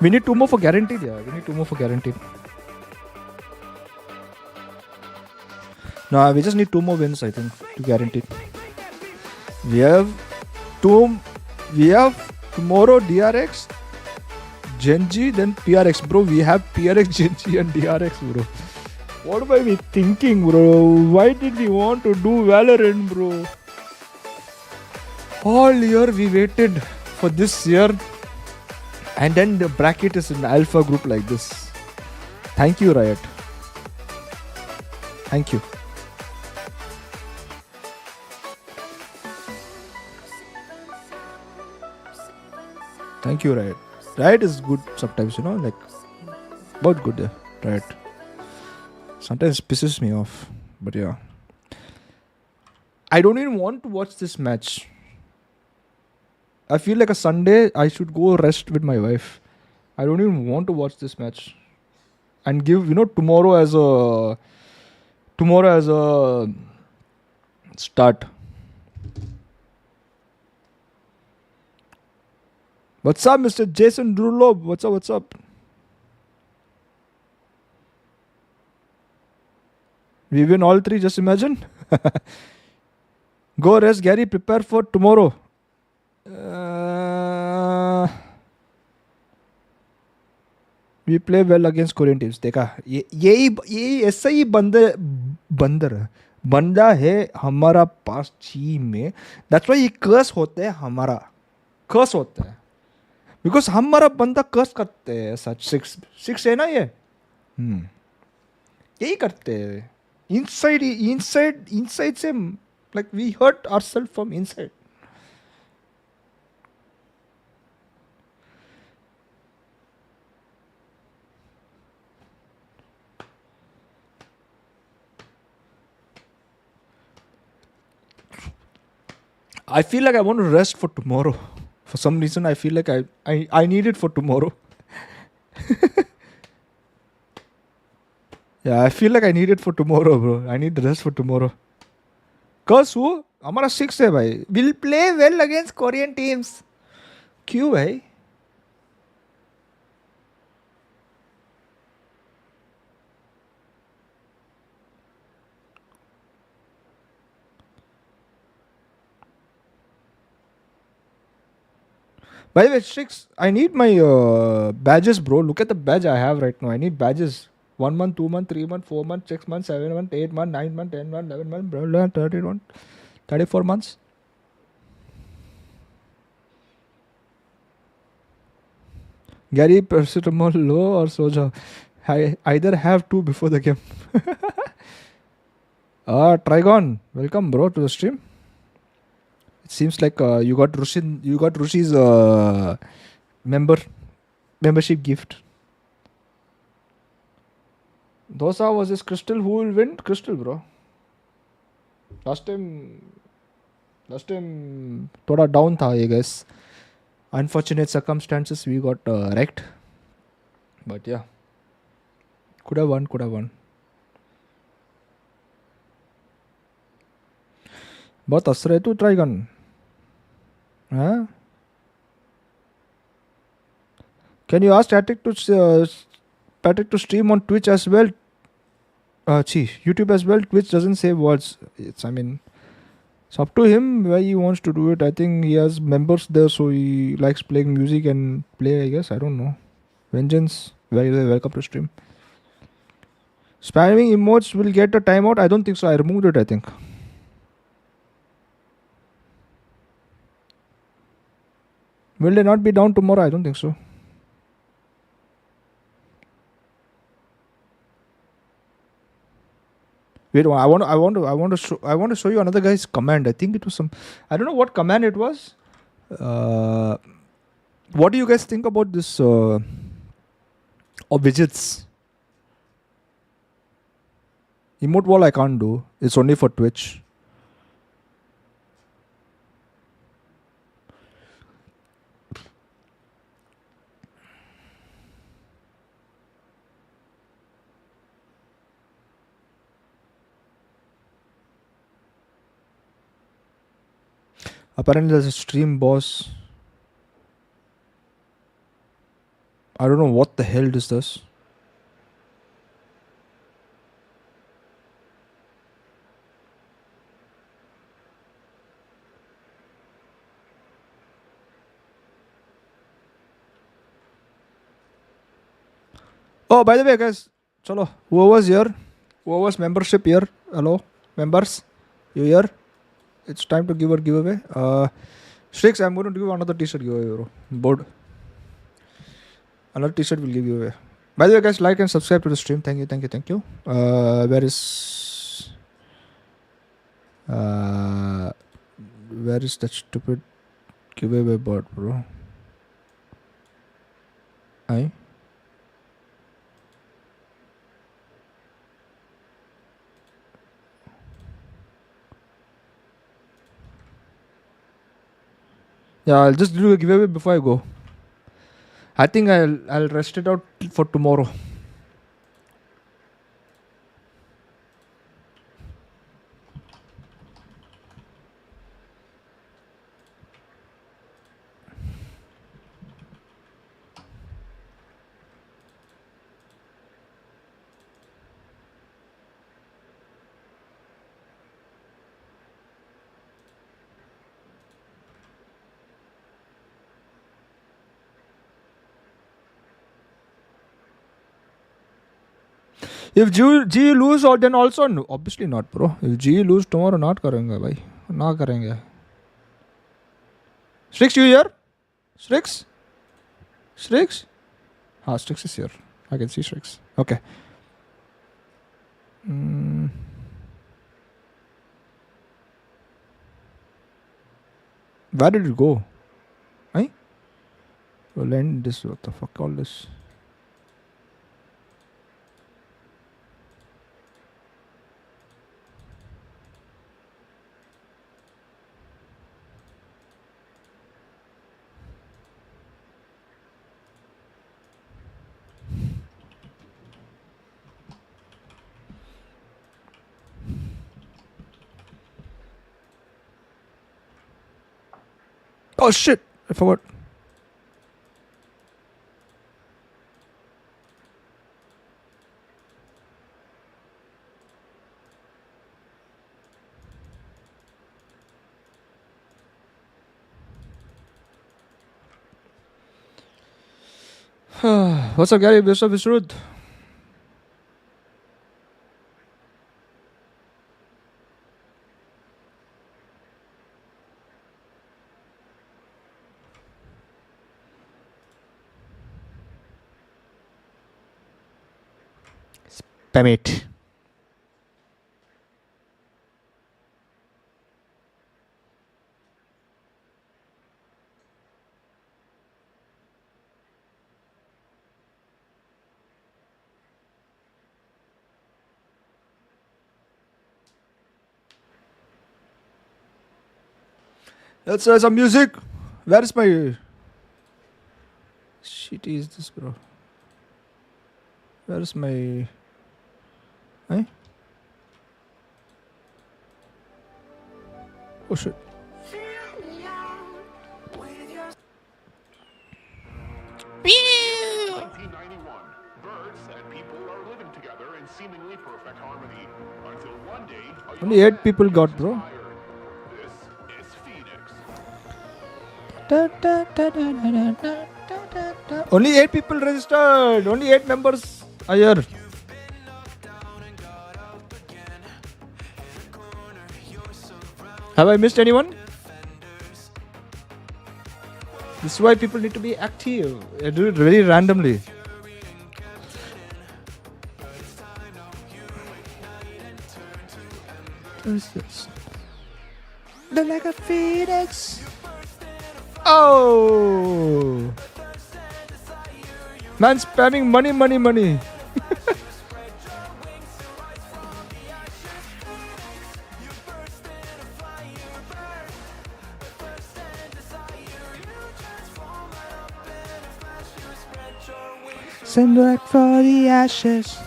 We need 2 more for guaranteed, yeah. We need 2 more for guaranteed. No, we just need 2 more wins, I think, to guaranteed. We have tomorrow DRX, Genji, then PRX, bro. We have PRX, Genji, and DRX, bro. What am I thinking, bro? Why did we want to do Valorant, bro? All year we waited for this year. And then the bracket is in alpha group like this. Thank you, Riot. Thank you. Thank you, Riot. Riot is good sometimes, you know, like, both good, yeah. Riot. Sometimes pisses me off, but yeah. I don't even want to watch this match. I feel like a Sunday I should go rest with my wife. I don't even want to watch this match. And give, you know, tomorrow as a start. What's up, Mr. Jason Drulob? What's up? We win all 3, just imagine. Go rest, Gary. Prepare for tomorrow. We play well against Korean teams. देखा ये ऐसा ही बंदा है हमारा पास team में. That's why ये कर्स होते हैं हमारा. कर्स होते हैं. Because हमारा बंदा कर्स करते हैं. सच 6 है ना ये. यही करते हैं. Inside से like we hurt ourselves from inside. I feel like I want to rest for tomorrow. For some reason, I feel like I need it for tomorrow. Yeah, I feel like I need it for tomorrow, bro. I need rest for tomorrow. Cause who? हमारा 6 है भाई. We'll play well against Korean teams. क्यों भाई? By the way, Strix, I need my badges, bro. Look at the badge I have right now. I need badges. 1 month, 2 month, 3 month, 4 month, 6 month, 7 month, 8 month, 9 month, 10 month, 11 month, blah, blah, 31, 34 months. Gary, paracetamol low or soja? I either have 2 before the game. Trigon, welcome, bro, to the stream. It seems like you got Rushi's membership gift. Dosa versus Crystal. Who will win? Crystal, bro. Last time thoda down tha, I guess. Unfortunate circumstances, we got wrecked. But yeah, could have won. बहुत हंस रहे तू ट्राइगन. हाँ? Can you ask Patrick to stream on Twitch as well? YouTube as well. Twitch doesn't say words. It's up to him why he wants to do it. I think he has members there, so he likes playing music and play, I guess. I don't know. Vengeance, very welcome to stream. Spamming emotes will get a timeout. I don't think so. I removed it, I think. Will they not be down tomorrow? I don't think so. Wait, I want to show you another guy's command. I think it was some. I don't know what command it was. What do you guys think about this? Widgets. Emote wall I can't do. It's only for Twitch. Apparently there's a stream boss. I don't know what the hell this does. Oh, by the way, guys, chalo, whoever's here, whoever's membership here, hello, members, you here? It's time to give a giveaway. Strix, I'm going to give another t-shirt giveaway, bro. Board. Another t-shirt will give you away. By the way, guys, like and subscribe to the stream. Thank you. Where is that stupid giveaway board, bro? Aye. Yeah, I'll just do a giveaway before I go. I think I'll rest it out for tomorrow. If G lose, or then also no, obviously not, bro. If G lose tomorrow, not करेंगे भाई, ना करेंगे. Strix, you here? Strix? Ah, Strix is here. I can see Strix. Okay. Where did it go? Hey? We'll end this. What the fuck? All this. Oh shit! I forgot. What's up, Gary? What's up, Vishrud? Spam it. Let's try some music. Where is my shit? Is this, bro? Where is my? Eh? Oh shit. 1991, birds and people are living together in seemingly perfect harmony. Until one day, a Only 8 people got, bro. This is Phoenix. Da, da, da, da, da, da, da, da. Only 8 people registered. Only 8 members are here. Have I missed anyone? This is why people need to be active. I do it very randomly. They're like a phoenix. Oh, man, spamming money, money, money. Send back for the ashes.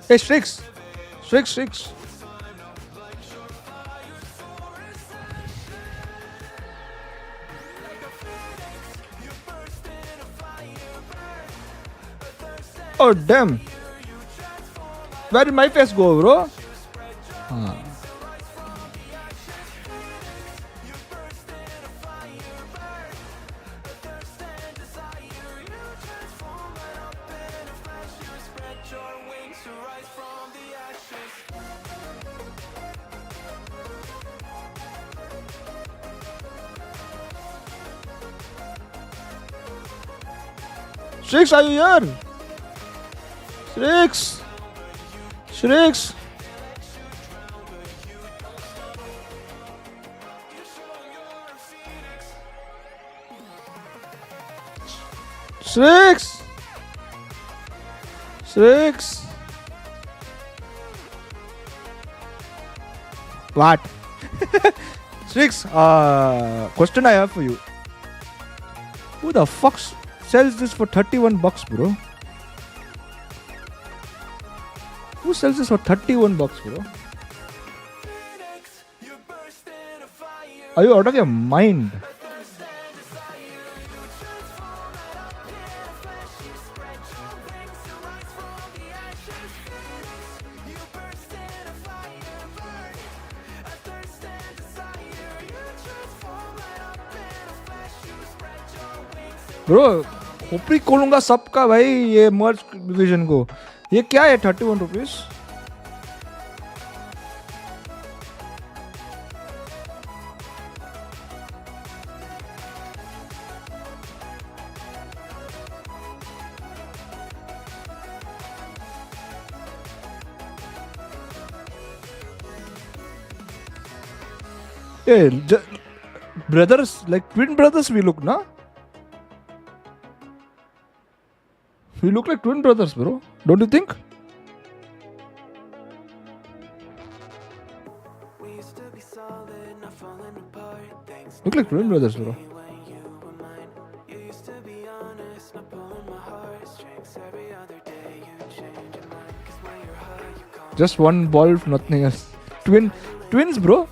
Hey, Strix! Strix, Strix! Oh, damn! Where did my face go, bro? Strix, are you here? Strix! Strix! Strix! Strix! What? Strix, question I have for you. Who the fuck sells this for 31 bucks, bro? Who sells this for 31 bucks, bro? Are you out of your mind? Bro खोपड़ी खोलूंगा सबका भाई ये मर्ज division को ये क्या है 31 rupees brothers like twin brothers we look na. We look like twin brothers, bro. Don't you think? Look like twin brothers, bro. Just one ball, nothing else. Twins, bro.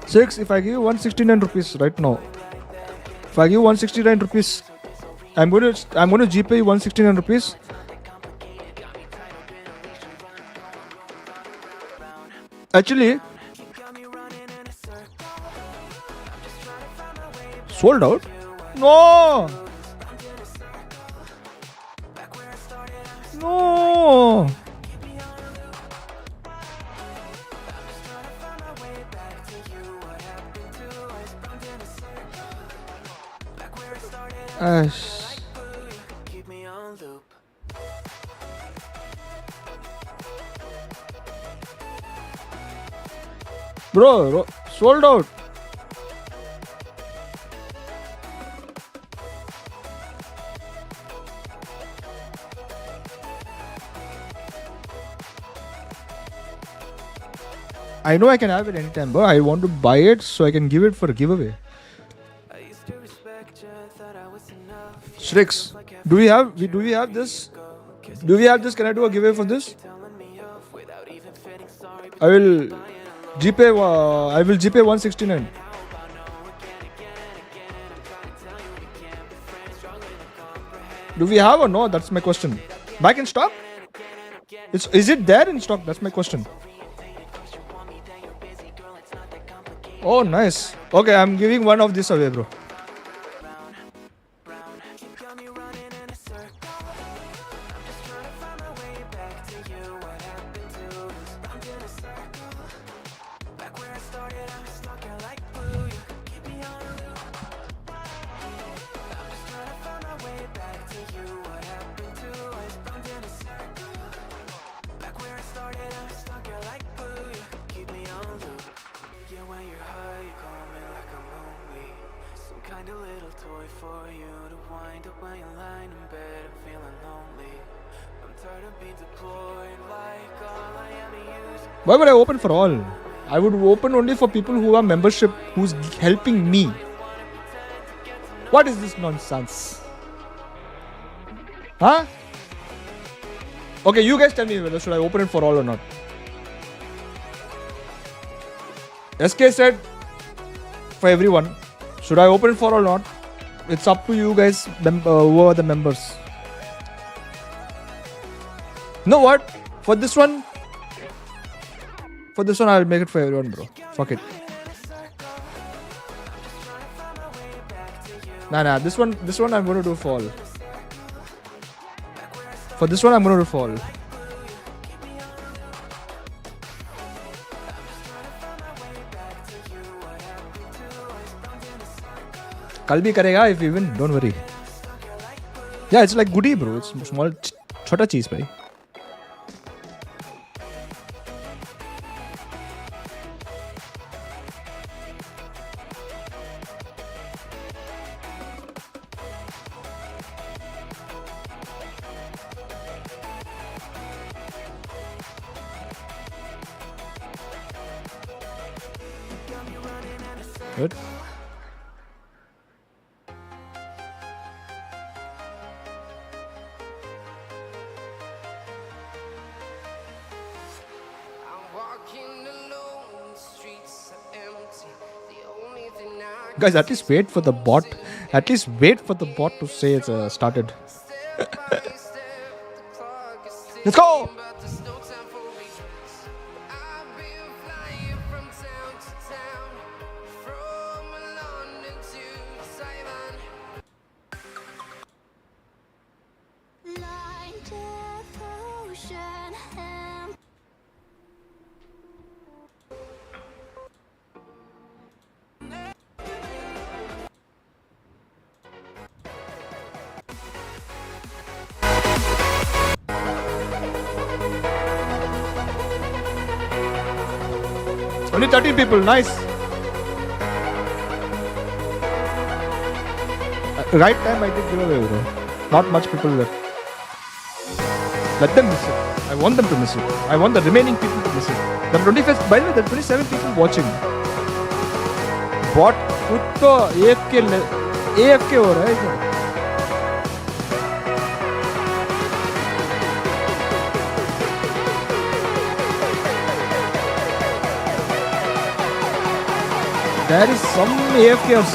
6. If I give you 169 rupees right now. If I give 169 rupees, I'm going to GPay you 169 rupees. Actually, sold out? No! No! Ash. Bro, sold out. I know I can have it anytime, but I want to buy it so I can give it for a giveaway. Shrix, do we have this? Do we have this? Can I do a giveaway for this? I will GPay 169. Do we have or no? That's my question. Back in stock? Is it there in stock? That's my question. Oh, nice. Okay, I'm giving one of this away, bro. Why would I open for all? I would open only for people who have membership, who's helping me. What is this nonsense? Huh? Okay, you guys tell me whether should I open it for all or not. SK said for everyone. Should I open it for all or not? It's up to you guys, who are the members. You know what? For this one, I'll make it for everyone, bro. Fuck it. Nah. This one I'm gonna do for all. For this one, I'm gonna do for all. Kal bhi karega if we win. Don't worry. Yeah, it's like goodie, bro. It's small, chota cheese, bhai. Good. Guys, at least wait for the bot. At least wait for the bot to say it's started. Let's go! Only 13 people, nice. Right time I did giveaway, bro. Not much people left. Let them miss it. I want them to miss it. I want the remaining people to miss it. The 25th, by the way, there are 27 people watching. Bot खुद तो AFK हो रहा है. There is some AFKs.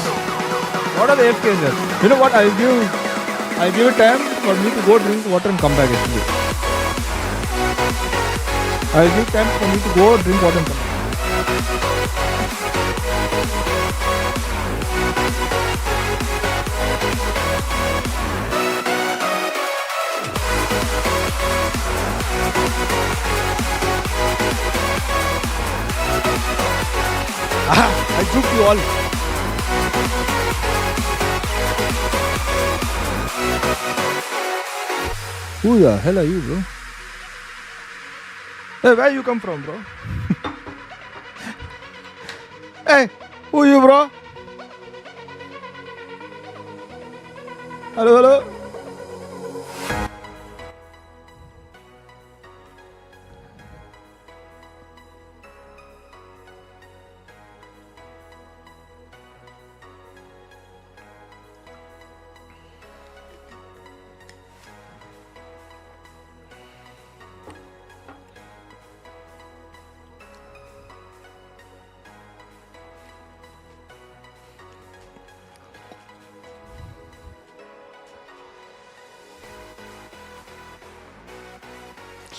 What are the AFKs there? You know what? I'll give it time for me to go drink water and come back actually. I'll give time for me to go drink water and come back. I took you all. Who the hell are you, bro? Hey, where you come from, bro? Hey, who are you, bro? Hello.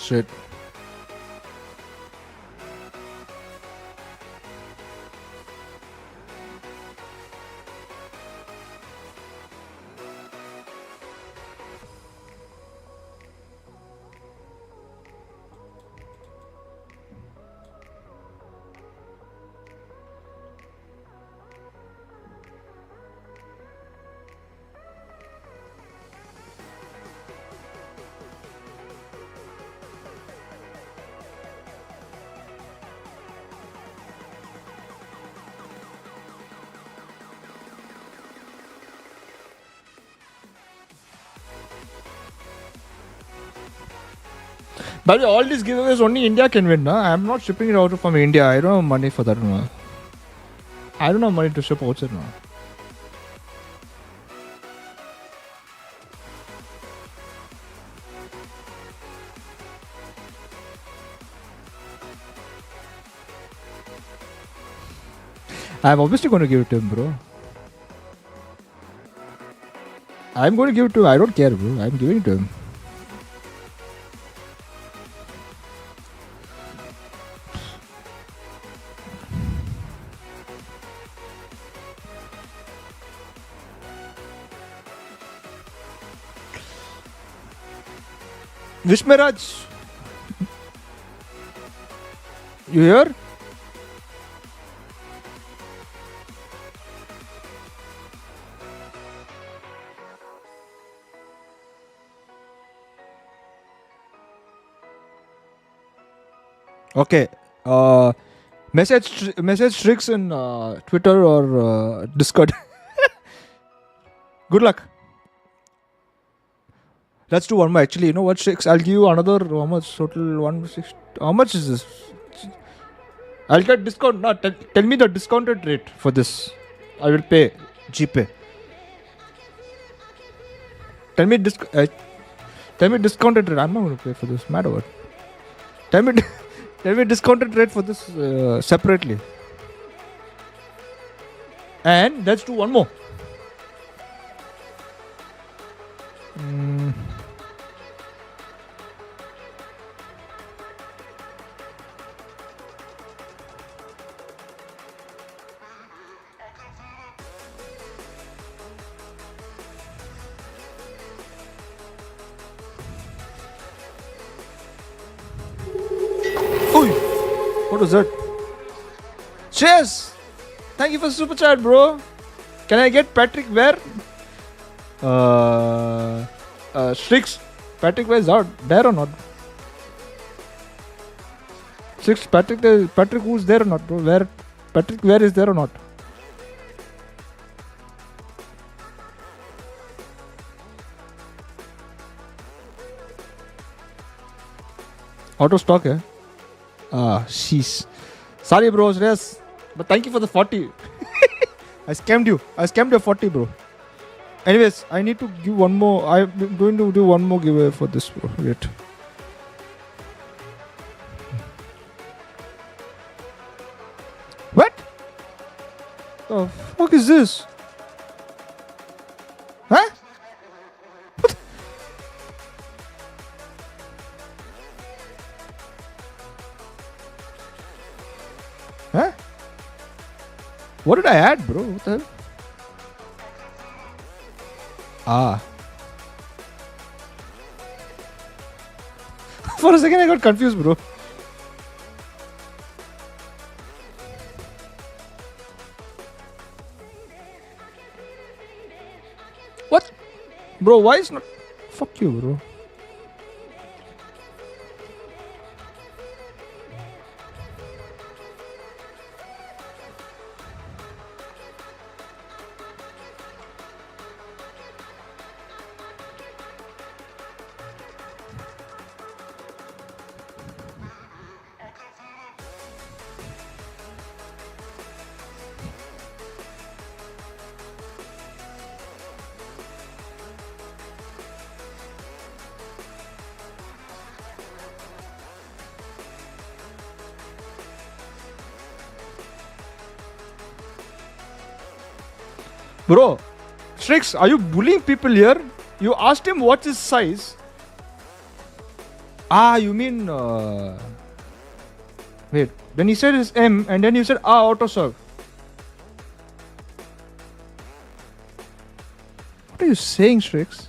Shit. By the way, all these giveaways only India can win, no? I'm not shipping it out from India. I don't have money for that, no. I don't have money to ship outside, no. I'm obviously going to give it to him, bro. I'm going to give it to him. I don't care, bro. I'm giving it to him. Vishmaraj, you here? Okay. Message tricks in Twitter or Discord. Good luck. Let's do one more. Actually, you know what, Tricks? I'll give you another. How much total? 160. How much is this? I'll get discount. No, tell me the discounted rate for this. I will pay. GPay. Tell me discounted rate. I'm not going to pay for this. Matter what? Tell me discounted rate for this separately. And let's do one more. What was that? Cheers! Thank you for super chat, bro. Can I get Patrick Ware? Strix. Patrick Ware is out there or not? Strix. Patrick who's there or not, bro? Where Patrick Ware is there or not? Out of stock, eh? Sheesh. Sorry, bro, yes. But thank you for the 40. I scammed you. I scammed your 40, bro. Anyways, I need to give one more. I'm going to do one more giveaway for this, bro. Wait. What? The fuck is this? Huh? What? Huh? What did I add, bro? What the hell? For a second I got confused, bro. What? Bro, why is not... Fuck you, bro. Bro, Strix, are you bullying people here? You asked him what's his size. Ah, you mean... wait, then he said it's M and then you said auto serve. What are you saying, Strix?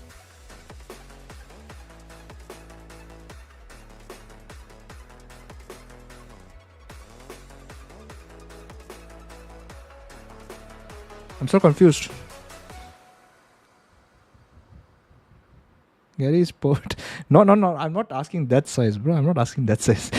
I'm so confused. Gary's port. No. I'm not asking that size, bro. I'm not asking that size.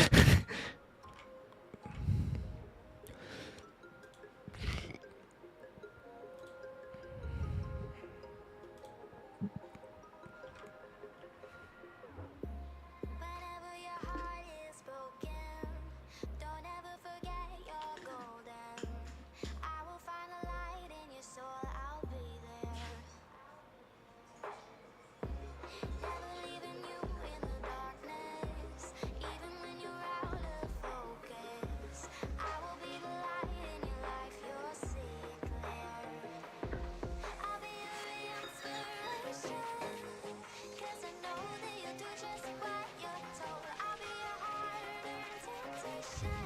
Whenever your heart is broken, don't ever forget you're golden. I will find a light in your soul, I'll be there. Never leaving you in the darkness, even when you're out of focus. I will be the light in your life, you'll see it clear. I'll be your inspiration, 'cause I know that you'll do just what you're told. I'll be your harder temptation,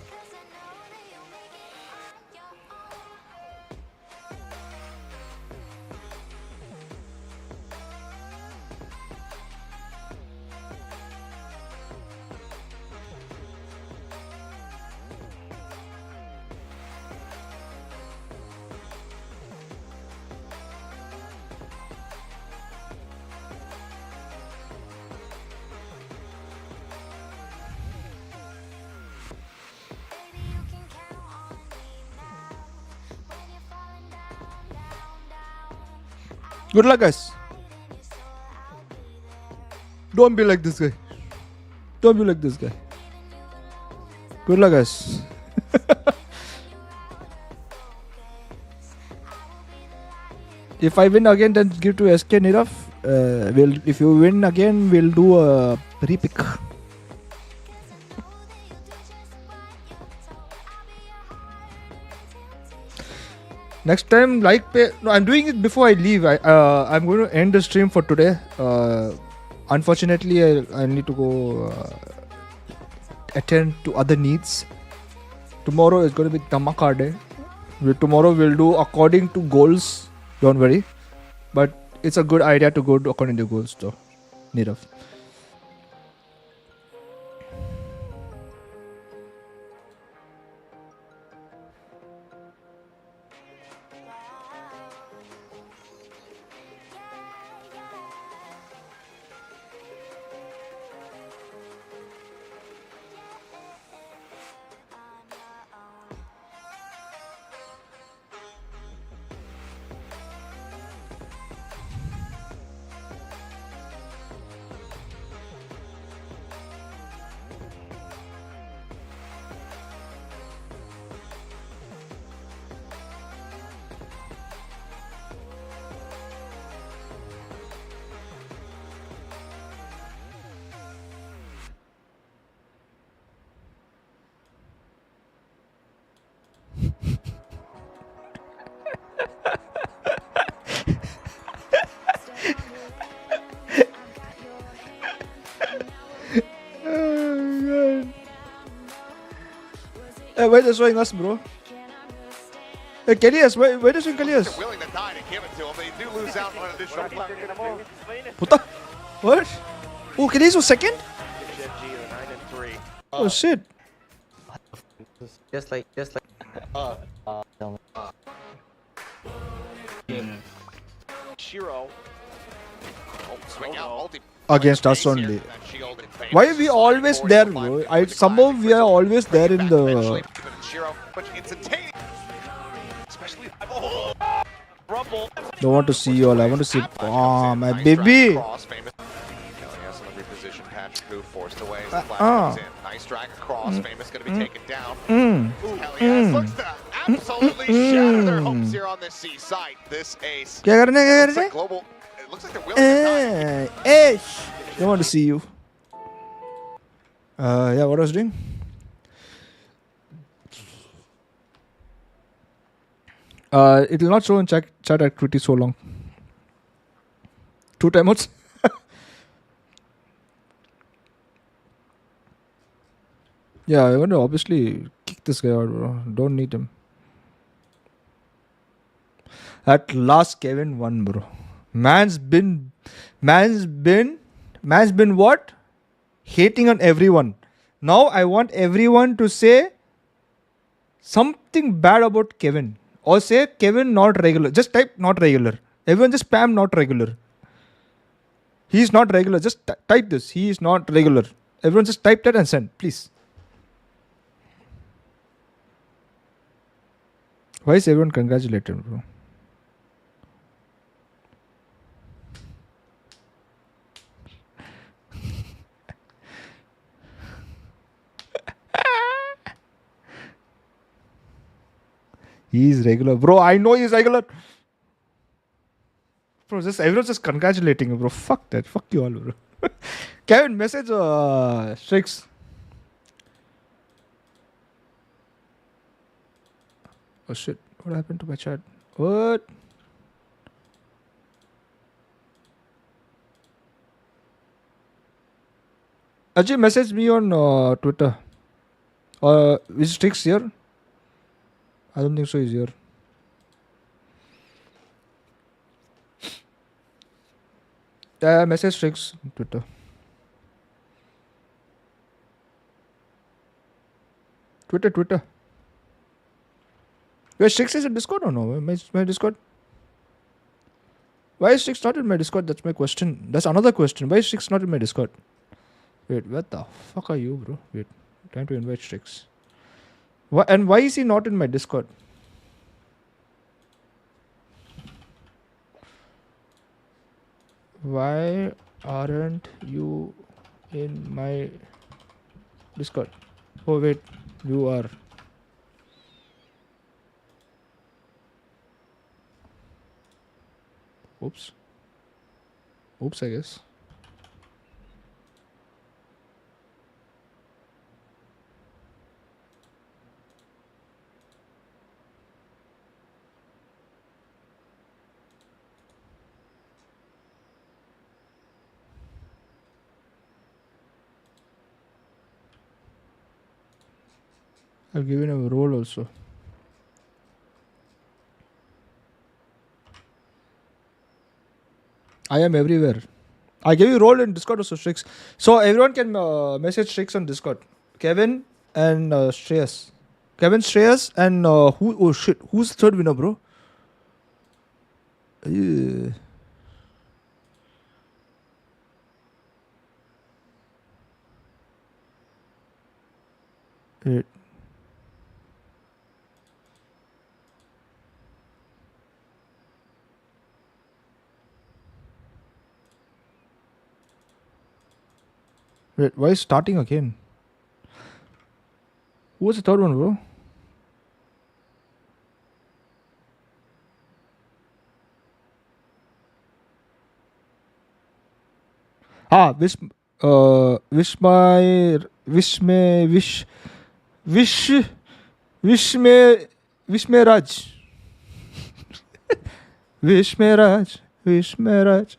'cause I know that you'll make it on your own. Baby, you can count on me now. When you're falling down, down, down, Good luck, guys. light in your soul, I'll be there. Don't be like this guy. Don't be like this guy. Good luck, guys. If I win again, then give to SK Nirav. If you win again, we'll do a repick. Next time, like pay. No, I'm doing it before I leave. I'm going to end the stream for today. Unfortunately, I need to go attend to other needs. Tomorrow is going to be Dhamaka day. Tomorrow we'll do according to goals. Don't worry. But it's a good idea to go according to goals though. Nirav. Hey, why are they showing us, bro? Hey, Kellyus, why are they showing Kellyus? Willing to die to give it to him, but you do lose out on additional Puta. What? Oh, Kellyus was second? Oh, shit. Just like. Shiro. swing out multi. Against us only. Why are we always there, bro? Somehow we are always there in the... Rumble. Don't want to see you all. I want to see... Oh, my baby. Nice drag across. Famous going to be taken down. Looks to absolutely shatter their hopes here on this seaside. This ace. क्या करने क्या Looks करने? like global. It looks like they're willing to die. Don't want to see you. Yeah, what I was doing? It will not show in chat activity so long. 2 timeouts. Yeah, I'm gonna obviously kick this guy out, bro. Don't need him. At last, Kevin won, bro. Man's been, man's been, man's been what? Hating on everyone. Now I want everyone to say something bad about Kevin. Or say Kevin not regular. Just type not regular. Everyone just spam not regular. He is not regular. Just type this. He is not regular. Everyone just type that and send, please. Why is everyone congratulating, bro? He is regular, bro. I know he is regular. Bro, just everyone's just congratulating you, bro. Fuck that. Fuck you all, bro. Kevin, message Strix. Oh shit. What happened to my chat? What? Ajay, message me on Twitter. Is Strix here? I don't think so. He's here. Message Strix on Twitter. Twitter. Wait, Strix is in Discord or no? My Discord? Why is Strix not in my Discord? That's my question. That's another question. Why is Strix not in my Discord? Wait, what the fuck are you, bro? Wait, trying to invite Strix. And why is he not in my Discord? Why aren't you in my Discord? Oh wait, you are. Oops, I guess. I've given him a role also. I am everywhere. I gave you role in Discord also, Strix. So everyone can message Strix on Discord. Kevin and Shreyas. Kevin, Shreyas, and who? Oh shit! Who's the third winner, bro? Wait. Wait, why is starting again? Who was the third one, bro? Wish me Raj. Wish me Raj.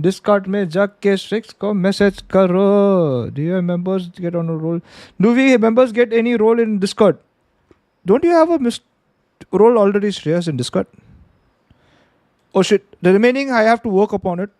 Discord में जाके Strix को message करो. Do your members get on a roll? Do we members get any role in Discord? Don't you have a role already, Shreyas, in Discord? Oh shit! The remaining I have to work upon it.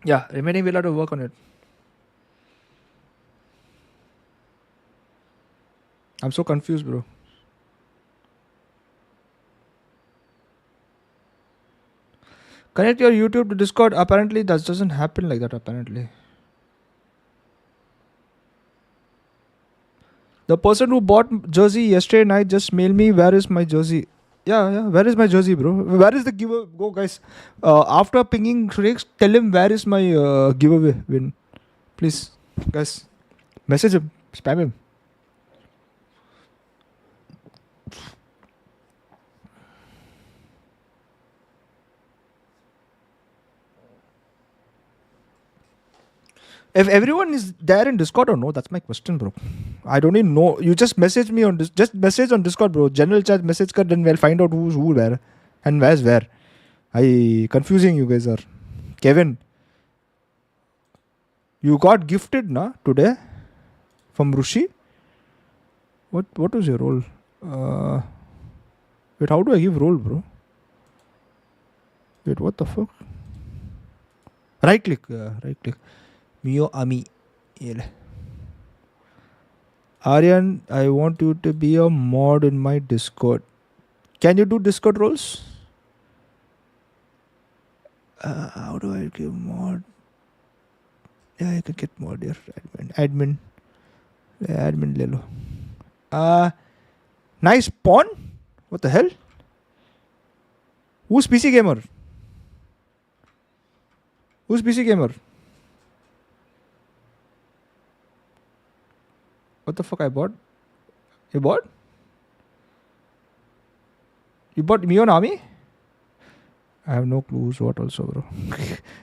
Yeah, remaining we'll have to work on it. I'm so confused, bro. Connect your YouTube to Discord. Apparently, that doesn't happen like that. Apparently, the person who bought jersey yesterday night just mailed me. Where is my jersey? Yeah. Where is my jersey, bro? Where is the giveaway? Go, guys. After pinging Strix, tell him where is my giveaway win. Please, guys. Message him. Spam him. If everyone is there in Discord or no, that's my question, bro. I don't even know. You just message me on just message on Discord, bro. General chat message kar, then we'll find out who's who where and where's where. I confusing you guys are. Kevin, you got gifted na today from Rushi. What was your role? Wait, how do I give role, bro? Wait, what the fuck? Right click, right click. Mio Ami. Aryan, I want you to be a mod in my Discord. Can you do Discord roles? How do I give mod? Yeah, I can get mod here. Admin. Yeah, admin lelo. Nice pawn? What the hell? Who's PC gamer? Who's PC gamer? What the fuck I bought? You bought? You bought me on army? I have no clues what also, bro.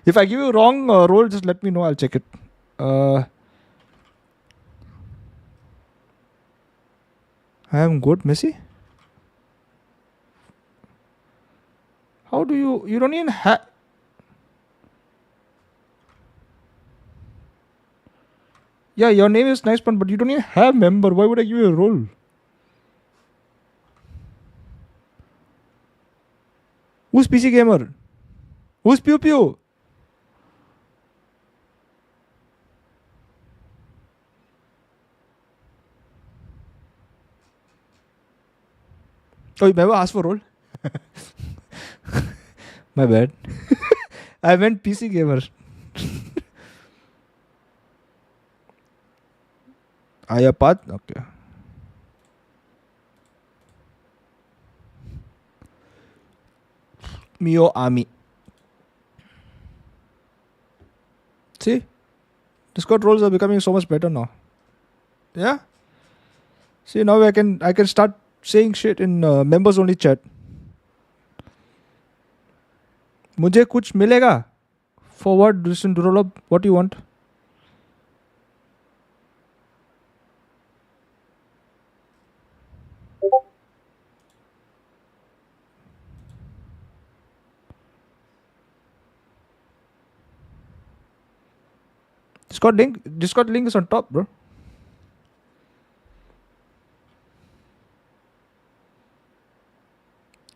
If I give you wrong role, just let me know. I'll check it. I am good, Messi. How do you don't even have... Yeah, your name is nice, but you don't even have member. Why would I give you a role? Who's PC gamer? Who's Pew Pew? Oh, you never asked for role? My bad. I meant PC gamer. Ayapat? Okay. Mio Army. See? Discord roles are becoming so much better now. Yeah? See, now I can start saying shit in members only chat. मुझे कुछ मिलेगा? For what? Listen to roll up. What do you want? Discord link is on top, bro.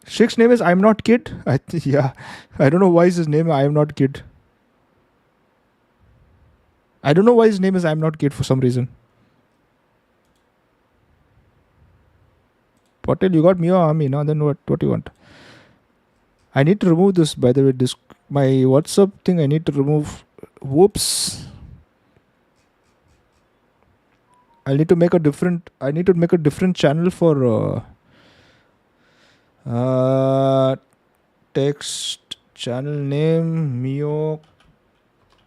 Shriek's name is I'm Not Kid. Yeah. I don't know why is his name I Am Not Kid. I don't know why his name is I'm Not Kid for some reason. Patel, you got me or Army now? Then what do you want? I need to remove this, by the way. My WhatsApp thing I need to remove. Whoops. I need to make a different channel for text channel name Mio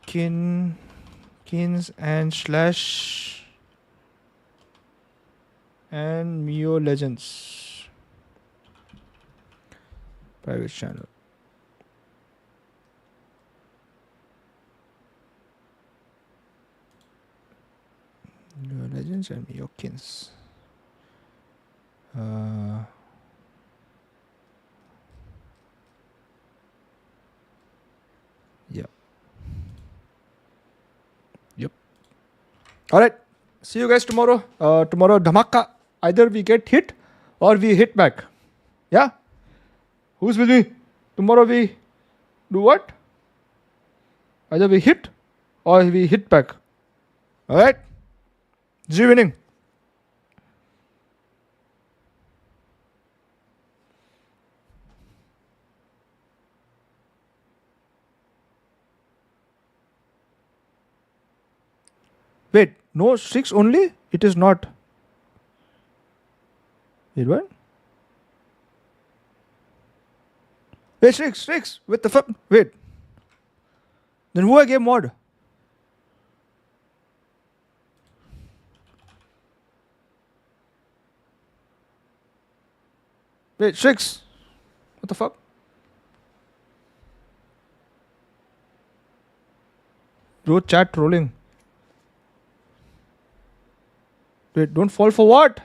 Kins and slash and Mio Legends private channel. Mio Legends and Mio Kins. Yeah. Yep. All right. See you guys tomorrow. Tomorrow, Dhamaka. Either we get hit or we hit back. Yeah? Who's with me? Tomorrow we do what? Either we hit or we hit back. All right? G winning. Wait, no 6 only? It is not. Wait, what? Wait, 6. With the fuck? Wait. Then who I gave mod? Wait, 6. What the fuck? Bro, chat trolling. Wait, don't fall for what?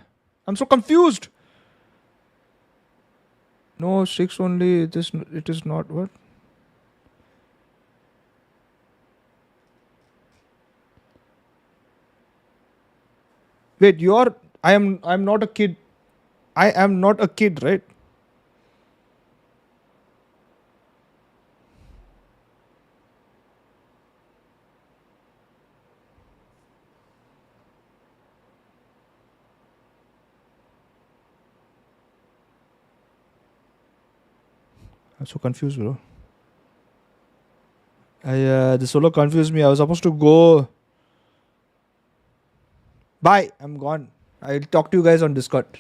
I'm so confused. No, 6 only. It is not what? Wait, I'm not a kid. I am not a kid, right? I'm so confused, bro. The solo confused me. I was supposed to go. Bye. I'm gone. I'll talk to you guys on Discord.